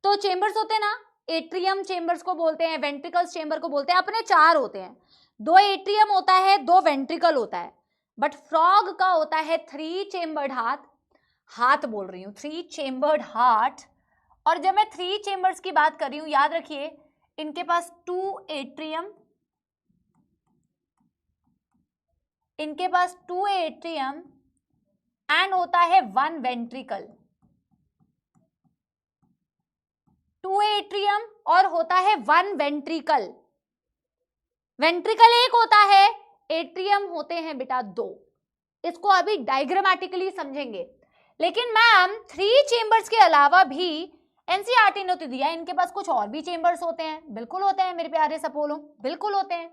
तो चेम्बर्स होते हैं ना, एट्रियम चेम्बर्स को बोलते हैं, वेंट्रिकल्स चेम्बर को बोलते हैं। अपने 4 होते हैं, 2 एट्रियम होता है, 2 वेंट्रिकल होता है। बट फ्रॉग का होता है 3 चेम्बर्ड हार्ट बोल रही हूं, 3 चेम्बर्ड हार्ट। और जब मैं 3 चेम्बर्स की बात कर रही हूं, याद रखिए इनके पास 2 एट्रियम, इनके पास 2 एट्रियम एंड होता है 1 वेंट्रिकल। 2 एट्रियम और होता है 1 वेंट्रिकल। वेंट्रिकल एक होता है, एट्रियम होते हैं बेटा 2। इसको अभी डायग्रामेटिकली समझेंगे। लेकिन मैम 3 चेम्बर्स के अलावा भी एनसीईआरटी ने तो दिया इनके पास कुछ और भी चेम्बर्स होते हैं। बिल्कुल होते हैं मेरे प्यारे सपोलो, बिल्कुल होते हैं।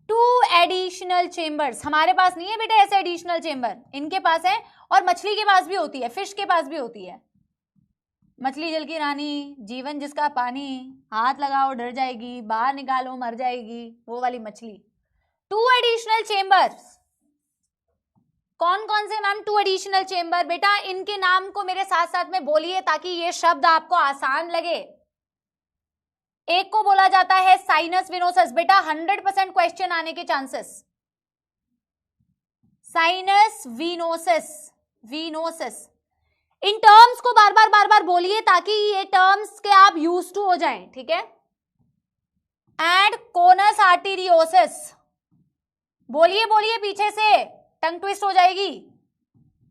2 एडिशनल चेम्बर्स हमारे पास नहीं है बेटा, ऐसे एडिशनल चेम्बर इनके पास है। और मछली के पास भी होती है, फिश के पास भी होती है। मछली जल की रानी, जीवन जिसका पानी, हाथ लगाओ डर जाएगी, बाहर निकालो मर जाएगी, वो वाली मछली। 2 एडिशनल चेम्बर्स कौन कौन से मैम? 2 एडिशनल चेम्बर बेटा, इनके नाम को मेरे साथ साथ में बोलिए ताकि ये शब्द आपको आसान लगे। एक को बोला जाता है साइनस विनोसस। बेटा 100% क्वेश्चन आने के chances. Sinus venosus, venosus. In terms को बार बार बोलिए ताकि ये टर्म्स के आप यूज टू हो जाएं। ठीक है, एंड कोनस आर्टेरियोसिस। बोलिए बोलिए पीछे से, टंग ट्विस्ट हो जाएगी।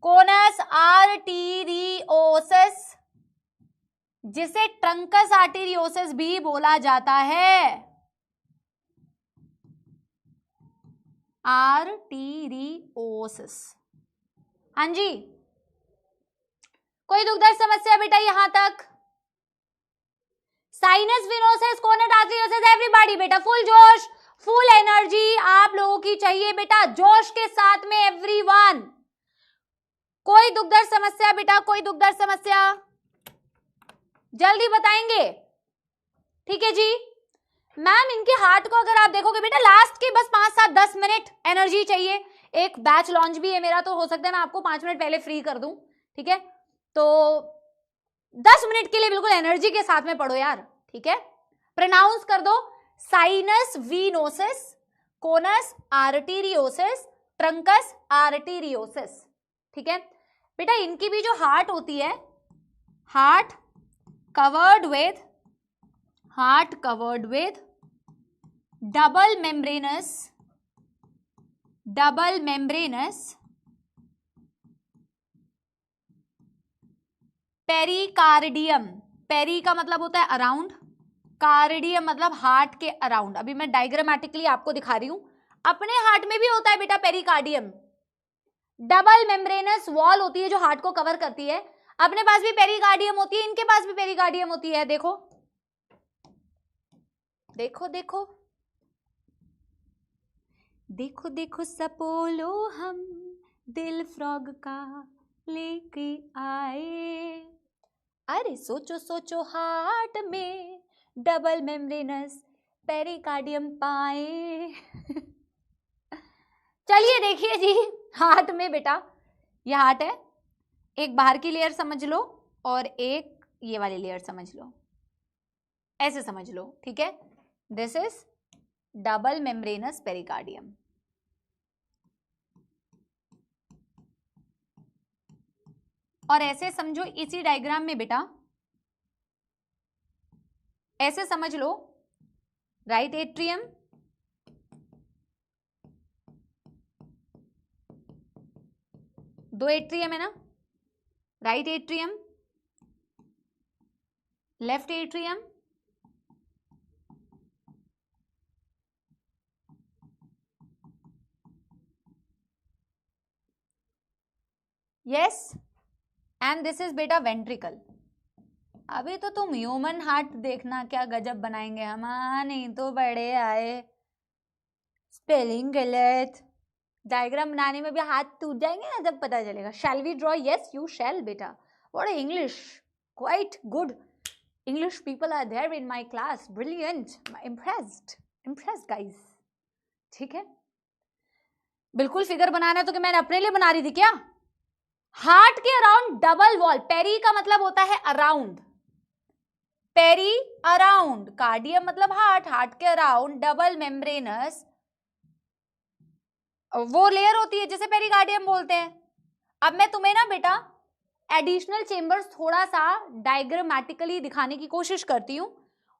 कोनस आर्टेरियोसिस, जिसे ट्रंकस आर्टेरियोसिस भी बोला जाता है। आर्टेरियोसिस, हाँ जी। कोई दुख दर्द समस्या बेटा यहां तक? Sinus venosus, conus arteriosus, everybody बेटा फुल जोश, फुल एनर्जी आप लोगों की चाहिए बेटा, जोश के साथ में एवरीवन। कोई दुख दर्द समस्या बेटा, कोई दुख दर्द समस्या? जल्दी बताएंगे, ठीक है जी। मैम इनके हार्ट को अगर आप देखोगे बेटा, लास्ट के बस 5 7 10 मिनट एनर्जी चाहिए। एक बैच लॉन्च भी है मेरा, तो हो सकता है मैं आपको 5 मिनट पहले फ्री कर दूं, ठीक है। तो 10 मिनट के लिए बिल्कुल एनर्जी के साथ में पढ़ो यार, ठीक है। प्रोनाउंस कर दो, sinus venosus, conus arteriosus, truncus arteriosus, ठीक है बेटा। इनकी भी जो हार्ट होती है, heart covered with double membranous pericardium. Peri का मतलब होता है अराउंड, कार्डियम मतलब हार्ट के अराउंड। अभी मैं डायग्रामेटिकली आपको दिखा रही हूं, अपने हार्ट में भी होता है बेटा पेरिकार्डियम। डबल मेम्ब्रेनस वॉल होती है जो हार्ट को कवर करती है, अपने पास भी पेरिकार्डियम होती है, इनके पास भी पेरिकार्डियम होती है। देखो देखो देखो देखो देखो सपोलो हम दिल फ्रॉग का लेके आए, अरे सोचो सोचो हार्ट में डबल मेम्ब्रेनस पेरिकार्डियम पाए। चलिए देखिए जी, हार्ट में बेटा ये हार्ट है, एक बाहर की लेयर समझ लो और एक ये वाली लेयर समझ लो, ऐसे समझ लो, ठीक है। This is double membranous pericardium. और ऐसे समझो इसी डायग्राम में बेटा, ऐसे समझ लो, राइट एट्रियम, दो एट्रियम है ना, right atrium, left atrium, yes, and this is बेटा वेंट्रिकल। अभी तो तुम ह्यूमन हार्ट देखना क्या गजब बनाएंगे हम, नहीं तो बड़े आए, स्पेलिंग गलत, डायग्राम बनाने में भी हाथ टूट जाएंगे ना जब पता चलेगा। Shall we draw? Yes you shall बेटा। What English, quite good English people are there in my class, brilliant, impressed guys, ठीक है। बिल्कुल फिगर बनाना है तो कि मैंने अपने लिए बना रही थी क्या? हार्ट के अराउंड डबल वॉल, पेरी का मतलब होता है अराउंड, पेरी अराउंड, कार्डियम मतलब हार्ट, हार्ट के अराउंड डबल मेम्ब्रेनस वो लेयर होती है जिसे पेरिकार्डियम बोलते हैं। अब मैं तुम्हें ना बेटा एडिशनल चेंबर्स थोड़ा सा डायग्रामेटिकली दिखाने की कोशिश करती हूँ,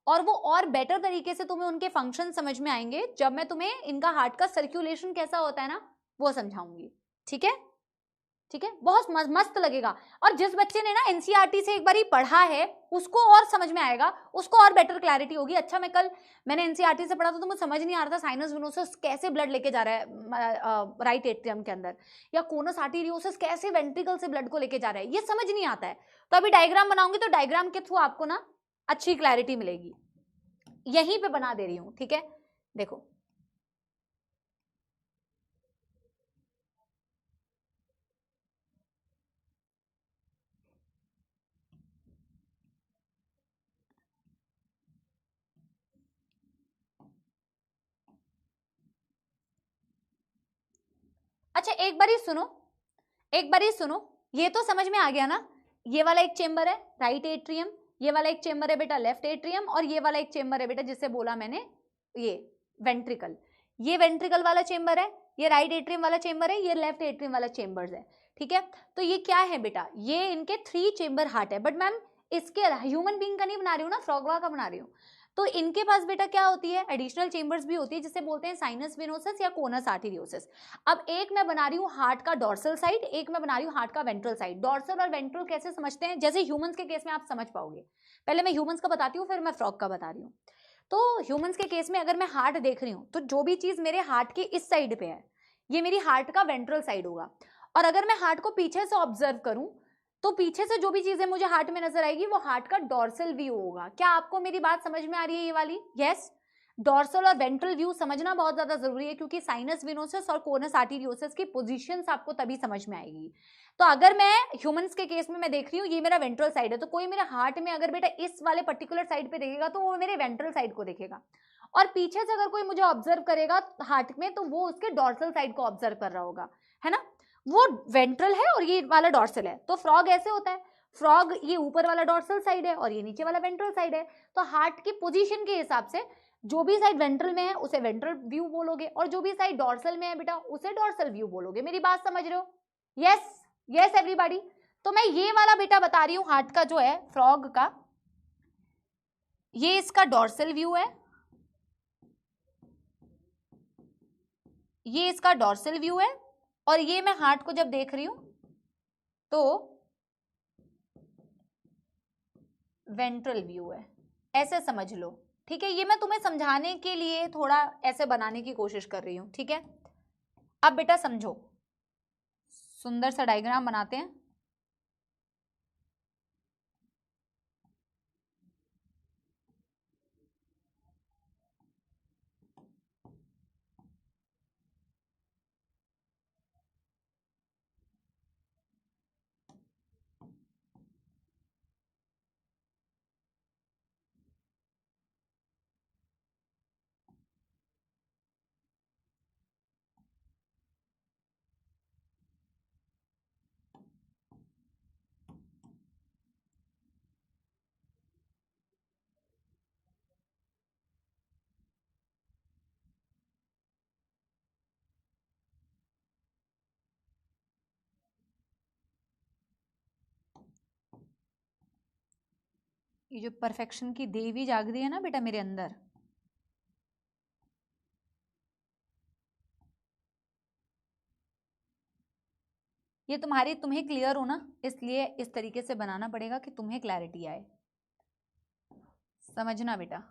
और वो और बेटर तरीके से तुम्हें उनके फंक्शन समझ में आएंगे जब मैं तुम्हें इनका हार्ट का सर्कुलेशन कैसा होता है ना वो समझाऊंगी, ठीक है, ठीक है। बहुत मस्त लगेगा। और जिस बच्चे ने ना एनसीईआरटी से एक बार ही पढ़ा है उसको और समझ में आएगा, उसको और बेटर क्लैरिटी होगी। अच्छा मैंने एनसीईआरटी से पढ़ा था तो मुझे समझ नहीं आ रहा था साइनस विनोसिस कैसे ब्लड लेके जा रहा है राइट एट्रियम के अंदर, या कोनस आर्टेरियोसिस कैसे वेंट्रिकल से ब्लड को लेके जा रहा है, ये समझ नहीं आता है। तो अभी डायग्राम बनाऊंगी तो डायग्राम के थ्रू आपको ना अच्छी क्लैरिटी मिलेगी, यहीं पे बना दे रही हूँ, ठीक है। देखो अच्छा एक बार ही सुनो, ये तो समझ में आ गया ना, ये वाला एक चेंबर है राइट एट्रियम, ये वाला एक चेंबर है बेटा लेफ्ट एट्रियम, और ये वाला एक चेंबर है बेटा जिससे बोला मैंने ये वेंट्रिकल। ये वेंट्रिकल वाला चेंबर है, ये राइट एट्रियम वाला चेंबर है, ये लेफ्ट एट्रियम वाला चेंबर है, ठीक है। तो ये क्या है बेटा, ये इनके 3 चेंबर हार्ट है, बट मैम इसके ह्यूमन बींग का नहीं बना रही हूँ ना, फ्रॉगवा का बना रही हूँ। तो इनके पास बेटा क्या होती है, एडिशनल चेंबर्स भी होती है, जिसे बोलते हैं साइनस वेनोसस या कोनस आर्टेरियोसिस। अब एक मैं बना रही हूँ हार्ट का डॉर्सल साइड, एक मैं बना रही हूँ हार्ट का वेंट्रल साइड। डॉर्सल और वेंट्रल कैसे समझते हैं, जैसे ह्यूमंस के केस में आप समझ पाओगे। पहले मैं ह्यूमंस का बताती हूँ, फिर मैं फ्रॉग का बता रही हूँ। तो ह्यूमंस के केस में अगर मैं हार्ट देख रही हूँ, तो जो भी चीज मेरे हार्ट के इस साइड पे है, ये मेरी हार्ट का वेंट्रल साइड होगा। और अगर मैं हार्ट को पीछे से ऑब्जर्व करूं, तो पीछे से जो भी चीजें मुझे हार्ट में नजर आएगी वो हार्ट का डॉर्सल व्यू होगा। क्या आपको मेरी बात समझ में आ रही है ये वाली? यस, डॉर्सल और वेंट्रल व्यू समझना बहुत ज्यादा जरूरी है, क्योंकि साइनस वेनोसस और कोनस आर्टेरियोसिस की पोजीशंस आपको तभी समझ में आएगी। तो अगर मैं ह्यूमंस के केस में मैं देख रही हूँ ये मेरा वेंट्रल साइड है, तो कोई मेरे हार्ट में अगर बेटा इस वाले पर्टिकुलर साइड पे देखेगा तो वो मेरे वेंट्रल साइड को देखेगा, और पीछे से अगर कोई मुझे ऑब्जर्व करेगा हार्ट में तो वो उसके डॉर्सल साइड को ऑब्जर्व कर रहा होगा, है ना। वो वेंट्रल है और ये वाला डॉर्सल है। तो फ्रॉग ऐसे होता है, फ्रॉग ये ऊपर वाला डॉर्सल साइड है और ये नीचे वाला वेंट्रल साइड है। तो हार्ट की पोजीशन के हिसाब से जो भी साइड वेंट्रल में है उसे वेंट्रल व्यू बोलोगे, और जो भी साइड डॉर्सल में है बेटा उसे डॉर्सल व्यू बोलोगे। मेरी बात समझ रहे हो? Yes yes everybody. तो मैं ये वाला बेटा बता रही हूँ हार्ट का जो है फ्रॉग का, ये इसका डॉर्सल व्यू है, ये इसका डॉर्सल व्यू है, और ये मैं हार्ट को जब देख रही हूं तो वेंट्रल व्यू है। ऐसे समझ लो, ठीक है। ये मैं तुम्हें समझाने के लिए थोड़ा ऐसे बनाने की कोशिश कर रही हूं, ठीक है। अब बेटा समझो, सुंदर सा डायग्राम बनाते हैं। ये जो परफेक्शन की देवी जाग रही है ना बेटा मेरे अंदर, ये तुम्हें क्लियर हो ना, इसलिए इस तरीके से बनाना पड़ेगा कि तुम्हें क्लैरिटी आए। समझना बेटा,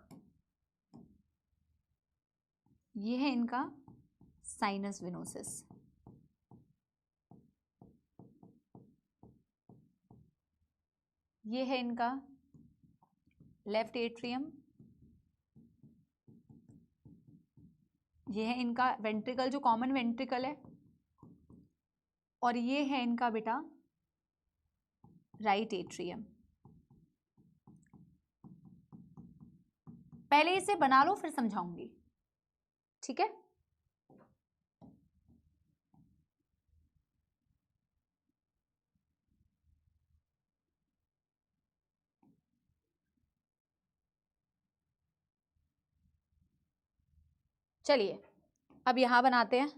ये है इनका साइनस वेनोसिस, ये है इनका लेफ्ट एट्रियम, ये है इनका वेंट्रिकल जो कॉमन वेंट्रिकल है, और ये है इनका बेटा राइट एट्रियम। पहले इसे बना लो फिर समझाऊंगी, ठीक है। चलिए अब यहां बनाते हैं।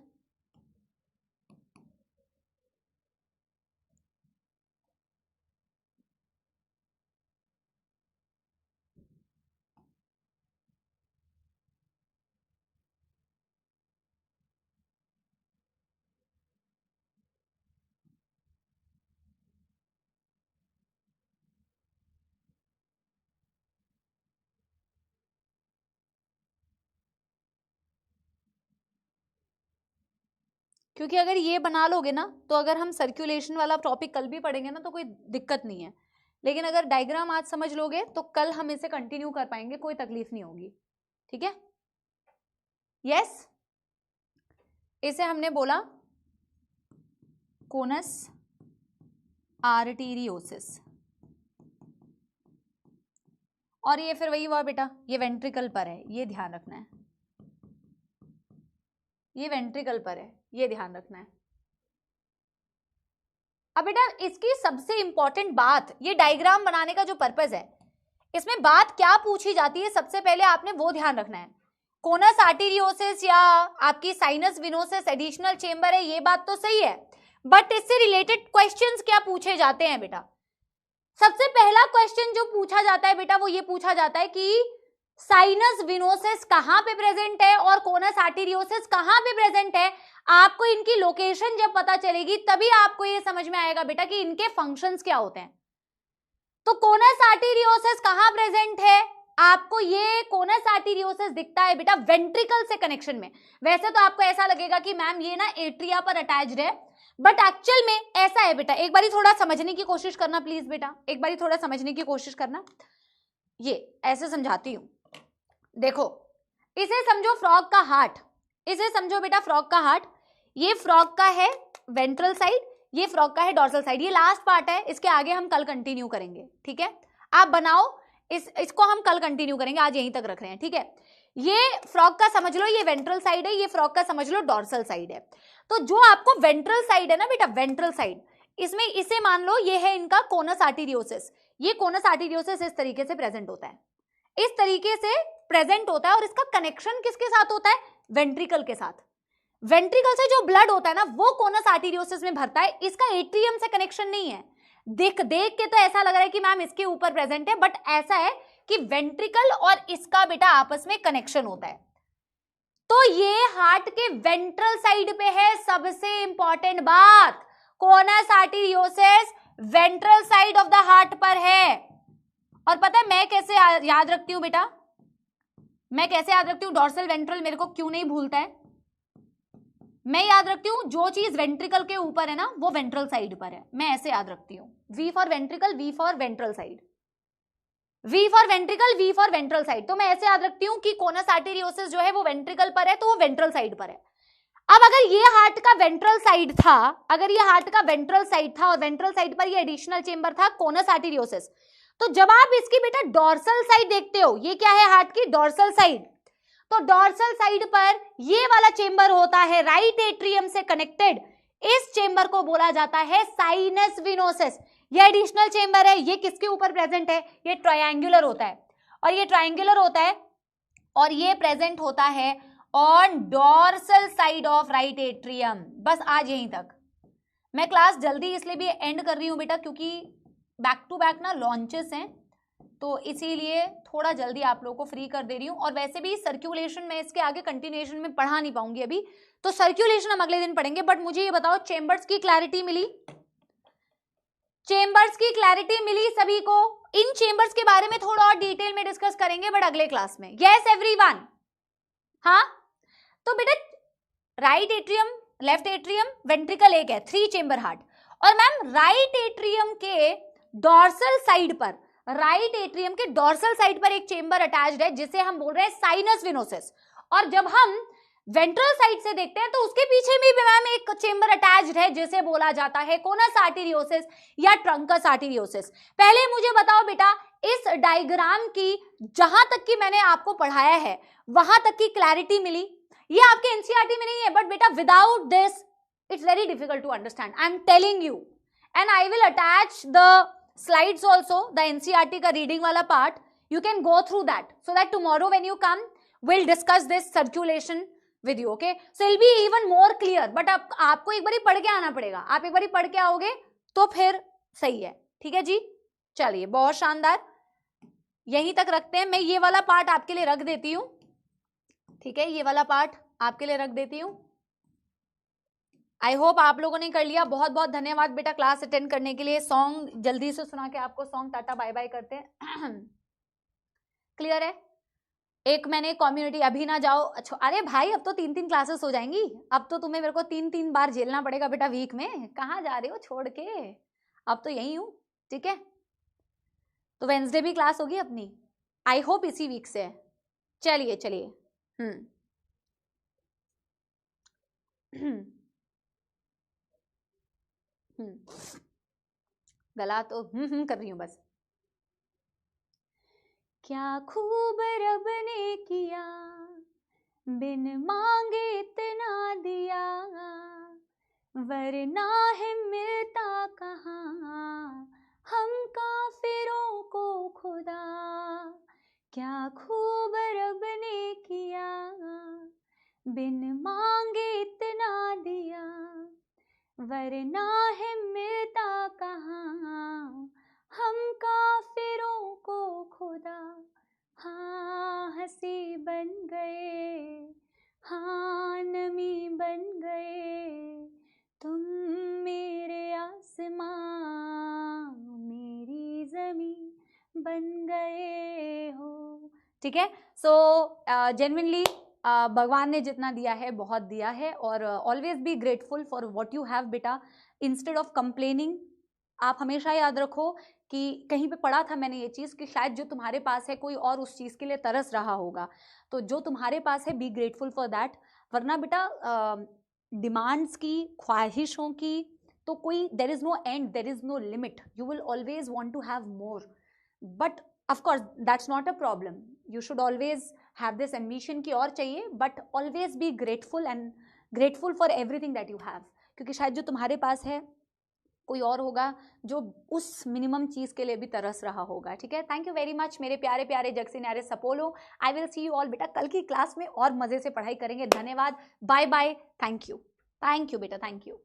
क्योंकि अगर ये बना लोगे ना तो अगर हम सर्कुलेशन वाला टॉपिक कल भी पढ़ेंगे ना तो कोई दिक्कत नहीं है, लेकिन अगर डायग्राम आज समझ लोगे तो कल हम इसे कंटिन्यू कर पाएंगे, कोई तकलीफ नहीं होगी, ठीक है। यस, इसे हमने बोला कोनस आर्टेरियोसिस, और ये फिर वही हुआ बेटा, ये वेंट्रिकल पर है, ये ध्यान रखना है, ये वेंट्रिकल पर है, ये ध्यान रखना है। अब बेटा इसकी सबसे इंपॉर्टेंट बात, ये डायग्राम बनाने का जो पर्पस है, इसमें बात क्या पूछी जाती है सबसे पहले आपने वो ध्यान रखना है। कोनस आर्टेरियोसिस या आपकी साइनस वेनोसिस एडिशनल चेंबर है, ये बात तो सही है, बट इससे रिलेटेड क्वेश्चंस क्या पूछे जाते हैं बेटा। सबसे पहला क्वेश्चन जो पूछा जाता है बेटा वो ये पूछा जाता है कि साइनस विनोसिस कहां पे प्रेजेंट है और कोनस आर्टेरियोसिस कहां पे प्रेजेंट है, आपको इनकी लोकेशन जब पता चलेगी तभी आपको ये समझ में आएगा बेटा कि इनके फंक्शंस क्या होते हैं। तो कोनस आर्टेरियोसिस कहां प्रेजेंट है, आपको ये कोनस आर्टेरियोसिस दिखता है बेटा वेंट्रिकल से कनेक्शन में। वैसे तो आपको ऐसा लगेगा कि मैम ये ना एट्रिया पर अटैच्ड है, बट एक्चुअल में ऐसा है बेटा। एक बारी थोड़ा समझने की कोशिश करना प्लीज बेटा, एक बारी थोड़ा समझने की कोशिश करना। ये ऐसे समझाती हूं, देखो इसे समझो फ्रॉग का हार्ट, इसे समझो बेटा फ्रॉग का हार्ट। ये फ्रॉग का है वेंट्रल साइड, ये फ्रॉग का है डॉर्सल साइड। ये लास्ट पार्ट है, इसके आगे हम कल कंटिन्यू करेंगे, ठीक है। आप बनाओ, इसको हम कल कंटिन्यू करेंगे, आज यहीं तक रख रहे हैं, ठीक है। ये फ्रॉग का समझ लो ये वेंट्रल साइड है, ये फ्रॉग का समझ लो डॉर्सल साइड है। तो जो आपको वेंट्रल साइड है ना बेटा, वेंट्रल साइड, इसमें इसे मान लो ये है इनका कोनस आर्टेरियोसिस। ये कोनस आर्टेरियोसिस इस तरीके से प्रेजेंट होता है, इस तरीके से प्रेजेंट होता है। और इसका कनेक्शन किसके साथ होता है, वेंट्रिकल के साथ। वेंट्रिकल से जो ब्लड होता है ना वो कोनस आर्टेरियोसिस में भरता है, इसका एट्रियम से कनेक्शन नहीं है। देख के तो ऐसा लग रहा है कि मैम इसके ऊपर प्रेजेंट है, बट ऐसा है कि वेंट्रिकल और इसका बेटा आपस में कनेक्शन होता है। तो ये हार्ट के वेंट्रल साइड पे है। सबसे इंपॉर्टेंट बात, conus arteriosus ventral side of the heart पर है। और पता है मैं कैसे याद रखती हूं बेटा, मैं कैसे याद रखती हूँ, डॉर्सल वेंट्रल मेरे को क्यों नहीं भूलता है, मैं याद रखती हूँ जो चीज वेंट्रिकल के ऊपर है ना वो वेंट्रल साइड पर है, मैं ऐसे याद रखती हूँ। V for ventricle, V for ventral side, V for ventricle, V for ventral side. तो मैं ऐसे याद रखती हूँ कि कोनस आर्टेरियोसिस जो है वो वेंट्रिकल पर है, तो वो वेंट्रल साइड पर है। अब अगर ये हार्ट का वेंट्रल साइड था, अगर ये हार्ट का वेंट्रल साइड था और वेंट्रल साइड पर ये एडिशनल चेंबर था कोनस आर्टेरियोसिस, तो जब आप इसकी बेटा डॉर्सल साइड देखते हो, ये क्या है हार्ट की डॉर्सल साइड, तो डॉर्सल साइड पर ये वाला चेंबर होता है राइट एट्रियम से कनेक्टेड, इस चेंबर को बोला जाता है साइनस विनोसिस। ये एडिशनल चेंबर है, ये किसके ऊपर प्रेजेंट है, ये ट्रायंगुलर होता है, और ये ट्रायंगुलर होता है और ये प्रेजेंट होता है on dorsal side of right atrium. बस आज यहीं तक। मैं क्लास जल्दी इसलिए भी एंड कर रही हूं बेटा क्योंकि बैक टू बैक ना लॉन्चेस हैं, तो इसीलिए थोड़ा जल्दी आप लोगों को फ्री कर दे रही हूँ। और वैसे भी सर्कुलेशन में इसके आगे कंटिन्यूएशन में पढ़ा नहीं पाऊंगी अभी, तो सर्कुलेशन हम अगले दिन पढ़ेंगे। बट मुझे ये बताओ चेंबर्स की क्लैरिटी मिली, चेंबर्स की क्लैरिटी मिली सभी को? इन चेंबर्स के बारे में थोड़ा और डिटेल में डिस्कस करेंगे बट अगले क्लास में। Yes everyone? हाँ, तो बेटा right atrium, left atrium, ventricle एक है, 3 चेंबर हार्ट। और मैम राइट एट्रियम के डॉर्सल साइड पर, राइट एट्रियम के डॉर्सल साइड पर एक चेंबर अटैच्ड है जिसे हम बोल रहे हैं साइनस विनोसिस। और जब हम वेंट्रल साइड से देखते हैं तो उसके पीछे भी मैम एक चेंबर अटैच्ड है जिसे बोला जाता है कोनस आर्टेरियोसिस या ट्रंकस आर्टेरियोसिस। पहले मुझे बताओ बेटा, इस डायग्राम की जहां तक की मैंने आपको पढ़ाया है वहां तक की क्लैरिटी मिली? ये आपके एनसीईआरटी में नहीं है, बट बेटा without this it's very difficult to understand, I am telling you. And I will attach the slides also, the NCERT का रीडिंग वाला part, you can go through that so that tomorrow when you come we'll discuss this circulation with you, okay? So it'll be even more clear, but आपको एक बारी पढ़ के आना पड़ेगा। आप एक बारी पढ़ के आओगे तो फिर सही है, ठीक है जी? चलिए बहुत शानदार, यहीं तक रखते हैं। मैं ये वाला पार्ट आपके लिए रख देती हूँ, ठीक है? ये वाला पार्ट आपके लिए रख देती हूँ। आई होप आप लोगों ने कर लिया। बहुत बहुत धन्यवाद बेटा क्लास अटेंड करने के लिए। सॉन्ग जल्दी से सुना के आपको सॉन्ग टाटा बाय बाय करते हैं। क्लियर है? एक मैंने कम्युनिटी अभी ना जाओ, अच्छा अरे भाई अब तो 3-3 क्लासेस हो जाएंगी, अब तो तुम्हें मेरे को 3-3 बार झेलना पड़ेगा बेटा वीक में। कहाँ जा रहे हो छोड़ के, अब तो यही हूँ, ठीक है? तो वेंसडे भी क्लास होगी अपनी, आई होप इसी वीक से है। चलिए चलिए, गला तो कर रही हूं बस। क्या खूब रब ने किया, बिन मांगे इतना दिया, वरना है मिलता कहाँ हम काफिरों को खुदा। क्या खूब रब ने किया, बिन मांगे इतना दिया, वरना है मिलता कहाँ हम काफिरों को खुदा। हाँ प्यासी बन गए, हाँ नमी बन गए, तुम मेरे आसमां मेरी ज़मीं बन गए हो। ठीक है, सो जेन्युइनली भगवान ने जितना दिया है बहुत दिया है, और always be grateful for what you have बेटा, इंस्टेड ऑफ कंप्लेनिंग। आप हमेशा याद रखो कि कहीं पे पढ़ा था मैंने ये चीज़ कि शायद जो तुम्हारे पास है कोई और उस चीज़ के लिए तरस रहा होगा, तो जो तुम्हारे पास है बी ग्रेटफुल फॉर दैट। वरना बेटा डिमांड्स की, ख्वाहिशों की तो कोई there is no end, there is no limit, you will always want to have more, but of course that's not a problem, you should always have this ambition की और चाहिए, but always be grateful for everything that you have, क्योंकि शायद जो तुम्हारे पास है कोई और होगा जो उस मिनिमम चीज़ के लिए भी तरस रहा होगा। ठीक है, थैंक यू वेरी मच मेरे प्यारे प्यारे जगसी न्यारे सपोलो। I will see you all बेटा कल की क्लास में और मज़े से पढ़ाई करेंगे। धन्यवाद, बाय बाय, थैंक यू बेटा, थैंक यू।